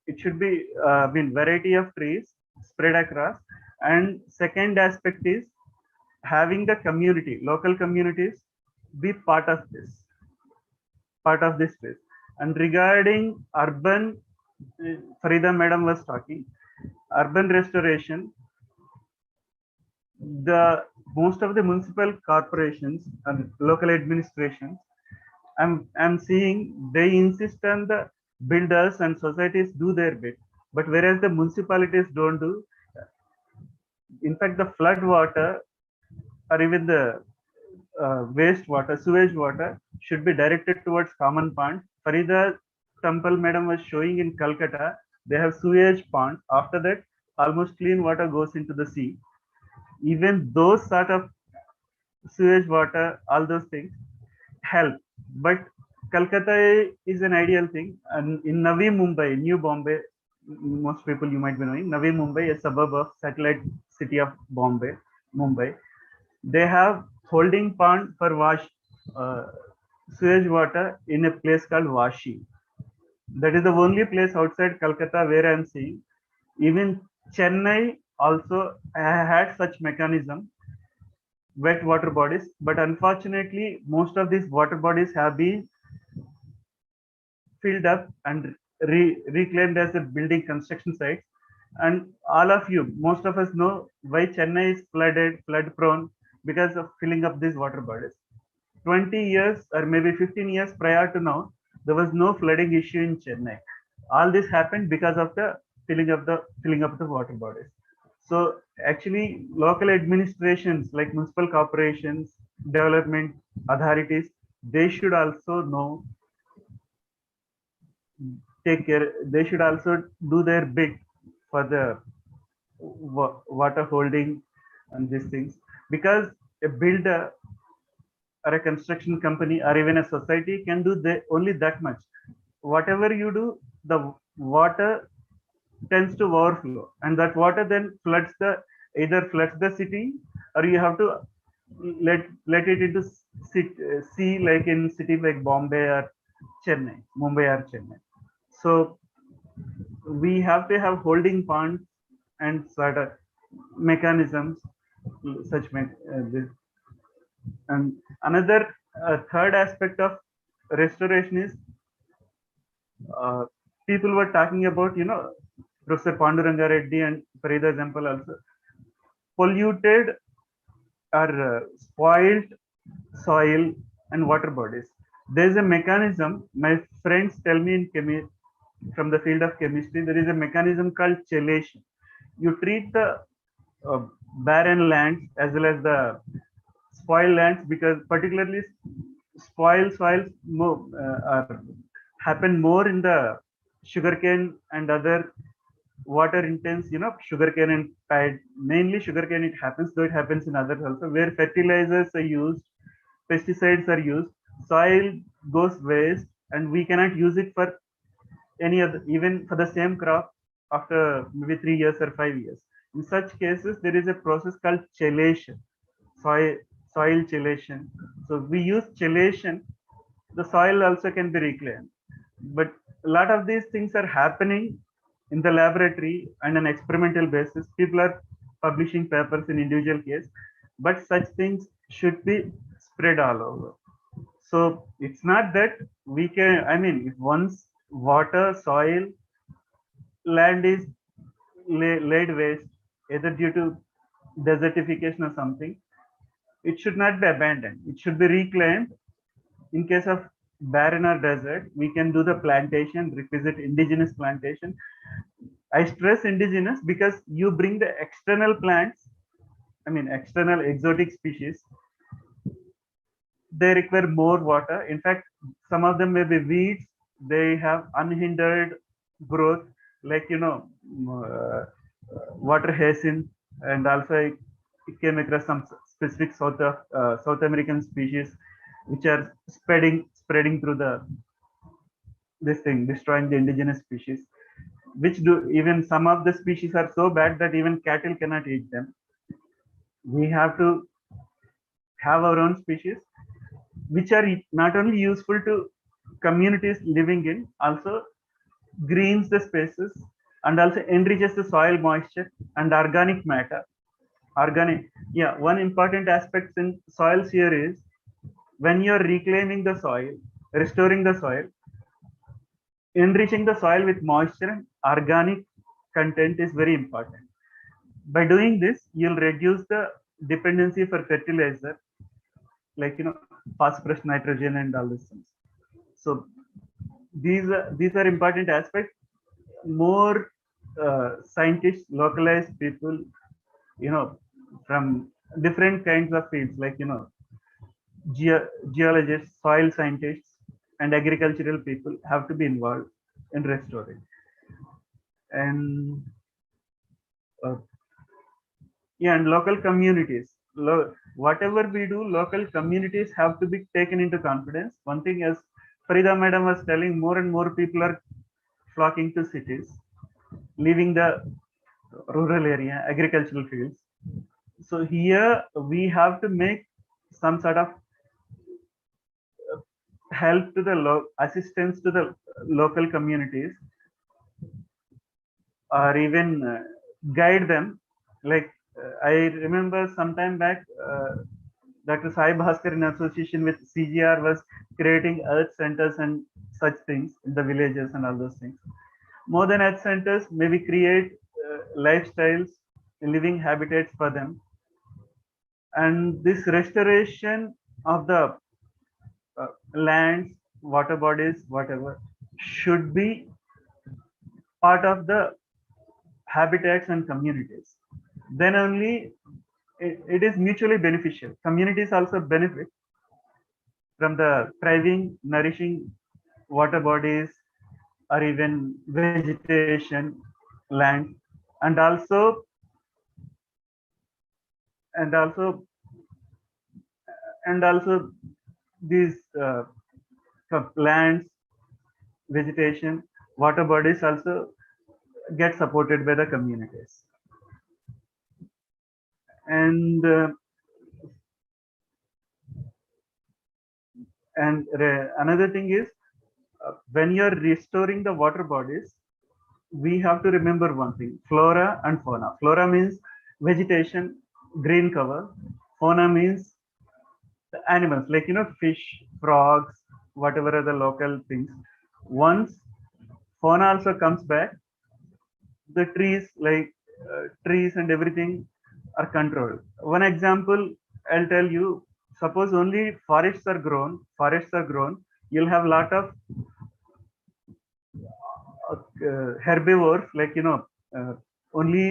It should be variety of trees spread across. And second aspect is having the community, local communities be part of this place. And regarding urban, Farida madam was talking, urban restoration, most of the municipal corporations and local administrations, I'm seeing they insist on the builders and societies do their bit, but whereas the municipalities don't do. In fact, the flood water or even the waste water, sewage water should be directed towards common ponds. Farida Tampal madam was showing in Calcutta, they have sewage ponds. After that, almost clean water goes into the sea. Even those sort of sewage water, all those things help. But Calcutta is an ideal thing. And in Navi Mumbai, New Bombay, most people you might be knowing, Navi Mumbai, a suburb of satellite city of Mumbai, they have holding pond for sewage water in a place called Vashi. That is the only place outside Calcutta where I am seeing. Even Chennai also had such mechanism, wet water bodies, but unfortunately most of these water bodies have been filled up and reclaimed as a building construction sites. And all of you, most of us know why Chennai is flood prone, because of filling up these water bodies. 20 years or maybe 15 years prior to now, there was no flooding issue in Chennai. All this happened because of the filling up the water bodies. So actually, local administrations like municipal corporations, development authorities, they should also know, take care. They should also do their bit for the water holding and these things, because a builder or a construction company or even a society can do only that much. Whatever you do, the water tends to overflow, and that water then either floods the city, or you have to let it into sea, like in cities like Bombay or Mumbai or Chennai. So we have to have holding ponds and sort of mechanisms, this. And another third aspect of restoration is, people were talking about, Professor Panduranga Reddy and Farida example also, polluted or spoiled soil and water bodies. There's a mechanism, my friends tell me from the field of chemistry, there is a mechanism called chelation. You treat the uh, barren lands as well as the spoiled lands, because particularly spoiled soils happen more in the sugarcane and other water intense, sugarcane and pad, mainly sugarcane it happens, though it happens in others also, where fertilizers are used, pesticides are used, soil goes waste, and we cannot use it for any other, even for the same crop after maybe 3 years or 5 years. In such cases, there is a process called chelation, soil, soil chelation. So we use chelation, the soil also can be reclaimed. But a lot of these things are happening in the laboratory and on experimental basis. People are publishing papers in individual case, but such things should be spread all over. So it's not that we can, I mean, if once water, soil, land is laid waste, either due to desertification or something, it should not be abandoned. It should be reclaimed. In case of barren or desert, we can do the plantation, revisit indigenous plantation. I stress indigenous because you bring the external plants, I mean, external exotic species, they require more water. In fact, some of them may be weeds, they have unhindered growth, like, water hyacinth, and also I came across some specific South American species which are spreading through this thing, destroying the indigenous species, which do, even some of the species are so bad that even cattle cannot eat them. We have to have our own species which are not only useful to communities living in, also greens the spaces and also enriches the soil moisture and organic matter. Yeah, one important aspect in soils here is when you're reclaiming the soil, restoring the soil, enriching the soil with moisture and organic content is very important. By doing this, you'll reduce the dependency for fertilizer, like, phosphorus, nitrogen, and all these things. So these are important aspects. More scientists, localized people, from different kinds of fields, like, geologists, soil scientists, and agricultural people have to be involved in restoring. And yeah, and local communities, whatever we do, local communities have to be taken into confidence. One thing, as Farida madam was telling, more and more people are flocking to cities, leaving the rural area, agricultural fields. So here we have to make some sort of help to the assistance to the local communities, or even guide them. Like, I remember some time back, Dr. Sai Bhaskar, in association with CGR, was creating earth centers and such things in the villages and all those things. More than earth centers, maybe create lifestyles, living habitats for them. And this restoration of the lands, water bodies, whatever, should be part of the habitats and communities. Then only it is mutually beneficial. Communities also benefit from the thriving, nourishing water bodies, or even vegetation, land, and also and also and also these lands, vegetation, water bodies also get supported by the communities. And another thing is, when you're restoring the water bodies, we have to remember one thing: flora and fauna. Flora means vegetation, green cover. Fauna means the animals, like, fish, frogs, whatever are the local things. Once fauna also comes back, the trees, like trees and everything, are controlled. One example I'll tell you: suppose only forests are grown, you'll have a lot of herbivores, like, only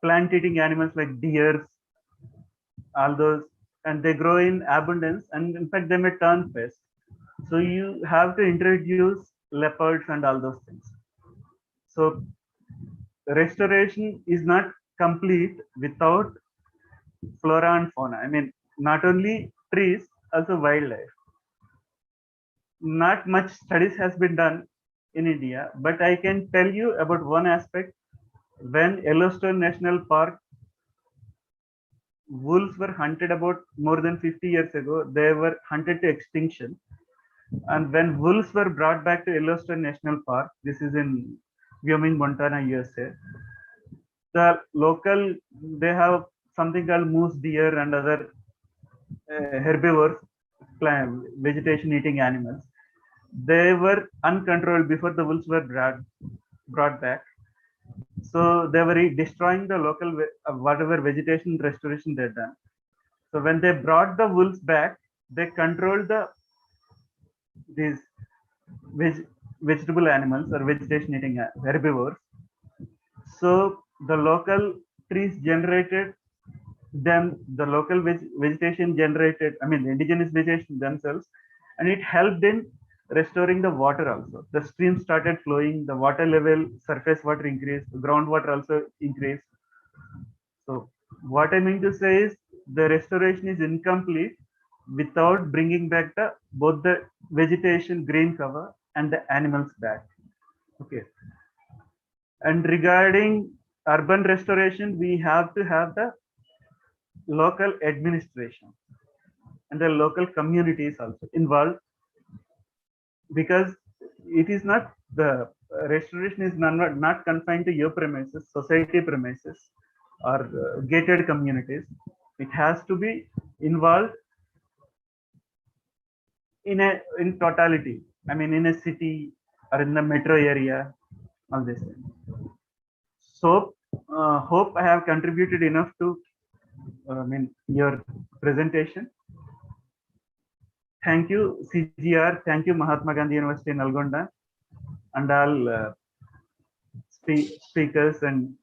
plant-eating animals like deers, all those, and they grow in abundance, and in fact, they may turn pest. So you have to introduce leopards and all those things. So restoration is not complete without flora and fauna. I mean, not only trees, also wildlife. Not much studies has been done in India, but I can tell you about one aspect. When Yellowstone National Park, wolves were hunted about more than 50 years ago. They were hunted to extinction. And when wolves were brought back to Yellowstone National Park, this is in Wyoming, Montana, USA, the local, they have something called moose deer and other herbivores, vegetation eating animals. They were uncontrolled before the wolves were brought back. So they were destroying the local, whatever vegetation restoration they'd done. So when they brought the wolves back, they controlled these vegetable animals or vegetation eating herbivores. So the local trees generated them, the local vegetation generated, I mean, the indigenous vegetation themselves, and it helped in restoring the water also. The stream started flowing, the water level, surface water increased, groundwater also increased. So what I mean to say is the restoration is incomplete without bringing back both the vegetation, green cover, and the animals back. Okay. And regarding urban restoration, we have to have the local administration and the local communities also involved, because it is not, the restoration is not confined to your premises, society premises, or gated communities. It has to be involved in totality. I mean, in a city or in the metro area, all this. So hope I have contributed enough to your presentation. Thank you, CGR. Thank you, Mahatma Gandhi University, Nalgonda, and all speakers and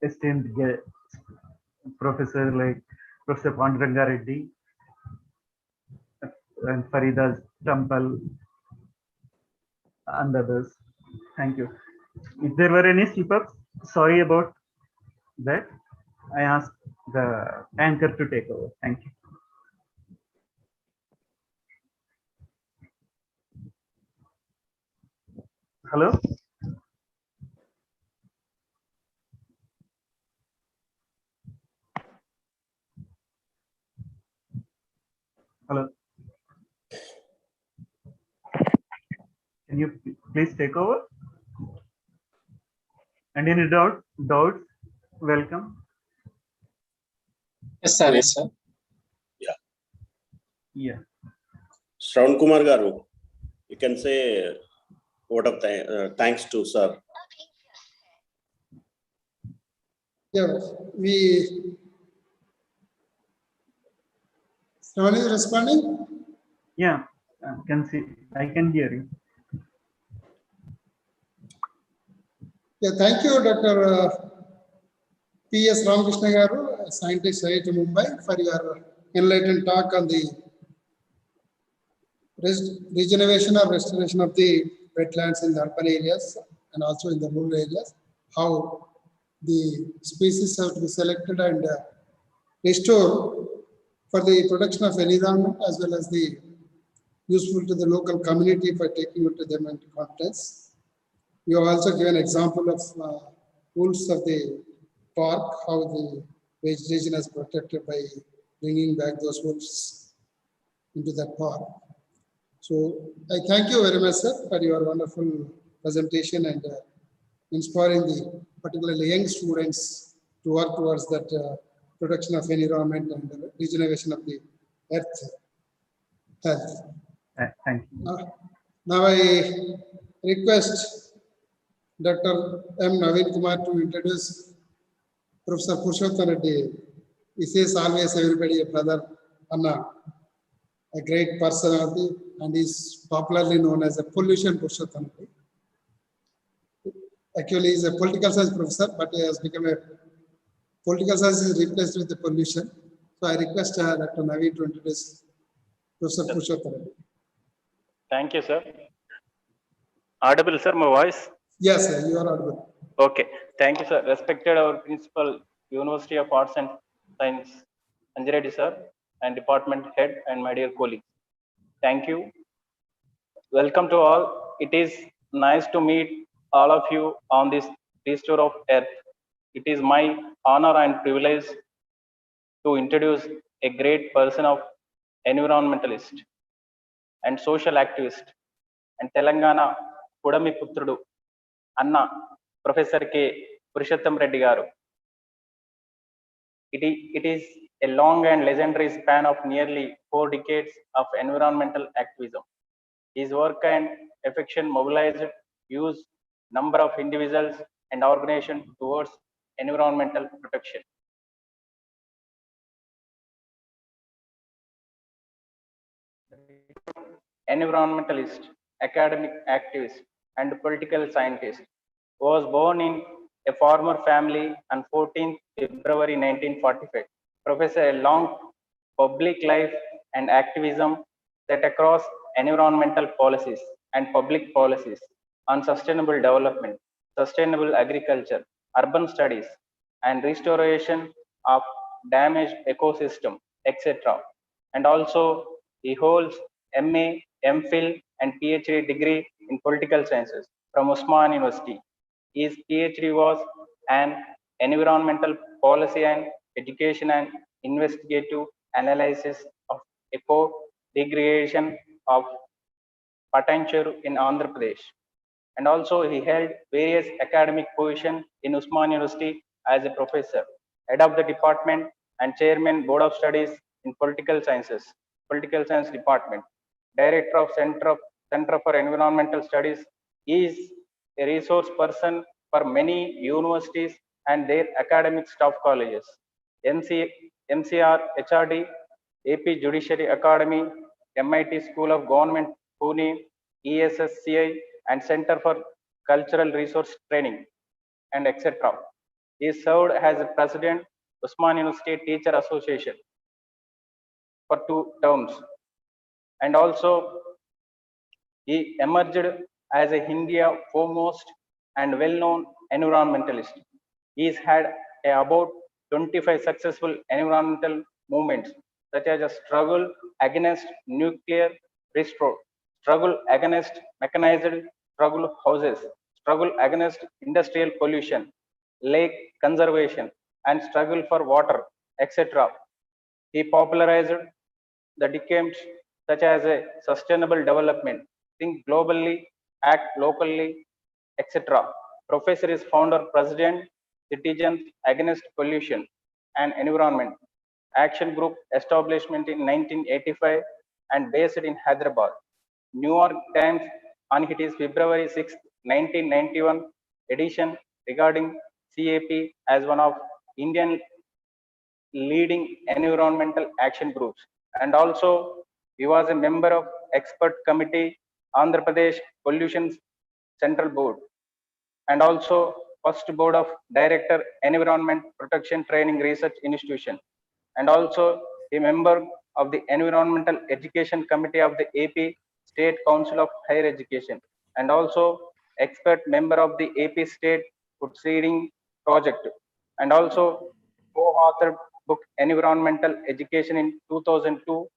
esteemed professor like Professor Panduranga Reddy and Farida Tampal and others. Thank you. If there were any slip-ups, sorry about that. I ask the anchor to take over. Thank you. Hello? Hello? Can you please take over? And any doubts, welcome. Yes, sir. Yes, sir. Yeah. Shravan Kumar Garu, you can say word of thanks to sir. Yeah, Shravan is responding? Yeah, I can see, I can hear you. Yeah, thank you, Dr. P.S. Ramakrishna Garu, scientist at Mumbai, for your enlightened talk on the regeneration or restoration of the wetlands in the urban areas and also in the rural areas, how the species have to be selected and restored for the protection of environment as well as the useful to the local community for taking it to them into confidence. You have also given example of wolves of the park, how the vegetation is protected by bringing back those wolves into that park. So I thank you very much, sir, for your wonderful presentation and inspiring the particularly young students to work towards that protection of environment and regeneration of the earth health. Thank you. Now I request Dr. M. Naveen Kumar to introduce Professor Purushottam Reddy. He says always everybody a brother, Anna. a great personality, and is popularly known as a pollution Purushottam. Actually, he is a political science professor, but he has become a political science is replaced with the pollution. So I request Dr. Naveen to introduce Professor Purushottam. Thank you, sir. Audible, sir, my voice? Yes, sir, you are audible. Okay. Thank you, sir. Respected our principal, University of Arts and Science, Anjireddy, sir, and department head, and my dear colleagues. Thank you. Welcome to all. It is nice to meet all of you on this restore of earth. It is my honor and privilege to introduce a great person of environmentalist and social activist and Telangana Kudami Putrudu Anna Professor K. Purushottam Reddy Garu. It is a long and legendary span of nearly 4 decades of environmental activism. His work and affection mobilized huge number of individuals and organizations towards environmental protection. Environmentalist, academic activist, and political scientist, was born in a farmer family on 14th February 1945. Professor a long public life and activism that across environmental policies and public policies on sustainable development, sustainable agriculture, urban studies, and restoration of damaged ecosystem, etc. And also he holds MA, MPhil, and PhD degree in political sciences from Osman University. His PhD was an environmental policy and education and investigative analysis of eco degradation of Patancheru in Andhra Pradesh. And also he held various academic positions in Usman University as a professor, head of the department and chairman board of studies in political sciences, political science department, director of Center for Environmental Studies. He is a resource person for many universities and their academic staff colleges. MCR, HRD, AP Judiciary Academy, MIT School of Government, Pune, ESSCI, and Center for Cultural Resource Training, and etc. He served as president Usman University Teacher Association for 2 terms, and also he emerged as a India foremost and well-known environmentalist. He has had about 25 successful environmental movements, such as a struggle against nuclear restore, struggle against mechanized struggle houses, struggle against industrial pollution, lake conservation, and struggle for water, etc. He popularized the decades such as a sustainable development, think globally, act locally, etc. Professor is founder, president, Citizens Against Pollution and Environment Action Group establishment in 1985 and based in Hyderabad. New York Times on its February 6, 1991 edition regarding CAP as one of Indian leading environmental action groups. And also he was a member of expert committee Andhra Pradesh Pollution Central Board, and also first board of director Environment Protection Training Research Institution, and also a member of the Environmental Education Committee of the AP State Council of Higher Education, and also expert member of the AP State Food Seeding Project, and also co-authored book Environmental Education in 2002,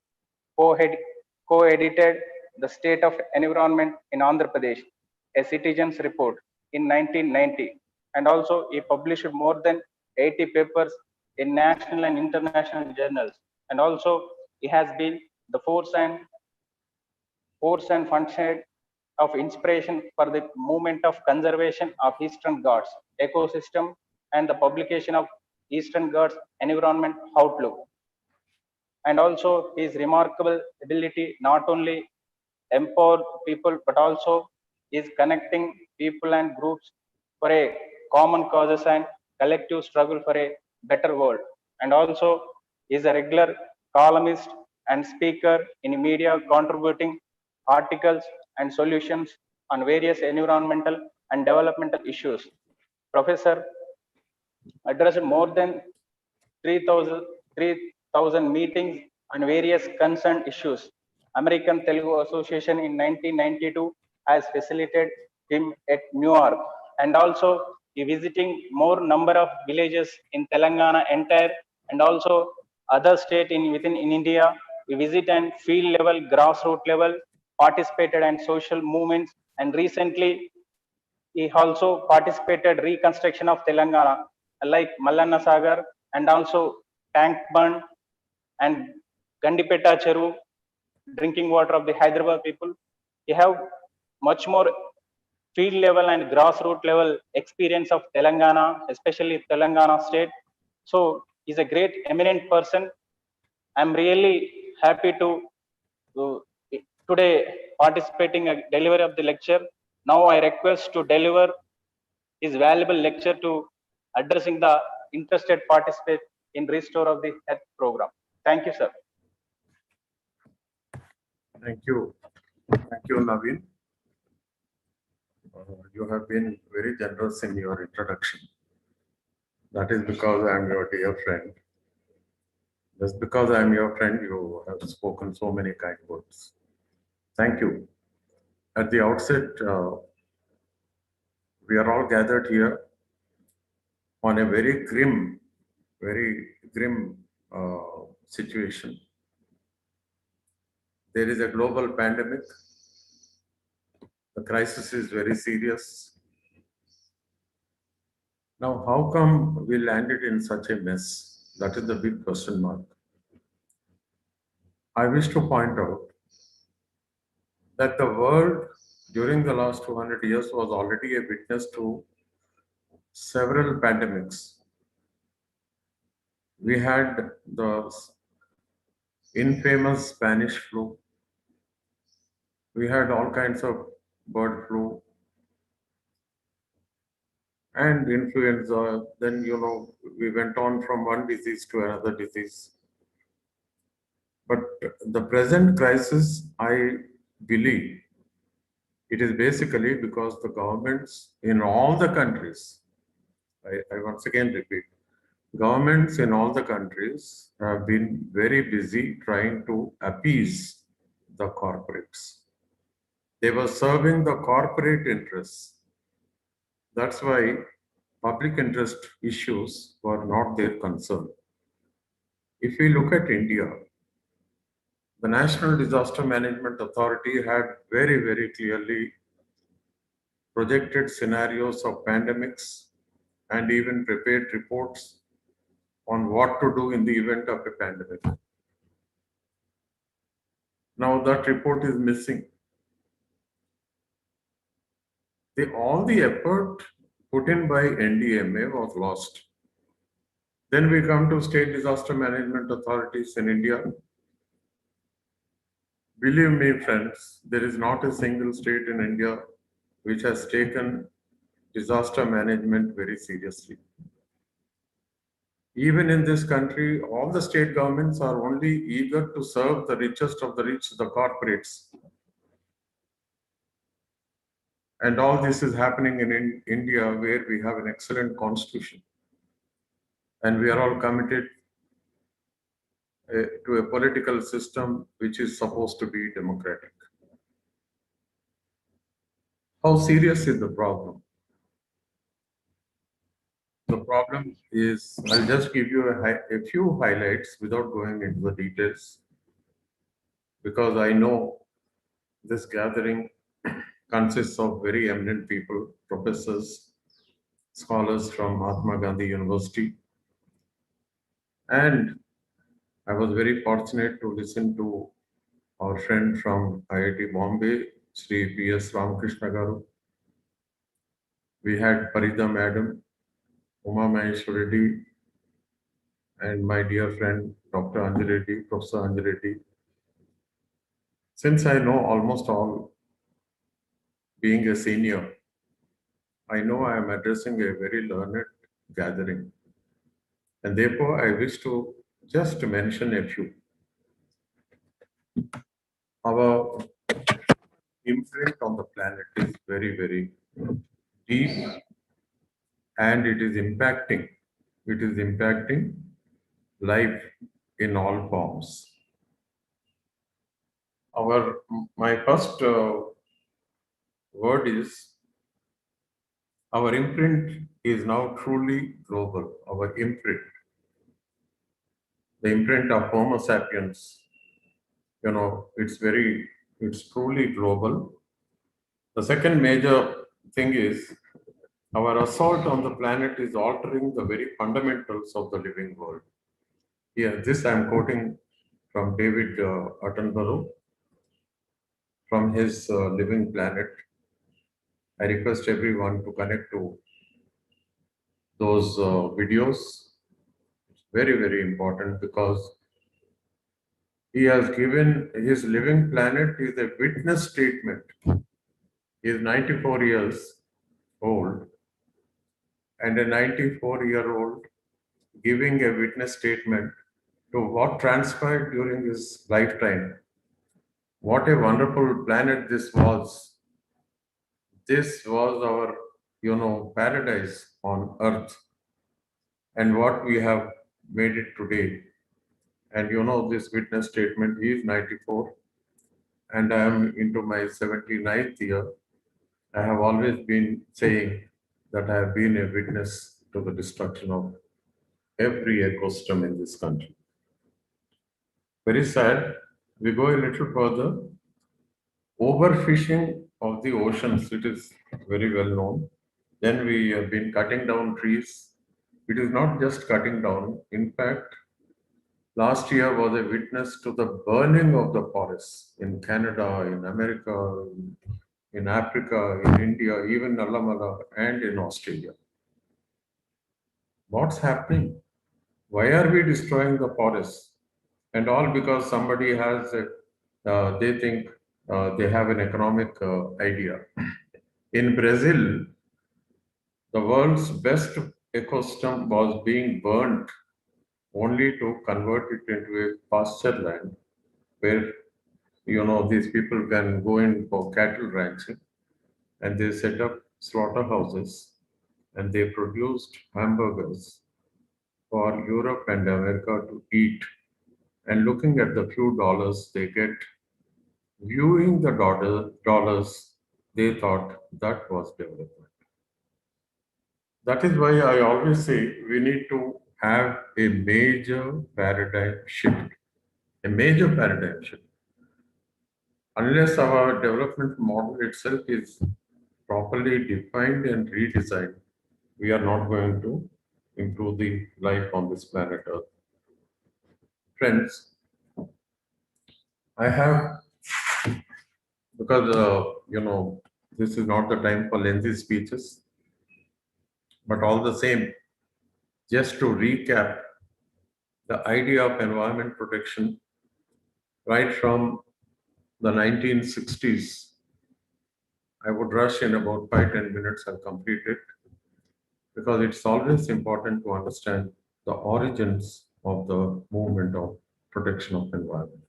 co-edited The State of Environment in Andhra Pradesh, a citizen's report in 1990, and also he published more than 80 papers in national and international journals, and also he has been the force and function of inspiration for the movement of conservation of Eastern Ghats ecosystem and the publication of Eastern Ghats Environment Outlook. And also his remarkable ability not only empower people but also is connecting people and groups for a common causes and collective struggle for a better world. And also is a regular columnist and speaker in media contributing articles and solutions on various environmental and developmental issues. Professor addressed more than 3,000 meetings on various concerned issues. American Telugu Association in 1992 has facilitated him at New York, and also he visiting more number of villages in Telangana entire and also other state in within in India. We visit and field level, grassroots level, participated and social movements, and recently he also participated reconstruction of Telangana like Mallanna Sagar and also tank bund and Gandipeta Cheru, drinking water of the Hyderabad people. He have much more field level and grassroots level experience of Telangana, especially Telangana state. So he's a great eminent person. I'm really happy to today participating a delivery of the lecture. Now I request to deliver his valuable lecture to addressing the interested participants in restore of the health program. Thank you, sir. Thank you. Thank you, Naveen. You have been very generous in your introduction. That is because I am your dear friend. Just because I am your friend, you have spoken so many kind words. Thank you. At the outset, we are all gathered here on a very grim situation. There is a global pandemic. The crisis is very serious. Now, how come we landed in such a mess? That is the big question mark. I wish to point out that the world during the last 200 years was already a witness to several pandemics. We had the infamous Spanish flu. We had all kinds of bird flu and influenza. Then, we went on from one disease to another disease. But the present crisis, I believe, it is basically because the governments in all the countries, I once again repeat, governments in all the countries have been very busy trying to appease the corporates. They were serving the corporate interests. That's why public interest issues were not their concern. If we look at India, the National Disaster Management Authority had very, very clearly projected scenarios of pandemics and even prepared reports on what to do in the event of a pandemic. Now that report is missing. All the effort put in by NDMA was lost. Then we come to state disaster management authorities in India. Believe me, friends, there is not a single state in India which has taken disaster management very seriously. Even in this country, all the state governments are only eager to serve the richest of the rich, the corporates. And all this is happening in India, where we have an excellent constitution. And we are all committed to a political system which is supposed to be democratic. How serious is the problem? The problem is, I'll just give you a few highlights without going into the details, because I know this gathering consists of very eminent people, professors, scholars from Mahatma Gandhi University. And I was very fortunate to listen to our friend from IIT Bombay, Sri P.S. Ramakrishna Garu. We had Parida Madam, Uma Maheshwari Reddy, and my dear friend, Dr. Anjali Reddy, Professor Anjali Reddy. Since I know almost all, being a senior, I know I am addressing a very learned gathering. And therefore, I wish to just mention a few. our imprint on the planet is very, very deep, and it is impacting life in all forms. My first word is our imprint is now truly global. Our imprint, the imprint of Homo sapiens, it's truly global. The second major thing is our assault on the planet is altering the very fundamentals of the living world. Here, this I am quoting from David Attenborough from his Living Planet. I request everyone to connect to those videos. It's very, very important because he has given his Living Planet is a witness statement. He is 94 years old, and a 94-year-old giving a witness statement to what transpired during his lifetime. What a wonderful planet this was. This was our, paradise on earth, and what we have made it today. And this witness statement, he is 94, and I am into my 79th year. I have always been saying that I have been a witness to the destruction of every ecosystem in this country. Very sad. We go a little further. Overfishing of the oceans, it is very well known. Then we have been cutting down trees. It is not just cutting down. In fact, last year was a witness to the burning of the forests in Canada, in America, in Africa, in India, even Alamala, and in Australia. What's happening? Why are we destroying the forests? And all because somebody has, they think they have an economic idea. In Brazil, the world's best ecosystem was being burnt only to convert it into a pasture land where, these people can go in for cattle ranching, and they set up slaughterhouses and they produced hamburgers for Europe and America to eat. And looking at the few dollars they get, viewing the dollars, they thought that was development. That is why I always say we need to have a major paradigm shift. A major paradigm shift. Unless our development model itself is properly defined and redesigned, we are not going to improve the life on this planet Earth. Friends, I have, because this is not the time for lengthy speeches, but all the same, just to recap the idea of environment protection right from the 1960s. I would rush in about 5-10 minutes and complete it, because it's always important to understand the origins of the movement of protection of environment.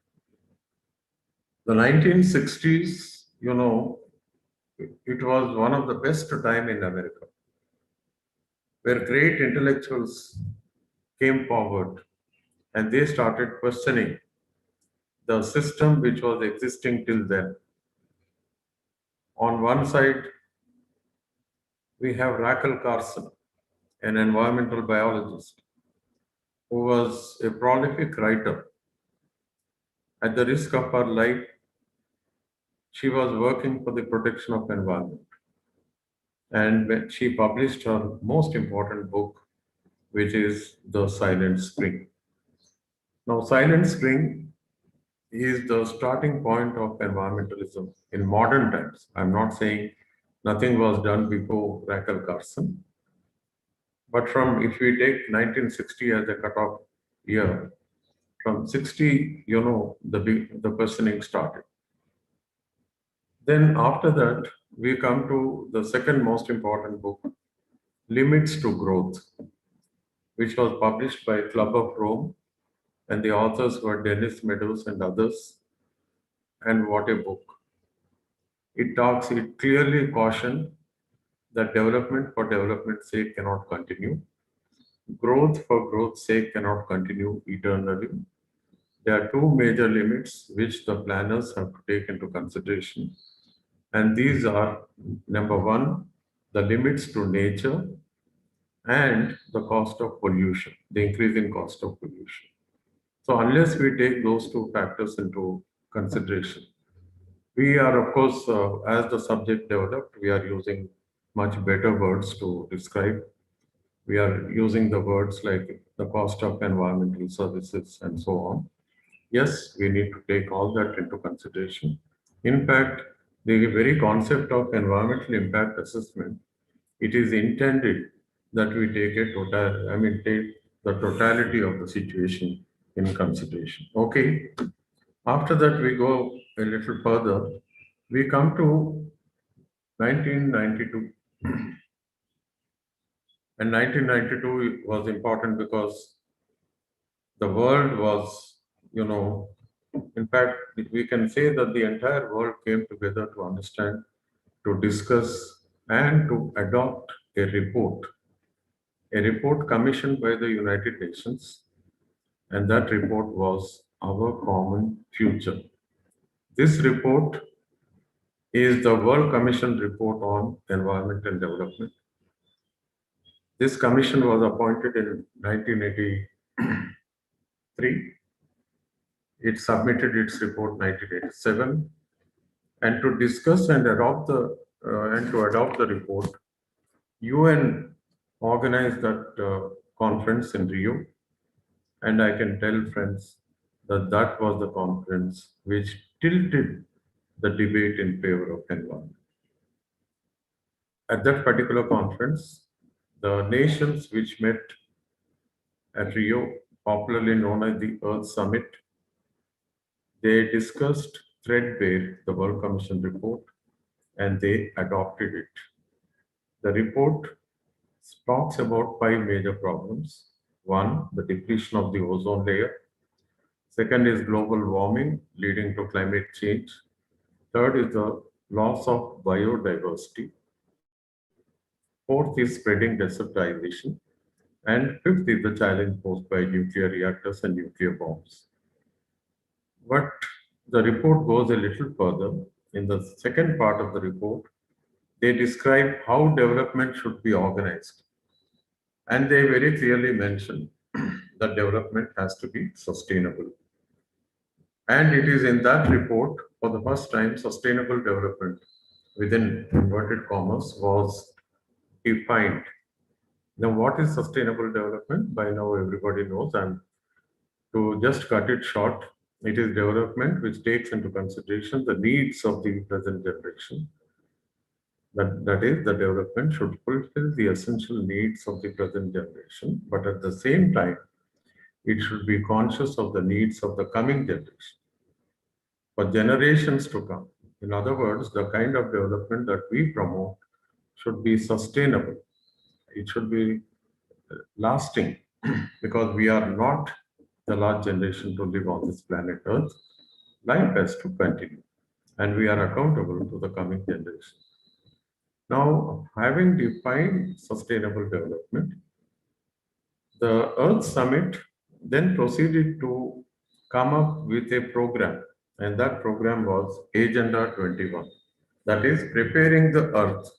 The 1960s, it was one of the best time in America, where great intellectuals came forward and they started questioning the system which was existing till then. On one side, we have Rachel Carson, an environmental biologist who was a prolific writer. At the risk of her life, she was working for the protection of environment. And when she published her most important book, which is The Silent Spring. Now, Silent Spring is the starting point of environmentalism in modern times. I'm not saying nothing was done before Rachel Carson, but if we take 1960 as a cutoff year, from 60, the questioning started. Then after that, we come to the second most important book, Limits to Growth, which was published by Club of Rome, and the authors were Dennis Meadows and others. and what a book. It clearly cautioned that development for development's sake cannot continue. Growth for growth's sake cannot continue eternally. There are two major limits which the planners have to take into consideration. And these are, number one, the limits to nature and the cost of pollution, the increasing cost of pollution. So unless we take those two factors into consideration, we are, of course, as the subject developed, we are using much better words to describe. We are using the words like the cost of environmental services and so on. Yes, we need to take all that into consideration. In fact, the very concept of environmental impact assessment, it is intended that we take take the totality of the situation in consideration. Okay. After that, we go a little further. We come to 1992. And 1992 was important because the world was, in fact, we can say that the entire world came together to understand, to discuss, and to adopt a report commissioned by the United Nations, and that report was Our Common Future. This report is the World Commission report on environment and development. This commission was appointed in 1983. It submitted its report 1987, and to discuss and adopt the report, UN organized that conference in Rio, and I can tell friends that that was the conference which tilted the debate in favor of environment. At that particular conference, the nations which met at Rio, popularly known as the Earth Summit, they discussed threadbare the World Commission report, and they adopted it. The report talks about 5 major problems. One, the depletion of the ozone layer. Second is global warming leading to climate change. Third is the loss of biodiversity. Fourth is spreading desertization. And fifth is the challenge posed by nuclear reactors and nuclear bombs. But the report goes a little further. In the second part of the report, they describe how development should be organized. And they very clearly mention that development has to be sustainable. And it is in that report, for the first time, sustainable development, within inverted commas, was defined. Now, what is sustainable development? By now, everybody knows. And to just cut it short, it is development which takes into consideration the needs of the present generation. That is, the development should fulfill the essential needs of the present generation, but at the same time, it should be conscious of the needs of the coming generation, for generations to come. In other words, the kind of development that we promote should be sustainable. It should be lasting, because we are not the last generation to live on this planet Earth. Life has to continue, and we are accountable to the coming generation. Now, having defined sustainable development, the Earth Summit then proceeded to come up with a program, and that program was Agenda 21. That is, preparing the Earth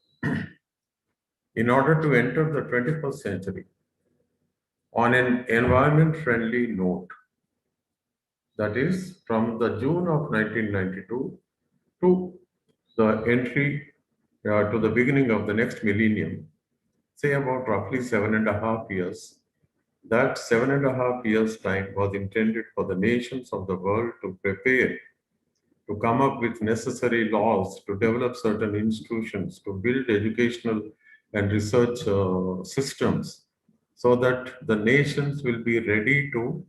in order to enter the 21st century on an environment-friendly note. That is, from the June of 1992 to the entry to the beginning of the next millennium, say about roughly 7.5 years. That 7.5 years time was intended for the nations of the world to prepare, to come up with necessary laws, to develop certain institutions, to build educational and research systems, so that the nations will be ready to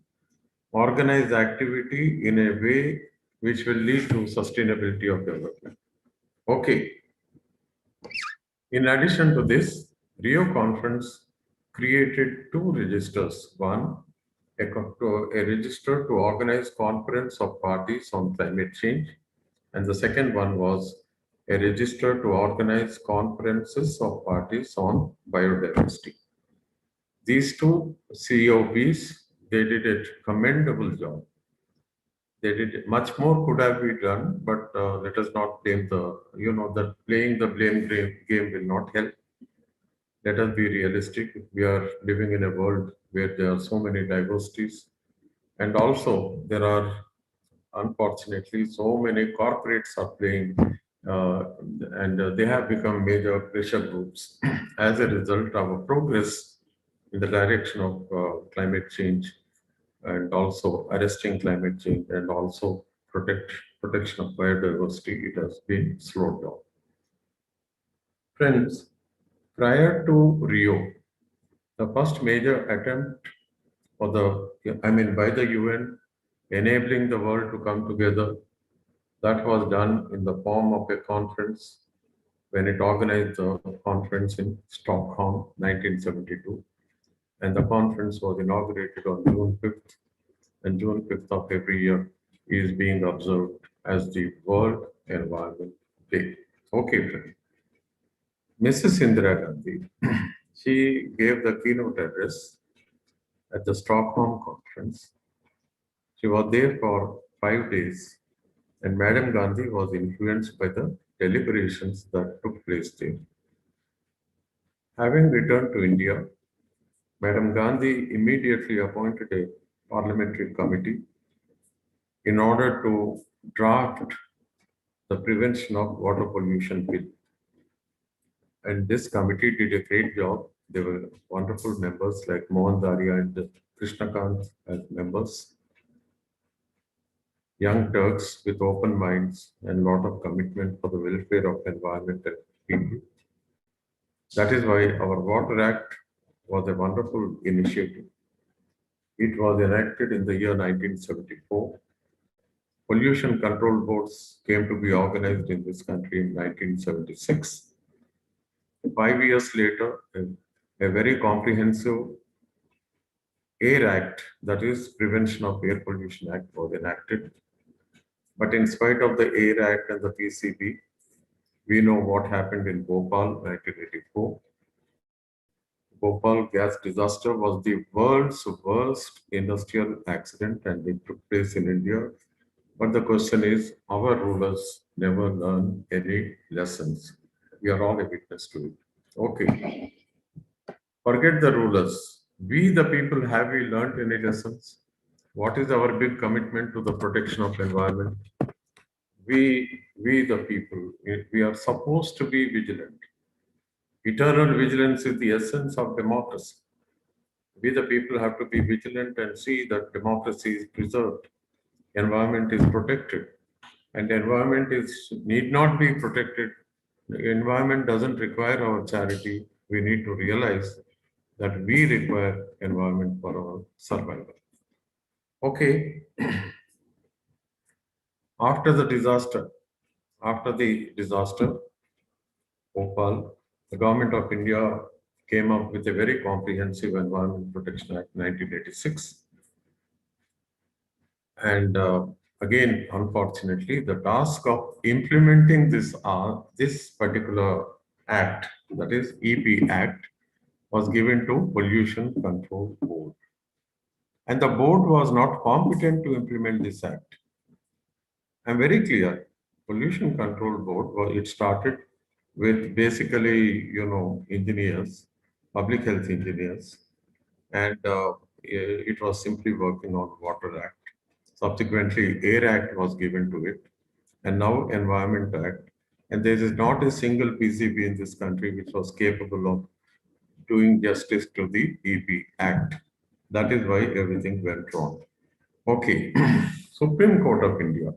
organize activity in a way which will lead to sustainability of development. Okay. In addition to this, Rio Conference created 2 registers. One, a register to organize conference of parties on climate change, And the second one was a register to organize conferences of parties on biodiversity. These two COBs, they did a commendable job. They did much more could have been done, but let us not blame that playing the blame game will not help. Let us be realistic. We are living in a world where there are so many diversities, and also there are, unfortunately, so many corporates are playing, and they have become major pressure groups. As a result, our progress in the direction of climate change and also arresting climate change and also protection of biodiversity, it has been slowed down. Friends, prior to Rio, the first major attempt by the UN enabling the world to come together, that was done in the form of a conference when it organized the conference in Stockholm, 1972. And the conference was inaugurated on June 5th, and June 5th of every year is being observed as the World Environment Day. Okay, friends. Mrs. Indira Gandhi, she gave the keynote address at the Stockholm conference. She was there for 5 days, and Madam Gandhi was influenced by the deliberations that took place there. Having returned to India, Madam Gandhi immediately appointed a parliamentary committee in order to draft the prevention of water pollution bill. And this committee did a great job. There were wonderful members like Mohan Daria and Krishnakant as members. Young Turks with open minds and a lot of commitment for the welfare of environment and people. That is why our Water Act was a wonderful initiative. It was enacted in the year 1974. Pollution control boards came to be organized in this country in 1976. 5 years later, a very comprehensive Air Act, that is Prevention of Air Pollution Act, was enacted. But in spite of the Air Act and the PCB, we know what happened in Bhopal, 1984. Bhopal gas disaster was the world's worst industrial accident, and it took place in India. But the question is, our rulers never learn any lessons. We are all a witness to it. Okay. Forget the rulers. We, the people, have we learned any lessons? What is our big commitment to the protection of environment? We the people, we are supposed to be vigilant. Eternal vigilance is the essence of democracy. We, the people, have to be vigilant and see that democracy is preserved, environment is protected, and environment need not be protected. The environment doesn't require our charity. We need to realize that we require environment for our survival. Okay. After the disaster, Bhopal, the government of India came up with a very comprehensive Environment Protection Act 1986. And again, unfortunately, the task of implementing this particular act, that is EP Act, was given to Pollution Control Board. And the board was not competent to implement this act. I'm very clear. Pollution Control Board, it started with basically, engineers, public health engineers, and it was simply working on Water Act. Subsequently, Air Act was given to it, and now Environment Act. And there is not a single PCB in this country which was capable of doing justice to the EP Act. That is why everything went wrong. Okay, Supreme Court of India.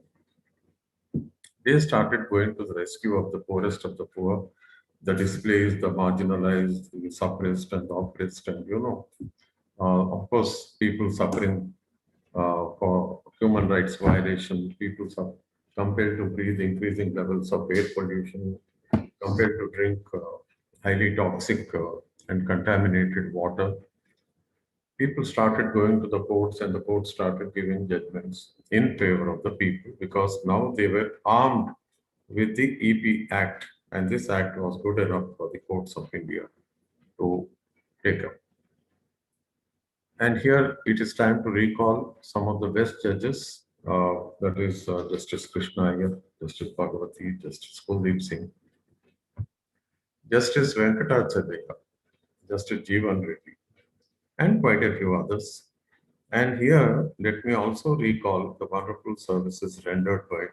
They started going to the rescue of the poorest of the poor, the displaced, the marginalized, the suppressed and the oppressed, and of course, people suffering for human rights violation, people compelled to breathe increasing levels of air pollution, compelled to drink highly toxic and contaminated water. people started going to the courts and the courts started giving judgments in favor of the people because now they were armed with the EP Act, and this act was good enough for the courts of India to take up. And here it is time to recall some of the best judges, that is Justice Krishna Iyer, Justice Bhagavati, Justice Kuldeep Singh, Justice Venkatacharya, Justice Jeevan Reddy, and quite a few others. And here, let me also recall the wonderful services rendered by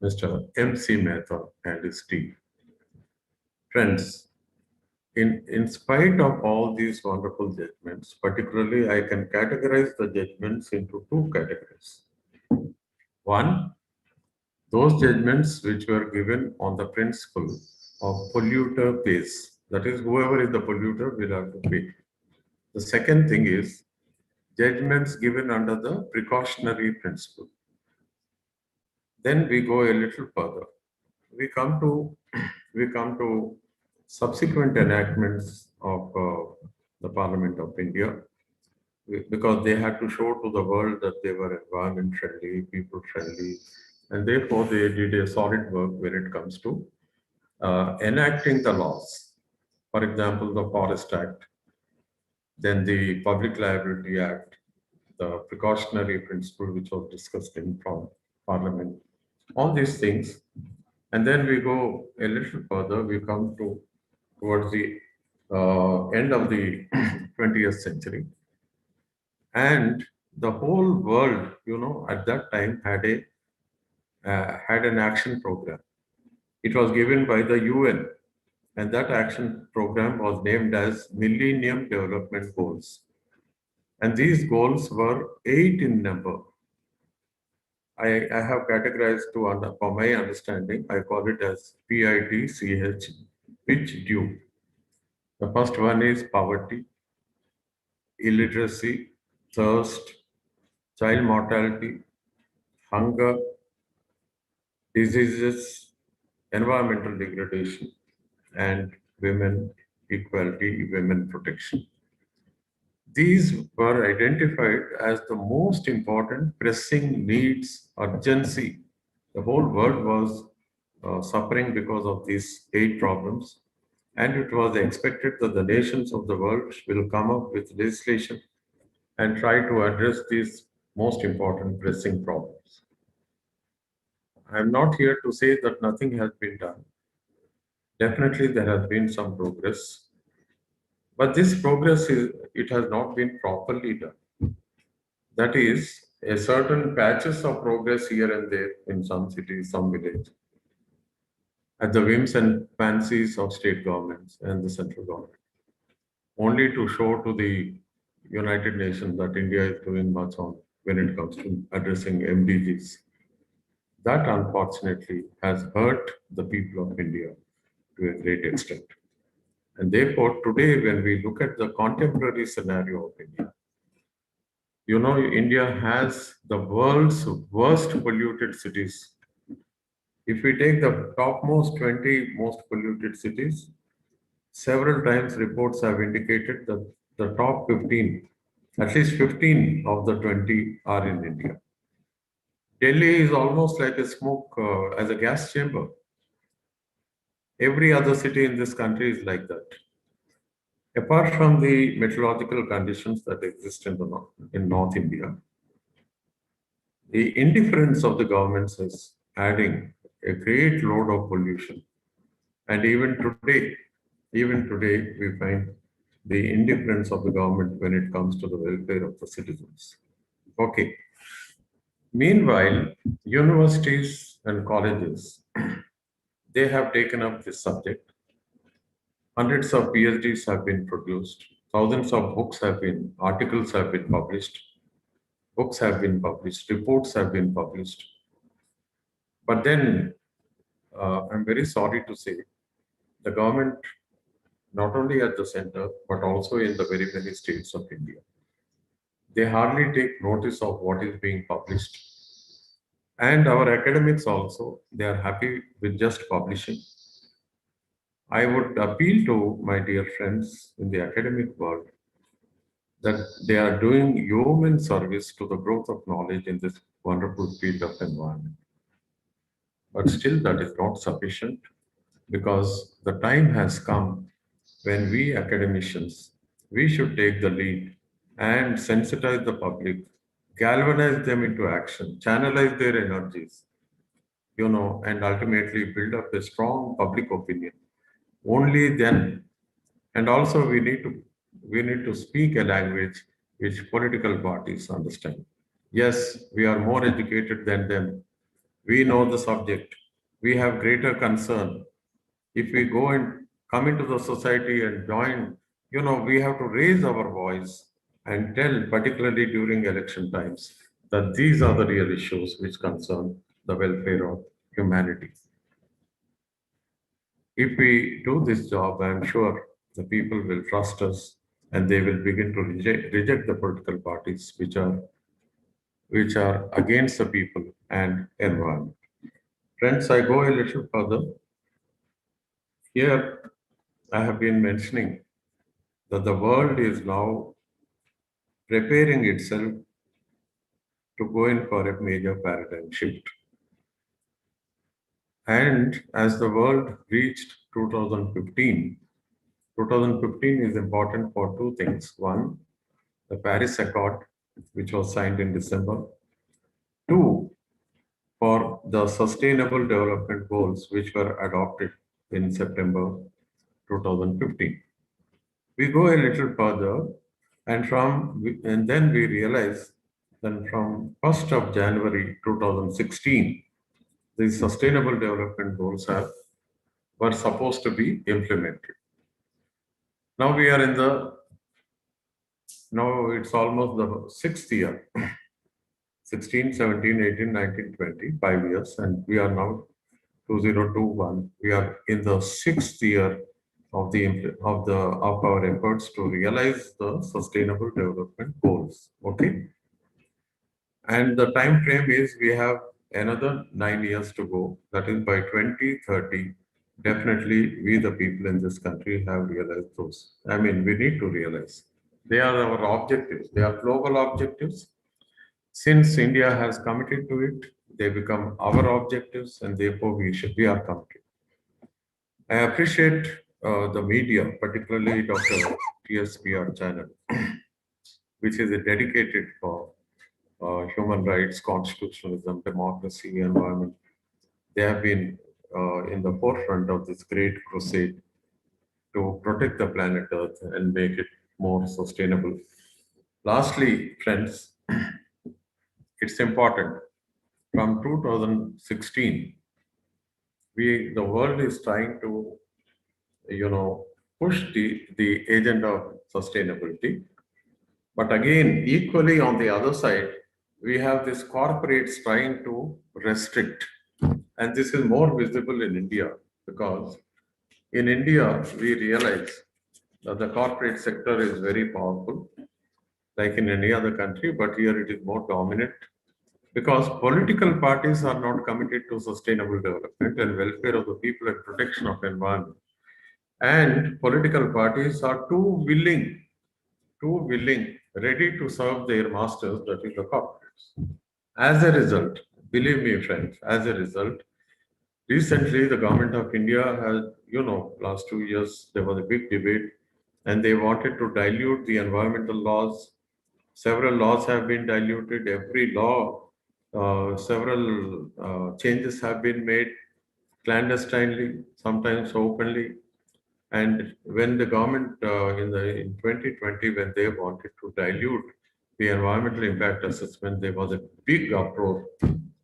Mr. M.C. Mehta and his team. Friends, in spite of all these wonderful judgments, particularly I can categorize the judgments into two categories. One, those judgments which were given on the principle of polluter pays. That is, whoever is the polluter will have to pay. The second thing is judgments given under the precautionary principle. Then we go a little further. We come to subsequent enactments of the Parliament of India, because they had to show to the world that they were environment friendly, people friendly, and therefore they did a solid work when it comes to enacting the laws. For example, the Forest Act, then the Public Liability Act, the precautionary principle which was discussed in Parliament, all these things. And then we go a little further, we come towards the end of the 20th century. And the whole world, at that time had an action program. It was given by the UN, and that action program was named as Millennium Development Goals. And these goals were 8 in number. I have categorized for my understanding, I call it as PITCH, pitch due. The first one is poverty, illiteracy, thirst, child mortality, hunger, diseases, environmental degradation, and women equality, women protection. These were identified as the most important pressing needs, urgency. The whole world was suffering because of these 8 problems, and it was expected that the nations of the world will come up with legislation and try to address these most important pressing problems. I am not here to say that nothing has been done. Definitely there has been some progress, but this progress it has not been properly done. That is, a certain patches of progress here and there in some cities, some villages, at the whims and fancies of state governments and the central government, only to show to the United Nations that India is doing much on when it comes to addressing MDGs. That unfortunately has hurt the people of India to a great extent. And therefore, today, when we look at the contemporary scenario of India, India has the world's worst polluted cities. If we take the topmost 20 most polluted cities, several times reports have indicated that the top 15, at least 15 of the 20 are in India. Delhi is almost like a smoke, as a gas chamber. Every other city in this country is like that. Apart from the meteorological conditions that exist in North India, the indifference of the governments is adding a great load of pollution. And even today, we find the indifference of the government when it comes to the welfare of the citizens. Okay. Meanwhile, universities and colleges, they have taken up this subject. Hundreds of PhDs have been produced. Thousands of articles have been published. Books have been published. Reports have been published. But then, I'm very sorry to say, the government, not only at the center, but also in the very many states of India, they hardly take notice of what is being published. And our academics also, they are happy with just publishing. I would appeal to my dear friends in the academic world that they are doing human service to the growth of knowledge in this wonderful field of environment. But still that is not sufficient, because the time has come when we academicians, we should take the lead and sensitize the public, galvanize them into action, channelize their energies, and ultimately build up a strong public opinion. Only then, and also we need to speak a language which political parties understand. Yes, we are more educated than them. We know the subject. We have greater concern. If we go and come into the society and join, we have to raise our voice and tell, particularly during election times, that these are the real issues which concern the welfare of humanity. If we do this job, I am sure the people will trust us and they will begin to reject the political parties which are against the people and environment. Friends, I go a little further. Here, I have been mentioning that the world is now preparing itself to go in for a major paradigm shift. And as the world reached 2015, 2015 is important for two things. One, the Paris Accord, which was signed in December. Two, for the Sustainable Development Goals, which were adopted in September 2015. We go a little further, and then we realize that from 1st of January 2016, the Sustainable Development Goals were supposed to be implemented. Now we are now it's almost the sixth year, 16, 17, 18, 19, 20, 5 years, and we are now 2021. We are in the sixth year of our efforts to realize the Sustainable Development Goals. Okay, and the time frame is we have another 9 years to go. That is by 2030. Definitely, we the people in this country have realized those. I mean, we need to realize they are our objectives. They are global objectives. Since India has committed to it, they become our objectives, and therefore we are committed. I appreciate the media, particularly Dr. TSPR channel, which is dedicated for human rights, constitutionalism, democracy, environment. They have been in the forefront of this great crusade to protect the planet Earth and make it more sustainable. Lastly, friends, it's important. From 2016, the world is trying to, push the agenda of sustainability. But again, equally on the other side, we have these corporates trying to restrict. And this is more visible in India, because in India, we realize that the corporate sector is very powerful, like in any other country, but here it is more dominant, because political parties are not committed to sustainable development and welfare of the people and protection of environment. And political parties are too willing, ready to serve their masters, that is the corporates. As a result, believe me, friends, as a result, recently the government of India has, last 2 years, there was a big debate and they wanted to dilute the environmental laws. Several laws have been diluted. Every law, several changes have been made clandestinely, sometimes openly. And when the government in 2020, when they wanted to dilute the environmental impact assessment, there was a big uproar.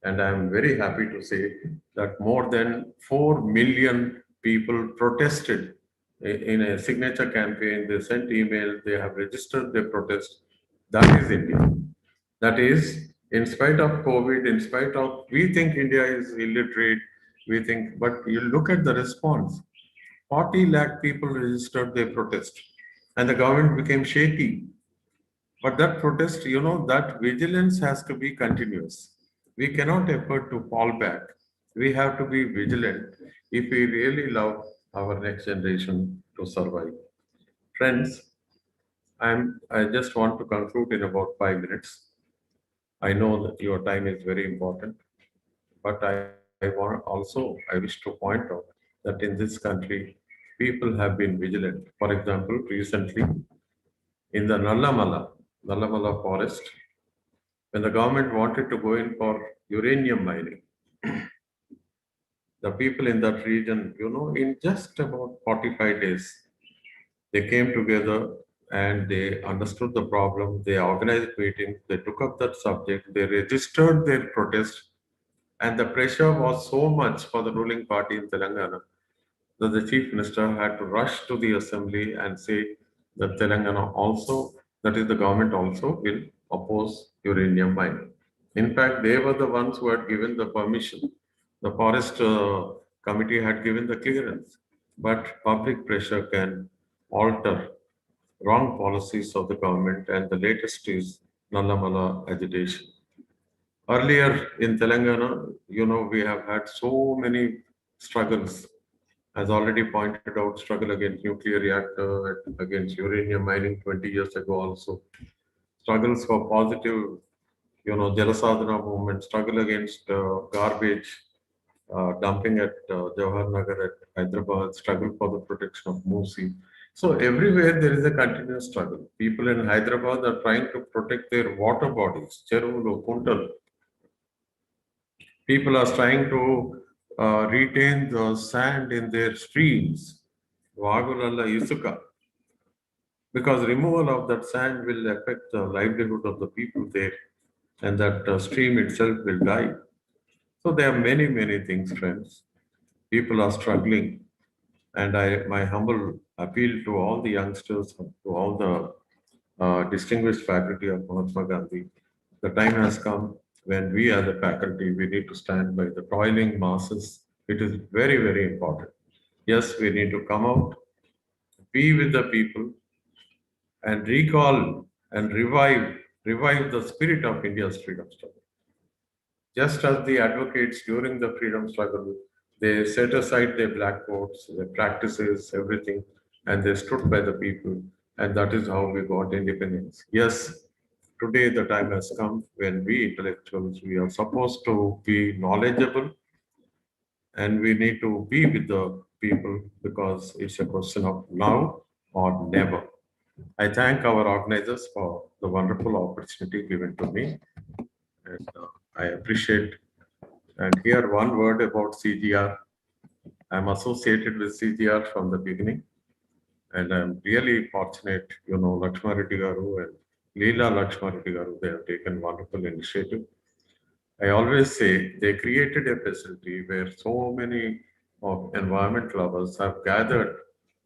And I'm very happy to say that more than 4 million people protested in a signature campaign. They sent email, they have registered their protest. That is India. That is, in spite of COVID, in spite of, we think India is illiterate, but you look at the response. 40 lakh people registered their protest, and the government became shaky. But that protest, that vigilance has to be continuous. We cannot afford to fall back. We have to be vigilant if we really love our next generation to survive. Friends, I just want to conclude in about 5 minutes. I know that your time is very important, but I wish to point out that in this country, people have been vigilant. For example, recently in the Nallamala forest, when the government wanted to go in for uranium mining, the people in that region, in just about 45 days, they came together and they understood the problem. They organized meetings, they took up that subject, they registered their protest, and the pressure was so much for the ruling party in Telangana that the chief minister had to rush to the assembly and say that Telangana also, that is the government also, will oppose uranium mining. In fact, they were the ones who had given the permission. The forest committee had given the clearance, but public pressure can alter wrong policies of the government, and the latest is Nallamala agitation. Earlier in Telangana, we have had so many struggles. As already pointed out, struggle against nuclear reactor, against uranium mining 20 years ago also. Struggles for positive, Jalasadhana movement, struggle against garbage dumping at Jawahar Nagar at Hyderabad, struggle for the protection of Musi. So everywhere there is a continuous struggle. People in Hyderabad are trying to protect their water bodies, Cheruvulu, Kuntal. People are trying to retain the sand in their streams, Vagulalla Isuka, because removal of that sand will affect the livelihood of the people there, and that stream itself will die. So there are many, many things, friends. People are struggling, and my humble appeal to all the youngsters, to all the distinguished faculty of Mahatma Gandhi, the time has come when we as a faculty, we need to stand by the toiling masses. It is very, very important. Yes, we need to come out, be with the people, and recall and revive the spirit of India's freedom struggle. Just as the advocates during the freedom struggle, they set aside their black coats, their practices, everything, and they stood by the people, and that is how we got independence. Yes, today the time has come when we intellectuals, we are supposed to be knowledgeable, and we need to be with the people, because it's a question of now or never. I thank our organizers for the wonderful opportunity given to me, and I appreciate. And here one word about CGR. I'm associated with CGR from the beginning, and I'm really fortunate, Lakshma Reddy Garu and Leela Lakshma Reddy Garu, they have taken wonderful initiative. I always say they created a facility where so many of environment lovers have gathered,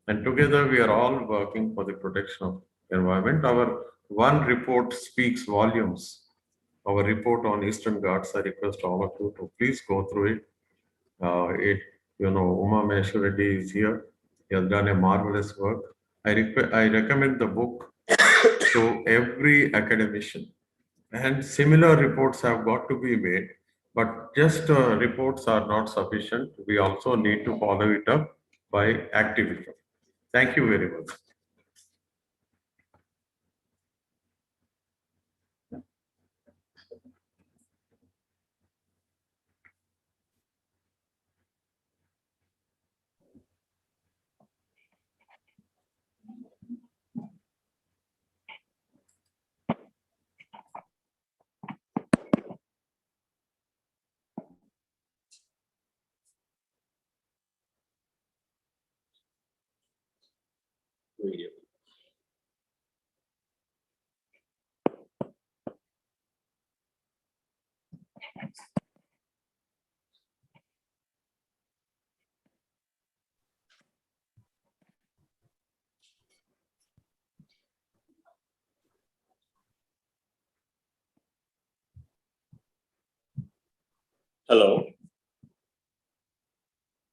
and together we are all working for the protection of environment. Our one report speaks volumes. Our report on Eastern Ghats, I request all of you to please go through it. Uma Maheshwari is here. He has done a marvelous work. I recommend the book to every academician. And similar reports have got to be made, but just reports are not sufficient. We also need to follow it up by activism. Thank you very much. Hello.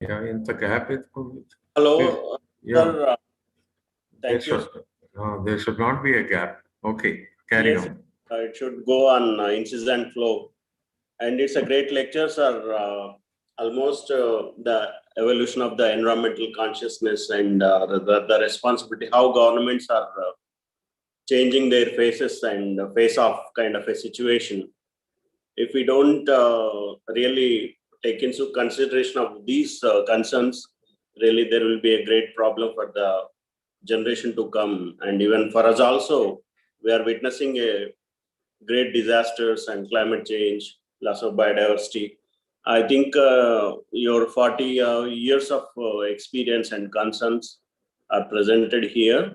Yeah, in the gap. Hello, Yeah. sir. Thank you. There should not be a gap. Okay, carry on. It should go on incessant flow. And it's a great lecture, sir. Almost the evolution of the environmental consciousness and the responsibility, how governments are changing their faces and face off kind of a situation. If we don't really take into consideration of these concerns, really there will be a great problem for the generation to come. And even for us also, we are witnessing a great disasters and climate change, loss of biodiversity. I think your 40 years of experience and concerns are presented here.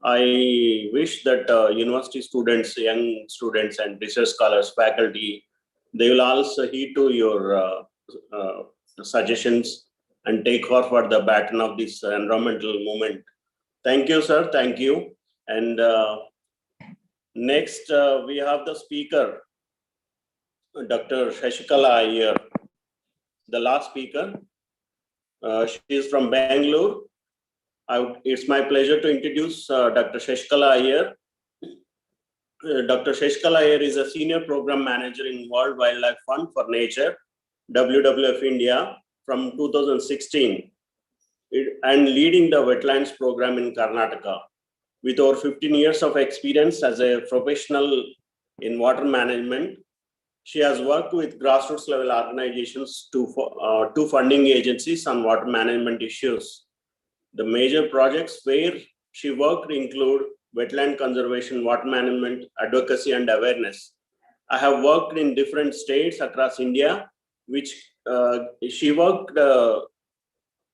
I wish that university students, young students and research scholars, faculty, they will also heed to your suggestions and take forward the baton of this environmental movement. Thank you, sir. Thank you. And next, we have the speaker, Dr. Shashikala Iyer, the last speaker. She is from Bangalore. It's my pleasure to introduce Dr. Shashikala Iyer. Dr. Shashikala Iyer is a senior program manager in World Wildlife Fund for Nature, WWF India, from 2016, and leading the wetlands program in Karnataka. With over 15 years of experience as a professional in water management, she has worked with grassroots level organizations to funding agencies on water management issues. The major projects where she worked include wetland conservation, water management, advocacy, and awareness. I have worked in different states across India, which she worked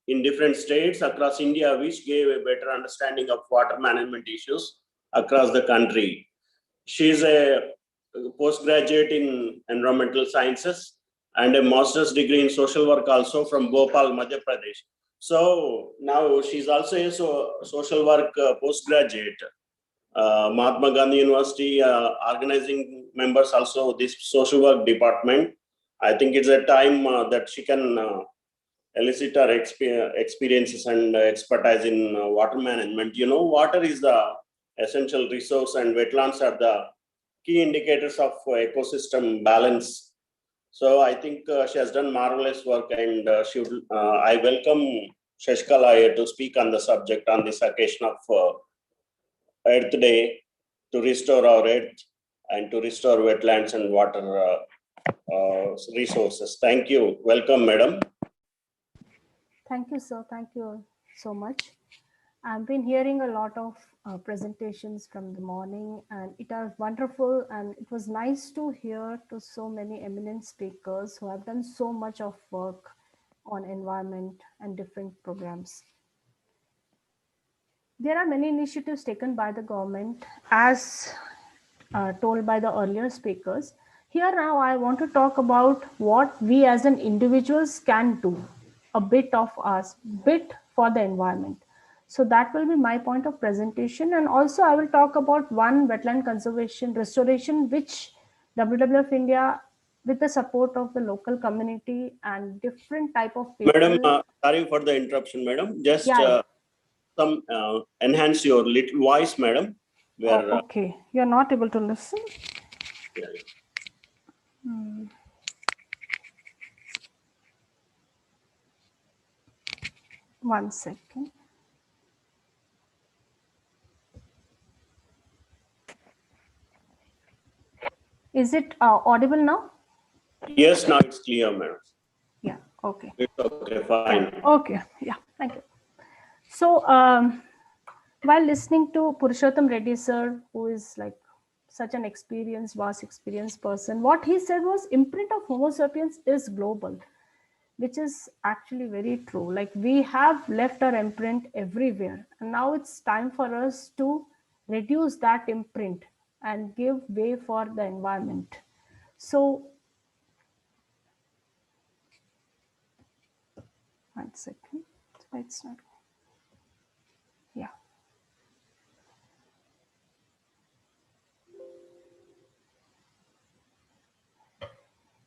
in different states across India, which gave a better understanding of water management issues across the country. She is a postgraduate in environmental sciences and a master's degree in social work also from Bhopal, Madhya Pradesh. So now she's also a social work postgraduate. Mahatma Gandhi University organizing members also this social work department. I think it's a time that she can elicit her experiences and expertise in water management. You know, water is the essential resource and wetlands are the key indicators of ecosystem balance. So I think she has done marvelous work, and I welcome Shashikala here to speak on the subject on this occasion of Earth Day, to restore our earth and to restore wetlands and water resources. Thank you. Welcome, madam. Thank you, sir. Thank you so much. I've been hearing a lot of presentations from the morning, and it was wonderful, and it was nice to hear to so many eminent speakers who have done so much of work on environment and different programs. There are many initiatives taken by the government, as told by the earlier speakers. Here now I want to talk about what we as an individuals can do, a bit of us, bit for the environment. So that will be my point of presentation. And also I will talk about one wetland conservation restoration, which WWF India, with the support of the local community and different type of people. Madam, sorry for the interruption, madam. Just some enhance your little voice, madam. Where, okay, you're not able to listen. Yeah. One second. Is it audible now? Yes, now it's clear, madam. Yeah, okay. It's okay, fine. Okay, yeah, thank you. So, while listening to Purushottam Reddy sir, who is like such an experienced, vast experienced person, what he said was imprint of Homo sapiens is global, which is actually very true. Like we have left our imprint everywhere, and now it's time for us to reduce that imprint and give way for the environment. So, one second, it's not, yeah.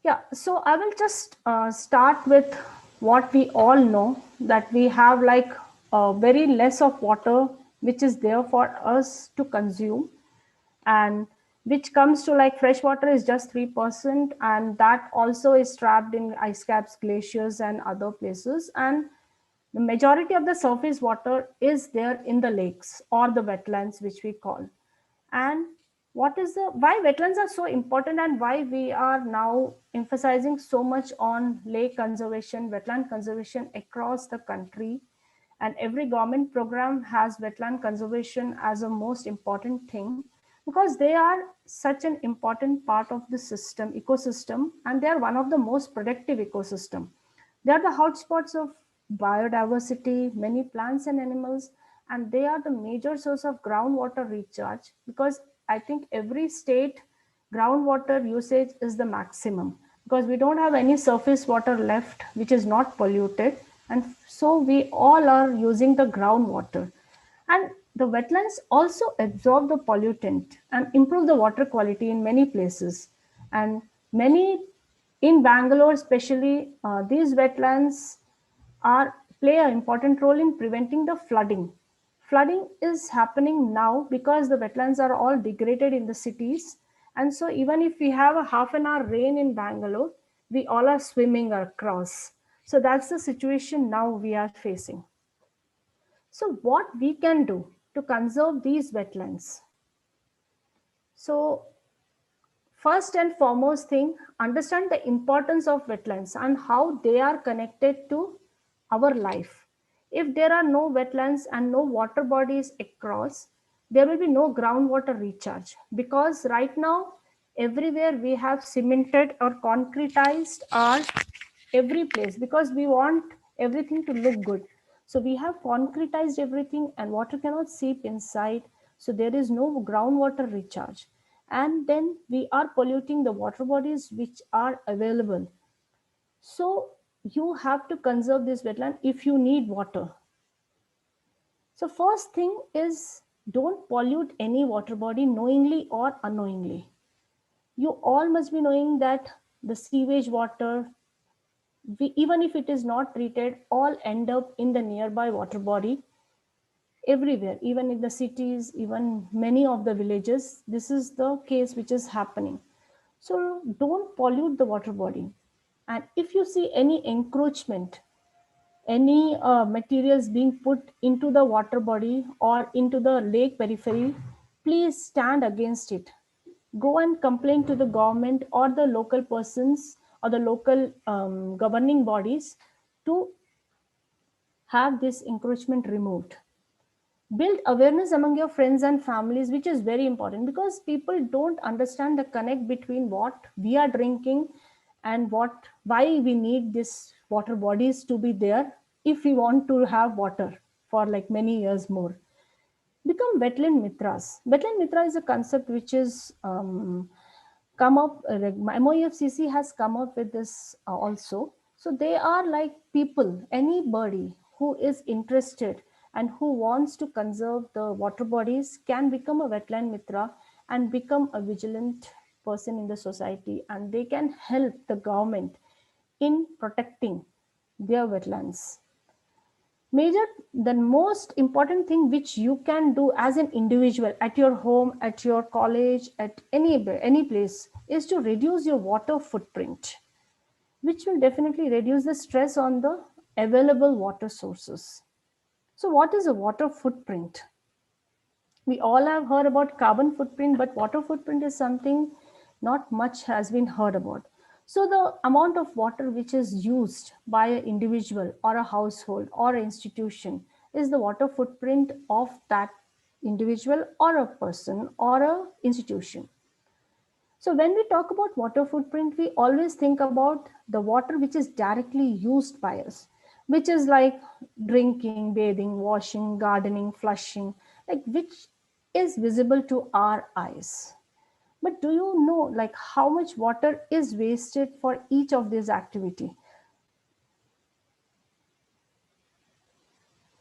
Yeah, so I will just start with what we all know, that we have like very less of water which is there for us to consume, and which comes to like fresh water is just 3%, and that also is trapped in ice caps, glaciers and other places. And the majority of the surface water is there in the lakes or the wetlands, which we call. And what is the why wetlands are so important, and why we are now emphasizing so much on lake conservation, wetland conservation across the country, and every government program has wetland conservation as a most important thing, because they are such an important part of the system ecosystem, and they are one of the most productive ecosystem. They are the hotspots of biodiversity, many plants and animals, and they are the major source of groundwater recharge, because I think every state groundwater usage is the maximum, because we don't have any surface water left which is not polluted, and so we all are using the groundwater. And the wetlands also absorb the pollutant and improve the water quality in many places. And many in Bangalore, especially, these wetlands are play an important role in preventing the flooding. Flooding is happening now because the wetlands are all degraded in the cities. And so even if we have a half an hour rain in Bangalore, we all are swimming across. So that's the situation now we are facing. So what we can do to conserve these wetlands? So first and foremost thing, understand the importance of wetlands and how they are connected to our life. If there are no wetlands and no water bodies across, there will be no groundwater recharge, because right now everywhere we have cemented or concretized our every place, because we want everything to look good. So we have concretized everything and water cannot seep inside. So there is no groundwater recharge. And then we are polluting the water bodies which are available. So you have to conserve this wetland if you need water. So first thing is, don't pollute any water body knowingly or unknowingly. You all must be knowing that the sewage water, even if it is not treated, all end up in the nearby water body everywhere, even in the cities, even many of the villages. This is the case which is happening. So don't pollute the water body. And if you see any encroachment, any materials being put into the water body or into the lake periphery, please stand against it. Go and complain to the government or the local persons or the local governing bodies to have this encroachment removed. Build awareness among your friends and families, which is very important, because people don't understand the connect between what we are drinking and why we need this water bodies to be there if we want to have water for like many years more. Become wetland mitras. Wetland mitra is a concept which is come up, MOEFCC has come up with this also. So they are like people, anybody who is interested and who wants to conserve the water bodies can become a wetland mitra and become a vigilant person in the society, and they can help the government in protecting their wetlands. The most important thing which you can do as an individual at your home, at your college, at any place, is to reduce your water footprint, which will definitely reduce the stress on the available water sources. So what is a water footprint? We all have heard about carbon footprint, but water footprint is something not much has been heard about. So the amount of water which is used by an individual or a household or an institution is the water footprint of that individual or a person or a institution. So when we talk about water footprint, we always think about the water which is directly used by us, which is like drinking, bathing, washing, gardening, flushing, like which is visible to our eyes. But do you know like how much water is wasted for each of these activity?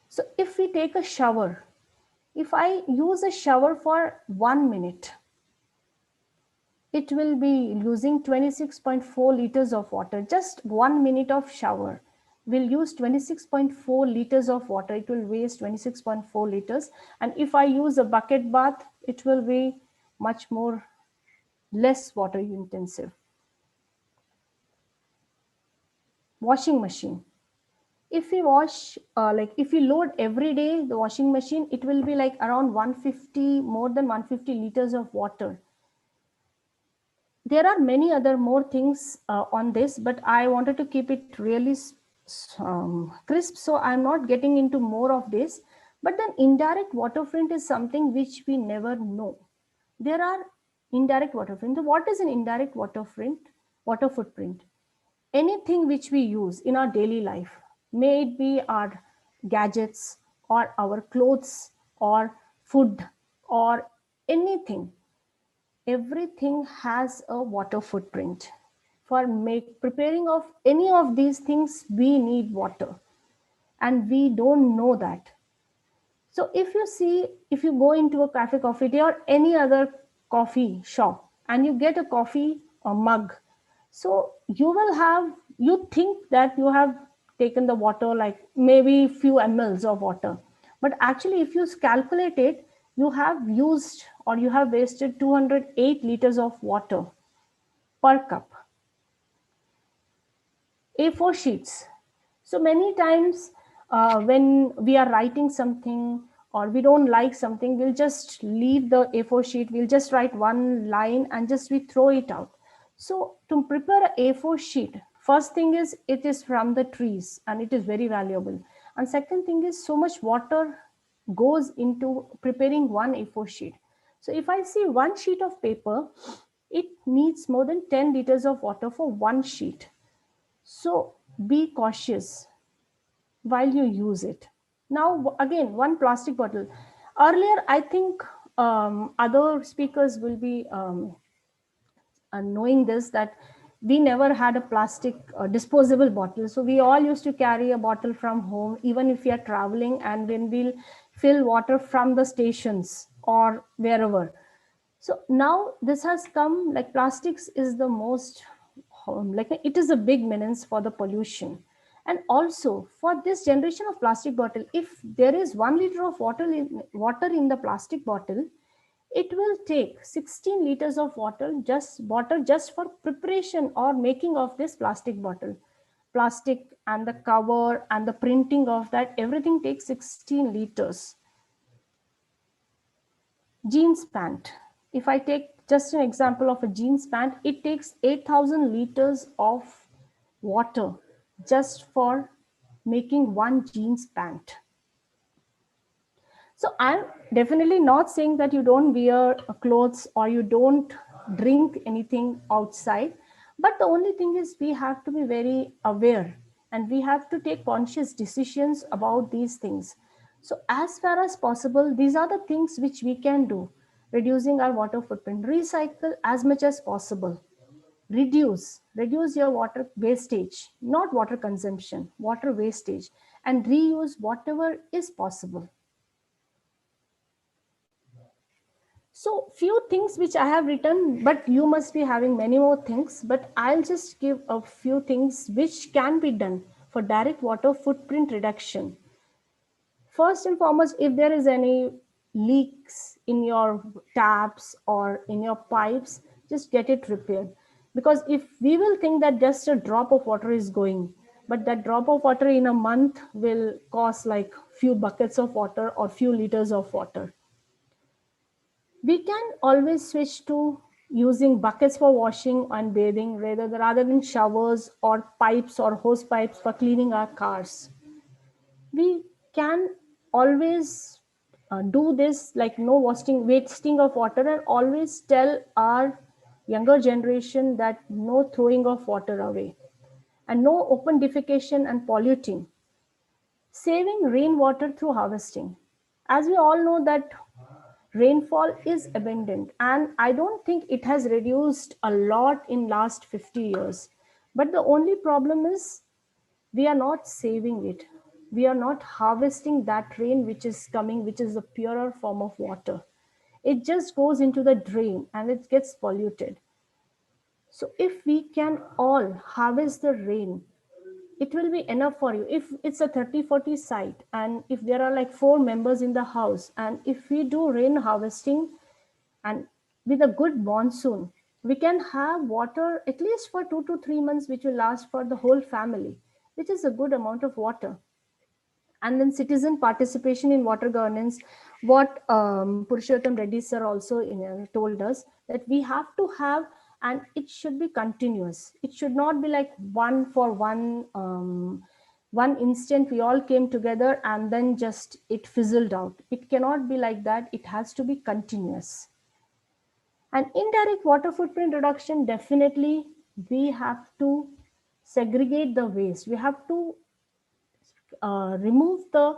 So if we take a shower, if I use a shower for 1 minute, it will be using 26.4 liters of water. Just 1 minute of shower will use 26.4 liters of water. It will waste 26.4 liters. And if I use a bucket bath, it will be much more less water intensive. Washing machine. If we wash, like if we load every day the washing machine, it will be like around 150, more than 150 liters of water. There are many other more things on this, but I wanted to keep it really crisp, so I'm not getting into more of this. But then indirect water footprint is something which we never know. There are indirect water footprint. So what is an indirect water footprint? Water footprint. Anything which we use in our daily life, may it be our gadgets or our clothes or food or anything, everything has a water footprint. For preparing of any of these things, we need water, and we don't know that. So if you see, if you go into a cafe coffee day or any other coffee shop and you get a coffee or mug, so you will have, you think that you have taken the water like maybe few mLs of water, but actually if you calculate it, you have used or you have wasted 208 liters of water per cup. A4 sheets. So many times when we are writing something or we don't like something, we'll just leave the A4 sheet, we'll just write one line and just we throw it out. So to prepare a A4 sheet, first thing is it is from the trees and it is very valuable. And second thing is so much water goes into preparing one A4 sheet. So if I see one sheet of paper, it needs more than 10 liters of water for one sheet. So be cautious while you use it. Now, again, one plastic bottle. Earlier, I think other speakers will be knowing this, that we never had a plastic disposable bottle. So we all used to carry a bottle from home, even if we are traveling, and when we'll fill water from the stations or wherever. So now this has come, like plastics is the most, like it is a big menace for the pollution. And also for this generation of plastic bottle, if there is 1 liter of water in the plastic bottle, it will take 16 liters of water just for preparation or making of this plastic bottle. Plastic and the cover and the printing of that, everything takes 16 liters. Jeans pant. If I take just an example of a jeans pant, it takes 8,000 liters of water just for making one jeans pant. So I'm definitely not saying that you don't wear clothes or you don't drink anything outside, but the only thing is we have to be very aware and we have to take conscious decisions about these things. So as far as possible, these are the things which we can do. Reducing our water footprint, recycle as much as possible, reduce your water wastage, not water consumption, water wastage, and reuse whatever is possible. So few things which I have written, but you must be having many more things, but I'll just give a few things which can be done for direct water footprint reduction. First and foremost, if there is any leaks in your taps or in your pipes, just get it repaired. Because if we will think that just a drop of water is going, but that drop of water in a month will cost like few buckets of water or few liters of water. We can always switch to using buckets for washing and bathing rather than showers or pipes or hose pipes for cleaning our cars. We can always do this, like no wasting of water, and always tell our younger generation that no throwing of water away and no open defecation and polluting. Saving rainwater through harvesting. As we all know that rainfall is abundant, and I don't think it has reduced a lot in last 50 years. But the only problem is we are not saving it. We are not harvesting that rain which is coming, which is a purer form of water. It just goes into the drain and it gets polluted. So if we can all harvest the rain, it will be enough for you. If it's a 30-40 site and if there are like 4 members in the house, and if we do rain harvesting and with a good monsoon, we can have water at least for 2 to 3 months, which will last for the whole family. which is a good amount of water. And then citizen participation in water governance, what Purushottam Reddy sir also told us, that we have to have, and it should be continuous. It should not be like one instant we all came together and then just it fizzled out. It cannot be like that. It has to be continuous. And indirect water footprint reduction, definitely we have to segregate the waste. We have to remove the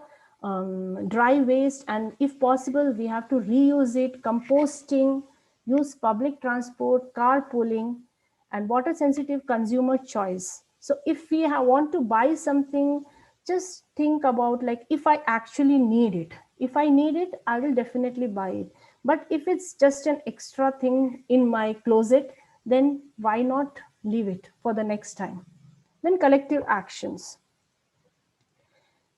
dry waste, and if possible we have to reuse it, composting, use public transport, carpooling, and water sensitive consumer choice. So if we want to buy something, just think about, like, if I actually need it. If I need it, I will definitely buy it. But if it's just an extra thing in my closet, then why not leave it for the next time? Then collective actions.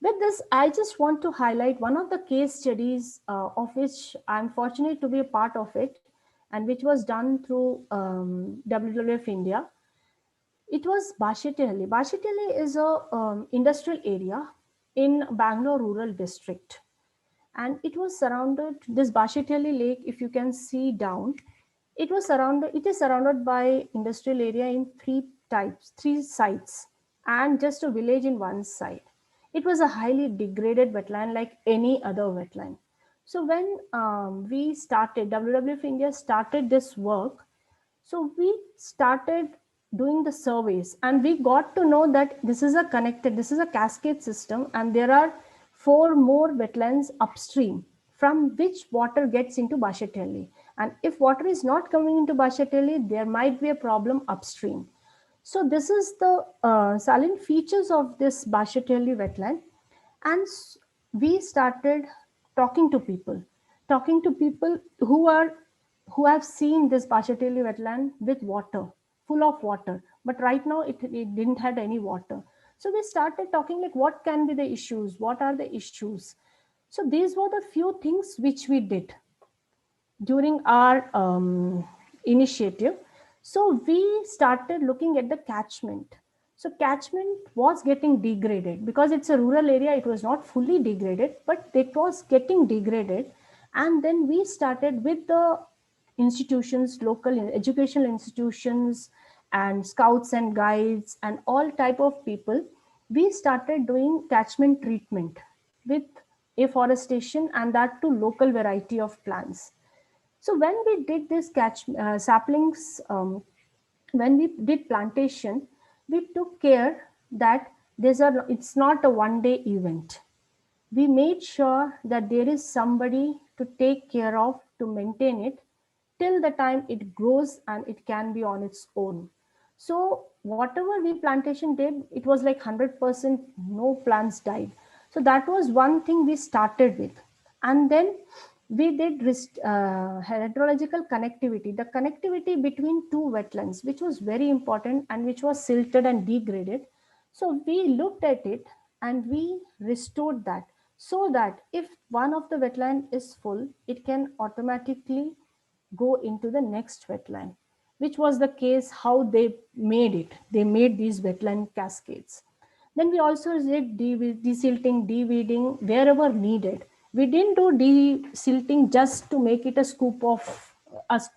With this, I just want to highlight one of the case studies of which I'm fortunate to be a part of it, and which was done through WWF India. It was Bashetelli. Bashetelli is a industrial area in Bangalore rural district. And it was surrounded, this Bashetelli lake, if you can see down, it is surrounded by industrial area in three sites, and just a village in one side. It was a highly degraded wetland like any other wetland. So when WWF India started this work, so we started doing the surveys, and we got to know that this is a cascade system, and there are 4 more wetlands upstream from which water gets into Bashetelli. And if water is not coming into Bashetelli, there might be a problem upstream. So this is the salient features of this Bashetelli wetland. And we started talking to people who have seen this Bashetelli wetland with water, full of water, but right now it didn't have any water. So we started talking, like, what can be the issues, what are the issues. So these were the few things which we did during our initiative. So we started looking at the catchment. So catchment was getting degraded because it's a rural area. It was not fully degraded, but it was getting degraded. And then we started with the institutions, local educational institutions, and scouts and guides and all type of people. We started doing catchment treatment with afforestation, and that to local variety of plants. So when we did this saplings, when we did plantation, we took care that it's not a one-day event. We made sure that there is somebody to take care of, to maintain it till the time it grows and it can be on its own. So whatever we plantation did, it was like 100%, no plants died. So that was one thing we started with. And then we did hydrological connectivity, the connectivity between 2 wetlands, which was very important and which was silted and degraded. So we looked at it and we restored that, so that if one of the wetland is full, it can automatically go into the next wetland, which was the case how they made it. They made these wetland cascades. Then we also did desilting, deweeding wherever needed. We didn't do desilting just to make it a scoop of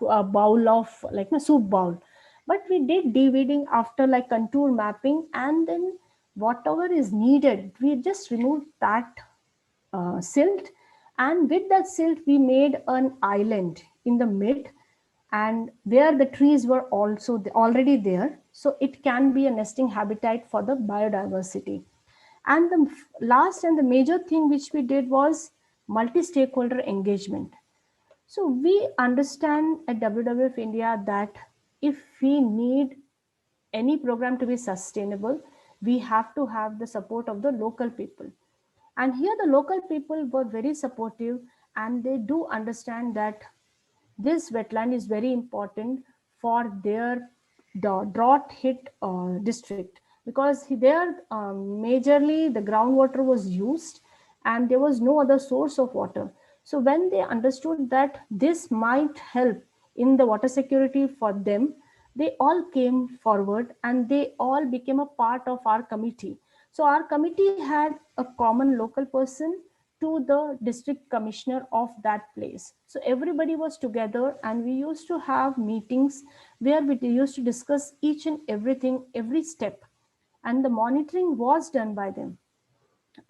a bowl of, like a soup bowl, but we did deweeding after like contour mapping, and then whatever is needed, we just removed that silt, and with that silt we made an island in the mid, and where the trees were also already there, so it can be a nesting habitat for the biodiversity. And the last and the major thing which we did was multi-stakeholder engagement. So we understand at WWF India that if we need any program to be sustainable, we have to have the support of the local people. And here the local people were very supportive, and they do understand that this wetland is very important for their drought hit district, because there majorly the groundwater was used and there was no other source of water. So when they understood that this might help in the water security for them, they all came forward and they all became a part of our committee. So our committee had a common local person to the district commissioner of that place. So everybody was together and we used to have meetings where we used to discuss each and everything, every step, and the monitoring was done by them.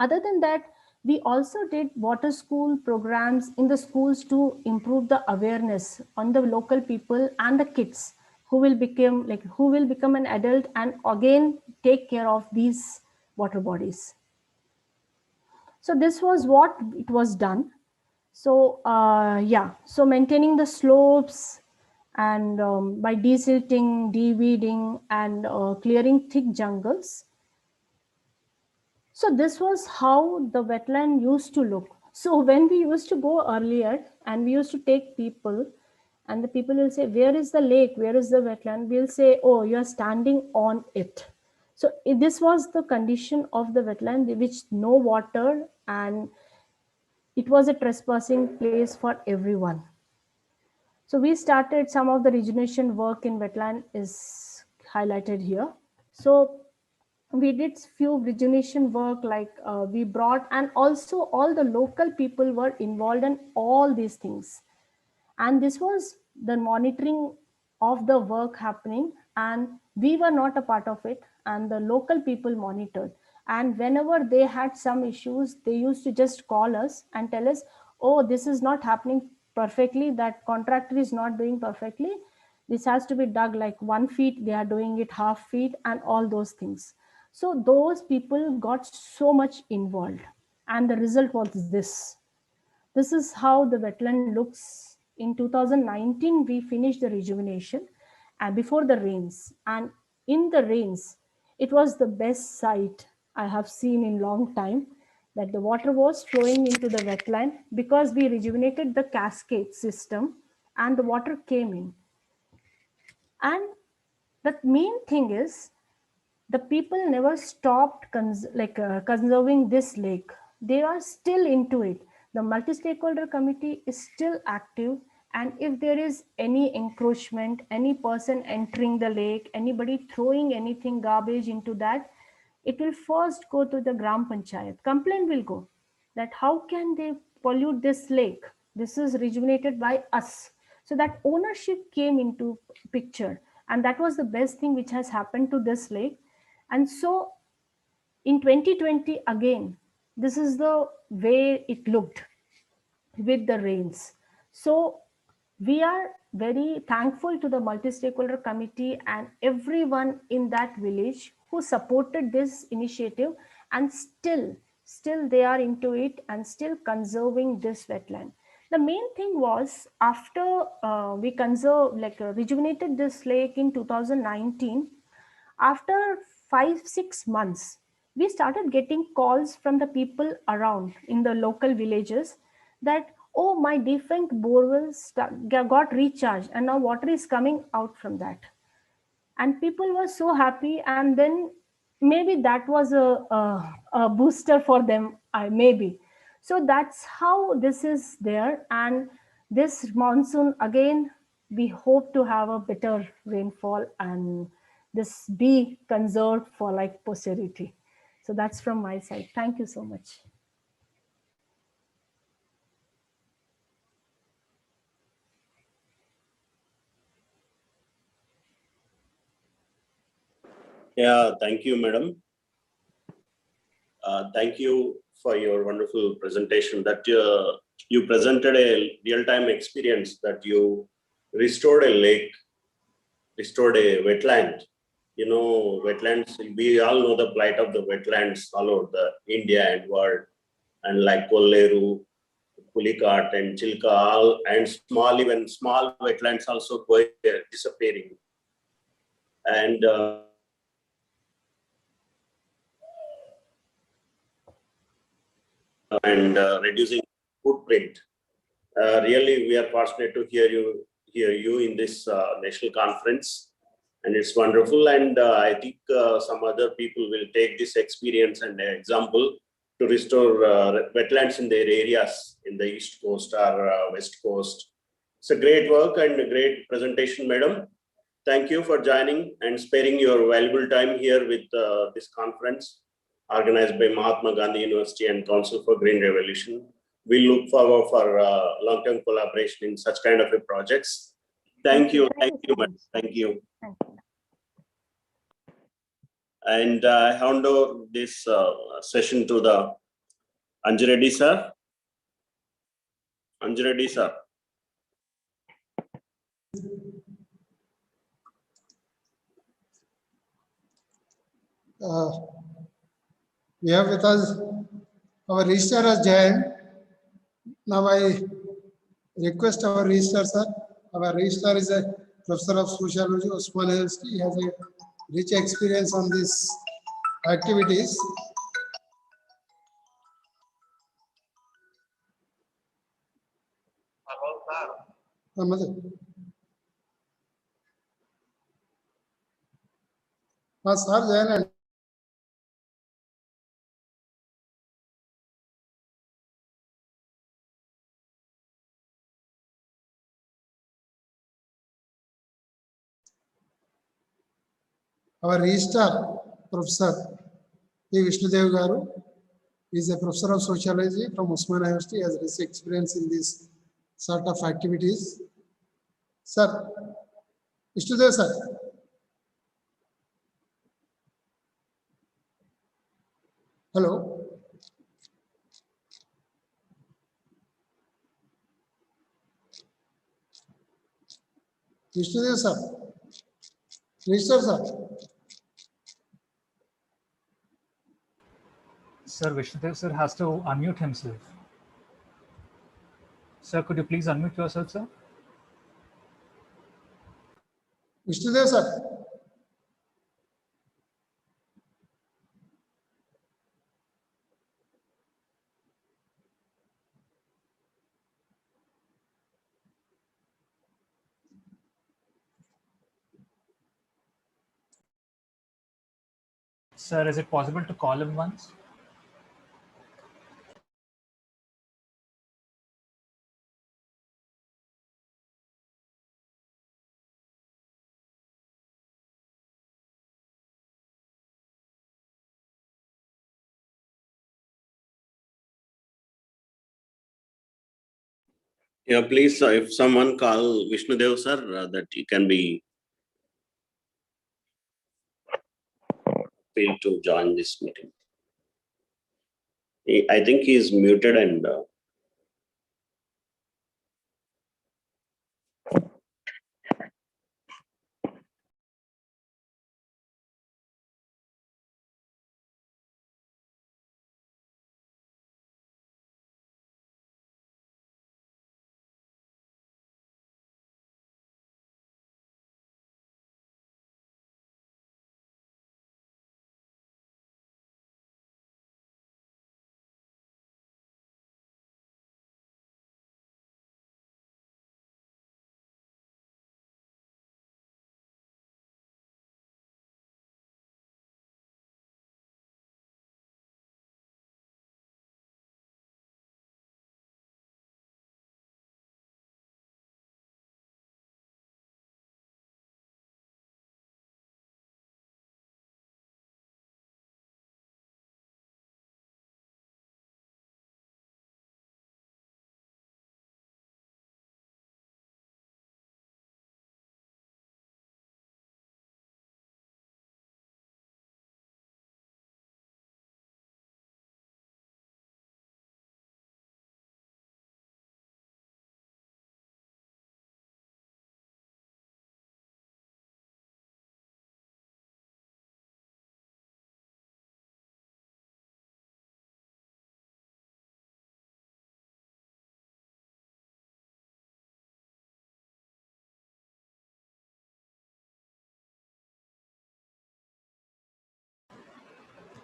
Other than that, we also did water school programs in the schools to improve the awareness on the local people and the kids who will become an adult and again take care of these water bodies. So this was what it was done. So yeah, so maintaining the slopes and by desilting, de-weeding and clearing thick jungles. So this was how the wetland used to look. So when we used to go earlier and we used to take people and the people will say, where is the lake? Where is the wetland? We'll say, oh, you're standing on it. So this was the condition of the wetland, which no water, and it was a trespassing place for everyone. So we started some of the rejuvenation work in wetland is highlighted here. So we did few rejuvenation work like we brought, and also all the local people were involved in all these things. And this was the monitoring of the work happening, and we were not a part of it, and the local people monitored. And whenever they had some issues, they used to just call us and tell us, oh, this is not happening perfectly, that contractor is not doing perfectly, this has to be dug like 1 feet, they are doing it half feet, and all those things. So those people got so much involved, and the result was this. This is how the wetland looks. In 2019, we finished the rejuvenation and before the rains. And in the rains, it was the best sight I have seen in long time, that the water was flowing into the wetland because we rejuvenated the cascade system and the water came in. And the main thing is, the people never stopped conserving this lake. They are still into it. The multi-stakeholder committee is still active, and if there is any encroachment, any person entering the lake, anybody throwing anything garbage into that, it will first go to the Gram Panchayat. Complaint will go that how can they pollute this lake? This is rejuvenated by us. So that ownership came into picture, and that was the best thing which has happened to this lake. And so in 2020, again, this is the way it looked with the rains. So we are very thankful to the multi-stakeholder committee and everyone in that village who supported this initiative, and still they are into it and still conserving this wetland. The main thing was, after we rejuvenated this lake in 2019, after 5-6 months, we started getting calls from the people around in the local villages that, oh, my defunct borewell got recharged and now water is coming out from that. And people were so happy, and then maybe that was a booster for them, maybe. So that's how this is there. And this monsoon, again, we hope to have a better rainfall and this be conserved for like posterity. So that's from my side. Thank you so much. Yeah, thank you, madam. Thank you for your wonderful presentation. That you presented a real-time experience, that you restored a lake, restored a wetland. You know, wetlands, we all know the plight of the wetlands all over the India and world, and like Kolleru, Pulicat and Chilka, all, and even small wetlands also going disappearing. And reducing footprint. Really, we are fortunate to hear you in this national conference, and it's wonderful. And I think some other people will take this experience and example to restore wetlands in their areas in the East Coast or West Coast. It's a great work and a great presentation, madam. Thank you for joining and sparing your valuable time here with this conference. organized by Mahatma Gandhi University and Council for Green Revolution. We look forward for long-term collaboration in such kind of a projects. Thank you. Thank you. Thank you. And I hand over this session to the Anjireddy sir. Anjireddy sir. We have with us our registrar has joined. Now I request our registrar sir. Our registrar is a professor of sociology, Osman University. He has a rich experience on these activities. Sir, join. Our registrar, Professor P. Vishnudev Garu, is a professor of sociology from Osman University. He has rich experience in this sort of activities. Sir, Vishnudev sir. Hello. Vishnudev sir. Registrar sir. Sir, Vishnudev sir has to unmute himself. Sir, could you please unmute yourself, sir? Vishnudev sir. Sir, is it possible to call him once? Yeah, please, if someone call Vishnudev sir, that he can be free to join this meeting. I think he is muted and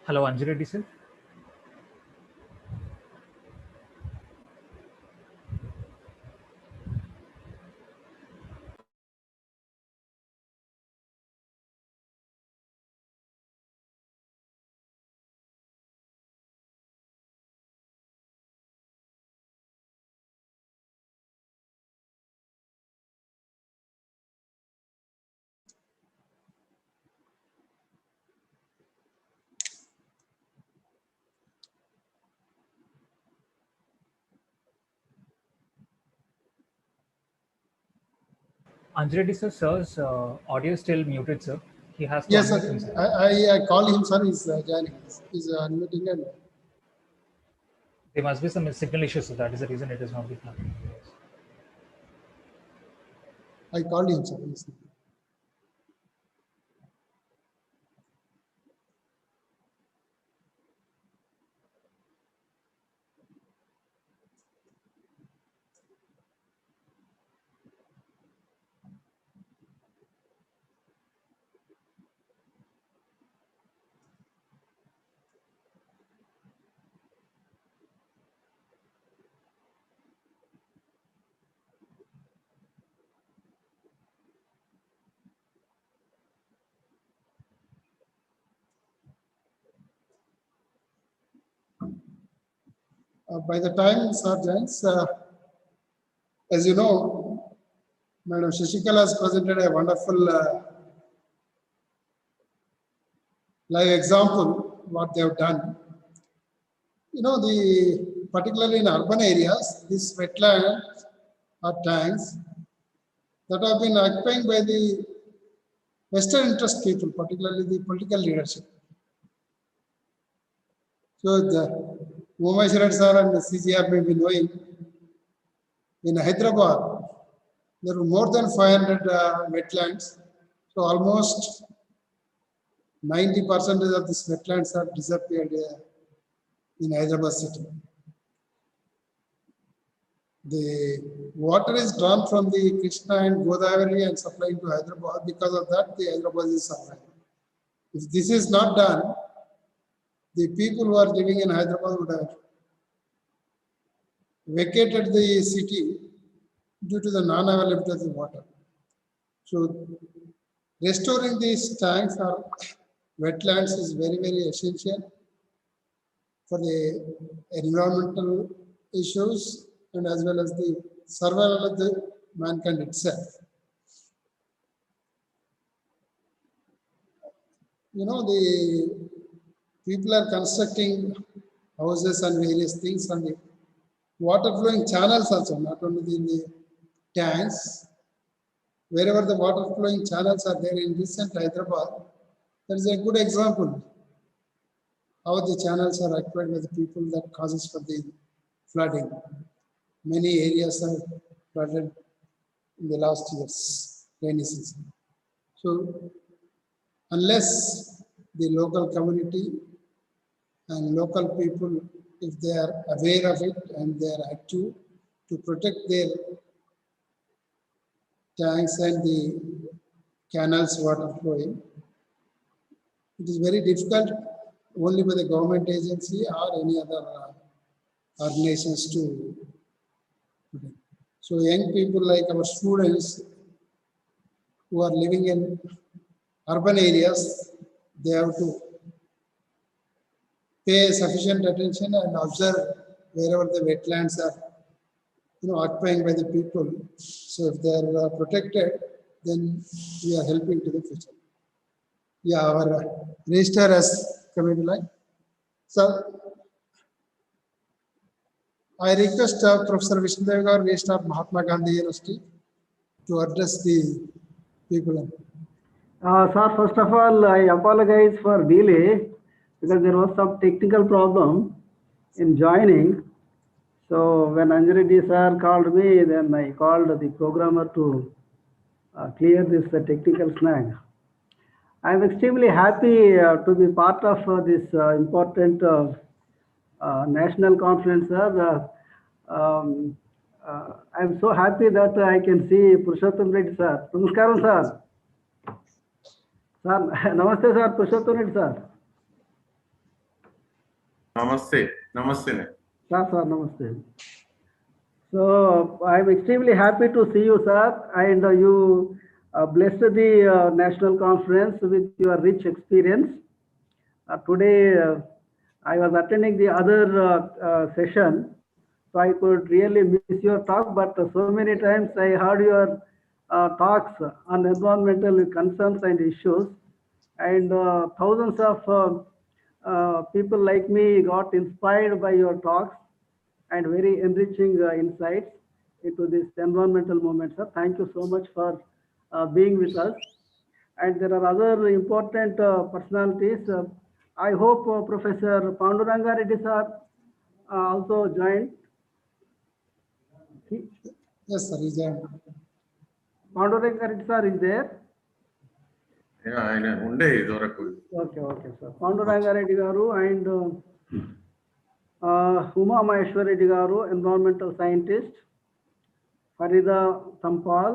Hello, Anjireddy sir. Anjali sir's audio is still muted, sir. He has to Yes, unmute sir. himself. I call him, sir. He's joining. He's unmuting and There must be some signal issues, so that is the reason it is not being happening. I called him, sir. By the time sir joins, as you know, Madam Shashikala has presented a wonderful live example what they have done. You know, particularly in urban areas, these wetlands or tanks that have been occupied by the Western interest people, particularly the political leadership. So the Umeshwar sir and the CGR may be knowing, in Hyderabad, there were more than 500 wetlands. So almost 90% of these wetlands have disappeared in Hyderabad city. The water is drawn from the Krishna and Godavari and supplying to Hyderabad. Because of that, the Hyderabad is suffering. If this is not done, the people who are living in Hyderabad would have vacated the city due to the non-availability of the water. So restoring these tanks or wetlands is very, very essential for the environmental issues and as well as the survival of the mankind itself. You know, the people are constructing houses and various things on the water flowing channels also, not only in the tanks. Wherever the water flowing channels are there in recent Hyderabad, there is a good example how the channels are occupied by the people that causes for the flooding. Many areas are flooded in the last year's rainy season. So unless the local community and local people, if they are aware of it and they are active to protect their tanks and the canals water flowing, it is very difficult only by the government agency or any other organizations to protect. So young people like our students who are living in urban areas, they have to pay sufficient attention and observe wherever the wetlands are, occupying by the people. So if they are protected, then we are helping to the future. Yeah, our register has come into line. So I request Professor Vishnudev Garu, Registrar of Mahatma Gandhi University, to address the people. Sir, first of all, I apologize for delay because there was some technical problem in joining. So when Anjali sir called me, then I called the programmer to clear this technical snag. I am extremely happy to be part of this important national conference, sir. I am so happy that I can see Purushottam Reddy sir. Namaskaram, sir. Sir, namaste, sir. Purushottam Reddy sir. Namaste. Namaste. Sir, namaste. So I am extremely happy to see you, sir, and you blessed the national conference with your rich experience. Today, I was attending the other session, so I could really miss your talk, but so many times I heard your talks on environmental concerns and issues, and thousands of people like me got inspired by your talks and very enriching insights into this environmental movement, sir. Thank you so much for being with us. And there are other important personalities. I hope Professor Panduranga Reddy sir also joined. Yes, sir. Is there? Panduranga Reddy sir is there. ఆయన ఉండే ఇదివరకు. Okay, okay, sir. Panduranga Reddy garu and Uma Maheshwar Reddy garu, environmental scientist. Farida Tampal,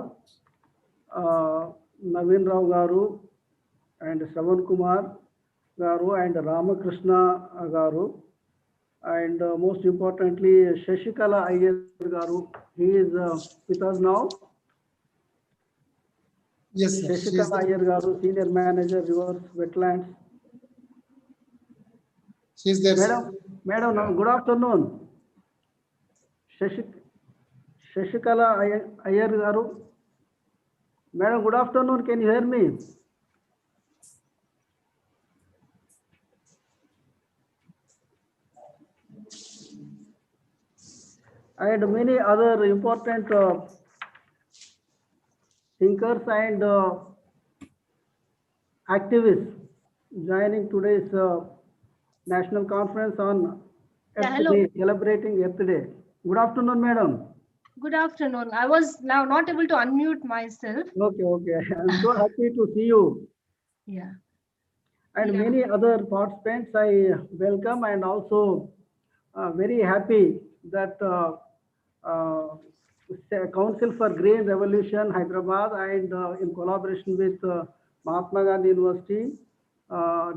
Naveen Rao garu, and Shravan Kumar garu, and Ramakrishna garu, and most importantly Shashikala Iyer garu. He is with us now. Yes, sir. Shashikala Iyer garu, senior manager, rivers, wetlands. She is there. Madam, good afternoon. Shashikala Iyer garu. Madam, good afternoon. Can you hear me? And many other important thinkers and activists joining today's national conference on Earth hello. Day, celebrating Earth Day. Good afternoon, madam. Good afternoon. I was now not able to unmute myself. Okay, okay. I'm so happy to see you. Yeah. And many other participants I welcome, and also very happy that Council for Green Revolution Hyderabad and in collaboration with Mahatma Gandhi University,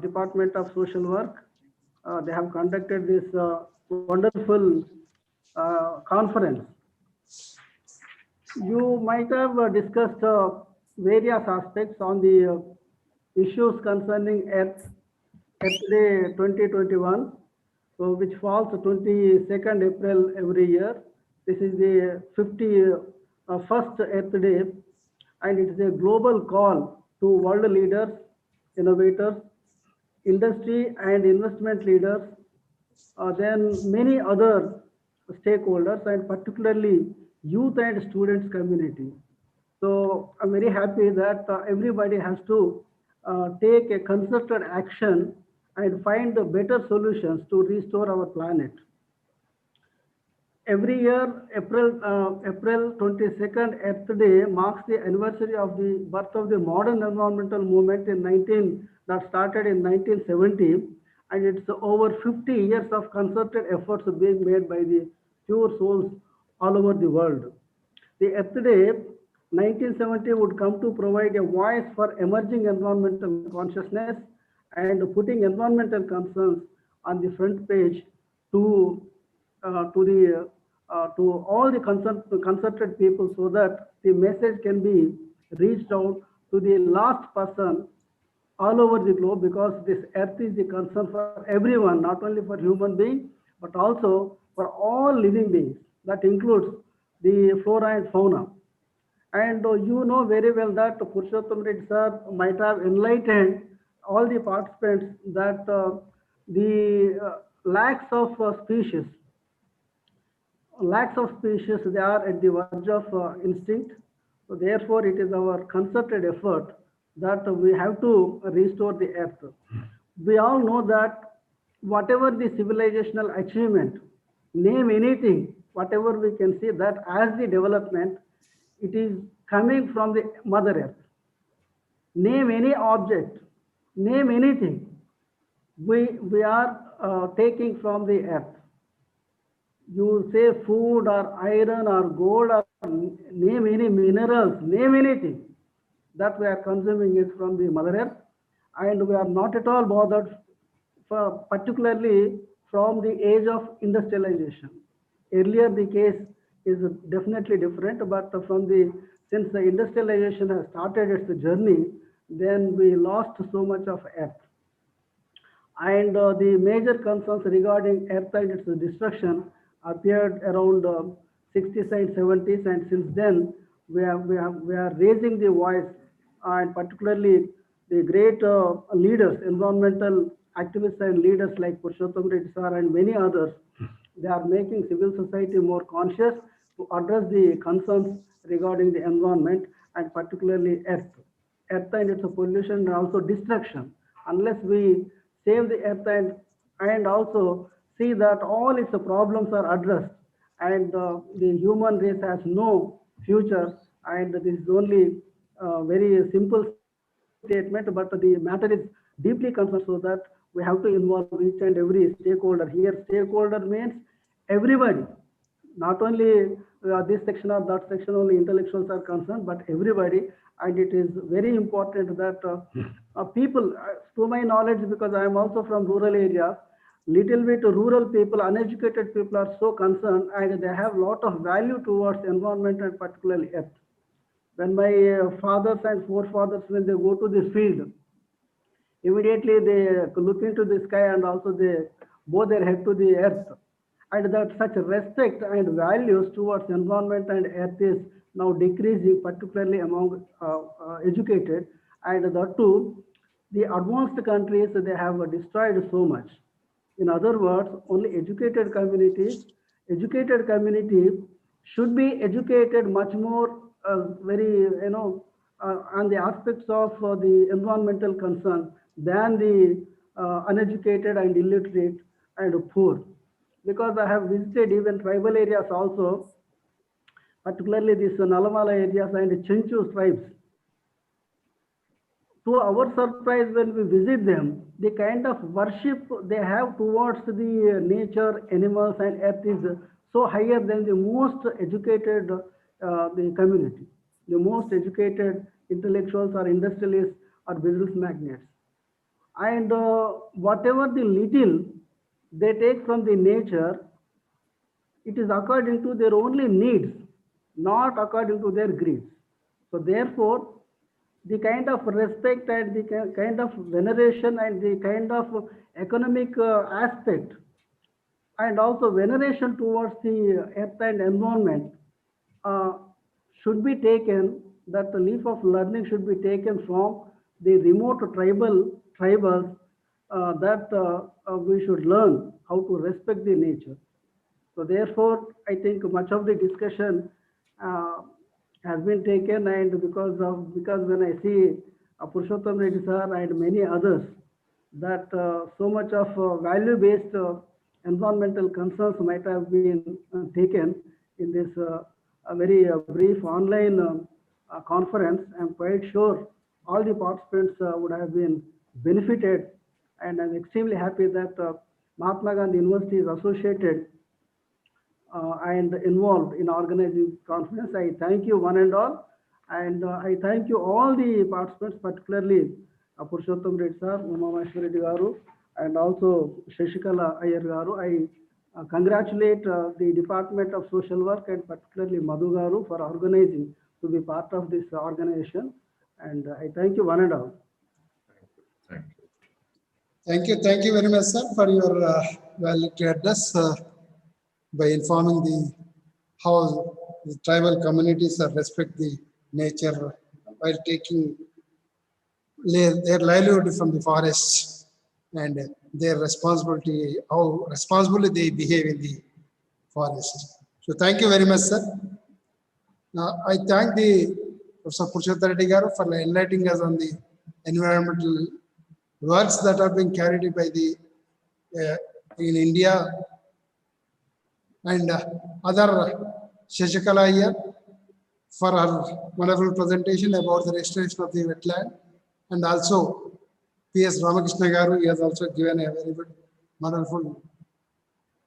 Department of Social Work, they have conducted this wonderful conference. You might have discussed various aspects on the issues concerning Earth Day 2021, so which falls 22nd April every year. This is the 51st Earth Day, and it is a global call to world leaders, innovators, industry and investment leaders, then many other stakeholders, and particularly youth and students community. So I'm very happy that everybody has to take a concerted action and find the better solutions to restore our planet. Every year, April 22nd Earth Day marks the anniversary of the birth of the modern environmental movement that started in 1970, and it's over 50 years of concerted efforts being made by the pure souls all over the world. The Earth Day 1970 would come to provide a voice for emerging environmental consciousness and putting environmental concerns on the front page to all the concerted people, so that the message can be reached out to the last person all over the globe, because this earth is the concern for everyone, not only for human beings, but also for all living beings. That includes the flora and fauna. And you know very well that Purushottam Reddy sir might have enlightened all the participants that the lakhs of species, they are at the verge of instinct. So therefore, it is our concerted effort that we have to restore the earth. We all know that whatever the civilizational achievement, name anything, whatever we can see that as the development, it is coming from the Mother Earth. Name any object, name anything, we are taking from the earth. You say food or iron or gold, or name any minerals, name anything, that we are consuming it from the Mother Earth, and we are not at all bothered, particularly from the age of industrialization. Earlier the case is definitely different, but since the industrialization has started its journey, then we lost so much of earth. And the major concerns regarding earth and its destruction appeared around 60s and 70s, and since then we are raising the voice, and particularly the great leaders, environmental activists and leaders like Purushottam Reddy sir and many others, they are making civil society more conscious to address the concerns regarding the environment, and particularly earth. Earth and its pollution and also destruction. Unless we save the earth and also see that all its problems are addressed and the human race has no future, and this is only a very simple statement, but the matter is deeply concerned, so that we have to involve each and every stakeholder. Here, stakeholder means everybody, not only this section or that section only intellectuals are concerned, but everybody. And it is very important that people, to my knowledge, because I am also from rural area, little bit rural people, uneducated people are so concerned, and they have lot of value towards environment and particularly earth. When my fathers and forefathers, when they go to this field, immediately they look into the sky and also they bow their head to the earth. And that such respect and values towards environment and earth is now decreasing, particularly among educated. And that too, the advanced countries, they have destroyed so much. In other words, only educated community should be educated much more, very, on the aspects of the environmental concern than the uneducated and illiterate and poor. Because I have visited even tribal areas also, particularly these Nalamala areas and Chenchu tribes. To our surprise, when we visit them, the kind of worship they have towards the nature, animals, and earth is so higher than the most educated the community, the most educated intellectuals or industrialists or business magnates. And whatever the little they take from the nature, it is according to their only needs, not according to their greeds. So therefore, the kind of respect and the kind of veneration and the kind of economic aspect and also veneration towards the earth and environment should be taken, that the leaf of learning should be taken from the remote tribals, that we should learn how to respect the nature. So therefore, I think much of the discussion has been taken, and because when I see Purushottam Reddy sir and many others, that so much of value-based environmental concerns might have been taken in this a very brief online conference. I'm quite sure all the participants would have been benefited, and I'm extremely happy that Mahatma Gandhi University is associated and involved in organizing conference. I thank you one and all, and I thank you all the participants, particularly Purushottam Reddy sir, Umameshwar Reddy garu, and also Shashikala Iyer garu. I congratulate the Department of Social Work and particularly Madhu garu for organizing to be part of this organization, and I thank you one and all. Thank you very much, sir, for your valedictory address. By informing how the tribal communities respect the nature while taking their livelihood from the forests and their responsibility, how responsibly they behave in the forest. So thank you very much, sir. I thank the Professor Purushottam Reddy garu for enlightening us on the environmental works that are being carried by the in India, and other Shashikala Iyer for her wonderful presentation about the restoration of the wetland, and also P.S. Ramakrishna garu, he has also given a very good, wonderful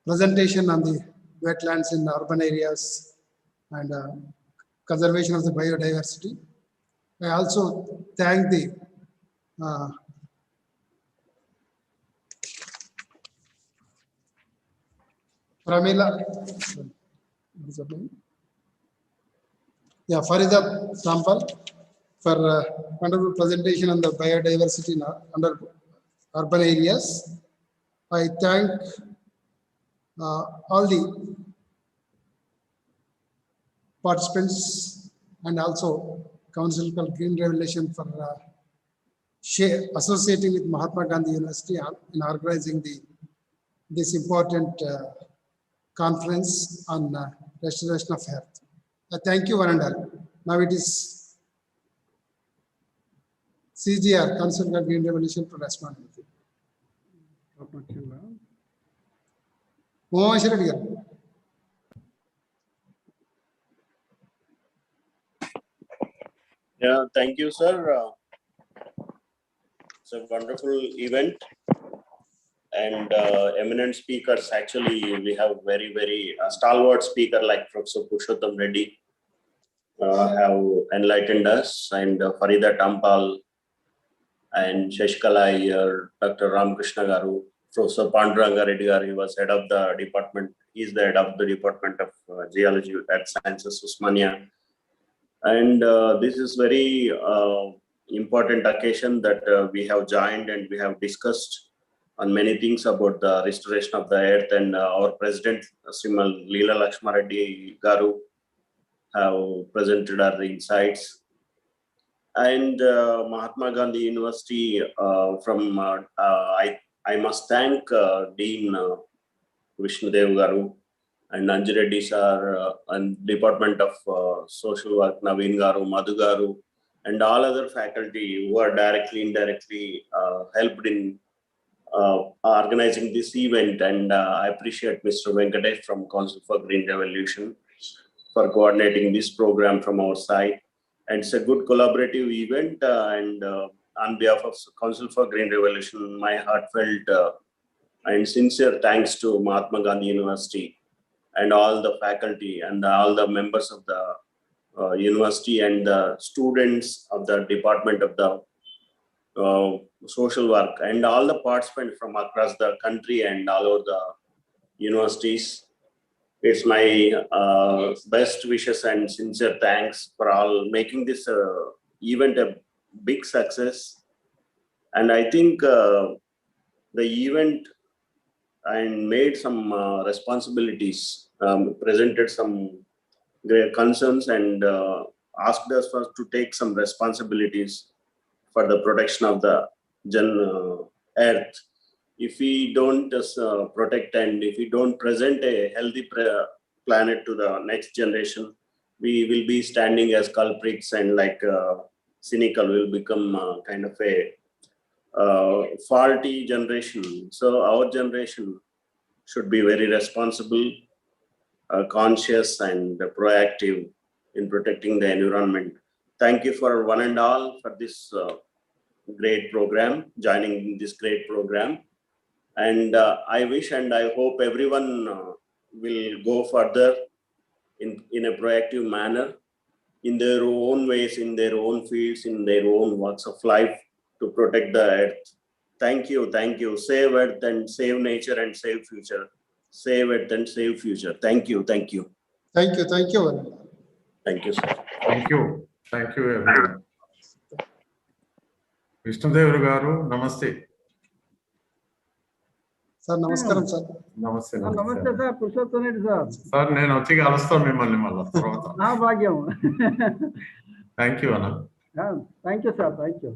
presentation on the wetlands in urban areas and conservation of the biodiversity. I also thank the Pramila, Farida Sampal for wonderful presentation on the biodiversity in under urban areas. I thank all the participants and also Council for Green Revolution for associating with Mahatma Gandhi University in organizing this important conference on restoration of earth. Thank you one and all. Now it is CGR, Council for Green Revolution, to respond with it. Mohan Reddy garu. Yeah, thank you, sir. It's a wonderful event, and eminent speakers. Actually, we have very stalwart speaker like Professor Purushottam Reddy have enlightened us, and Farida Tampal and Shashikala Iyer, Dr. Ramakrishna Garu, Professor Panduranga Reddy Garu. He was head of the department. He's the head of the Department of Geology at Sciences, Usmania. And this is very important occasion that we have joined, and we have discussed on many things about the restoration of the earth, and our president, Srimal Leela Lakshma Reddy Garu, have presented our insights. And Mahatma Gandhi University, I must thank Dean Vishnudev Garu and Anji Reddy sir, and Department of Social Work, Naveen Garu, Madhu Garu, and all other faculty who are directly, indirectly helped in organizing this event. And I appreciate Mr. Venkatesh from Council for Green Revolution for coordinating this program from our side. And it's a good collaborative event. And on behalf of Council for Green Revolution, my heartfelt and sincere thanks to Mahatma Gandhi University and all the faculty and all the members of the university and the students of the Department of the Social Work and all the participants from across the country and all over the universities. It's my best wishes and sincere thanks for all making this event a big success. And I think the event and made some responsibilities, presented some great concerns, and asked us first to take some responsibilities for the protection of the earth. If we don't protect and if we don't present a healthy planet to the next generation, we will be standing as culprits and like cynical, will become kind of a faulty generation. So our generation should be very responsible, conscious and proactive in protecting the environment. Thank you for one and all for this great program, joining this great program. And I wish and I hope everyone will go further in a proactive manner, in their own ways, in their own fields, in their own walks of life, to protect the earth. Thank you, thank you. Save earth and save nature and save future. Save earth and save future. Thank you, thank you. Thank you, thank you. Thank you, sir. Thank you, everyone. Vishnudev Garu, namaste. Sir, namaskaram, sir. Namaste. Namaste, sir. Purushottam Reddy, sir. Sir, నేను వచ్చి కలుస్తాను మిమ్మల్ని మళ్ళీ తర్వాత. నా భాగ్యం. Thank you, Anna. Thank you, sir. Thank you.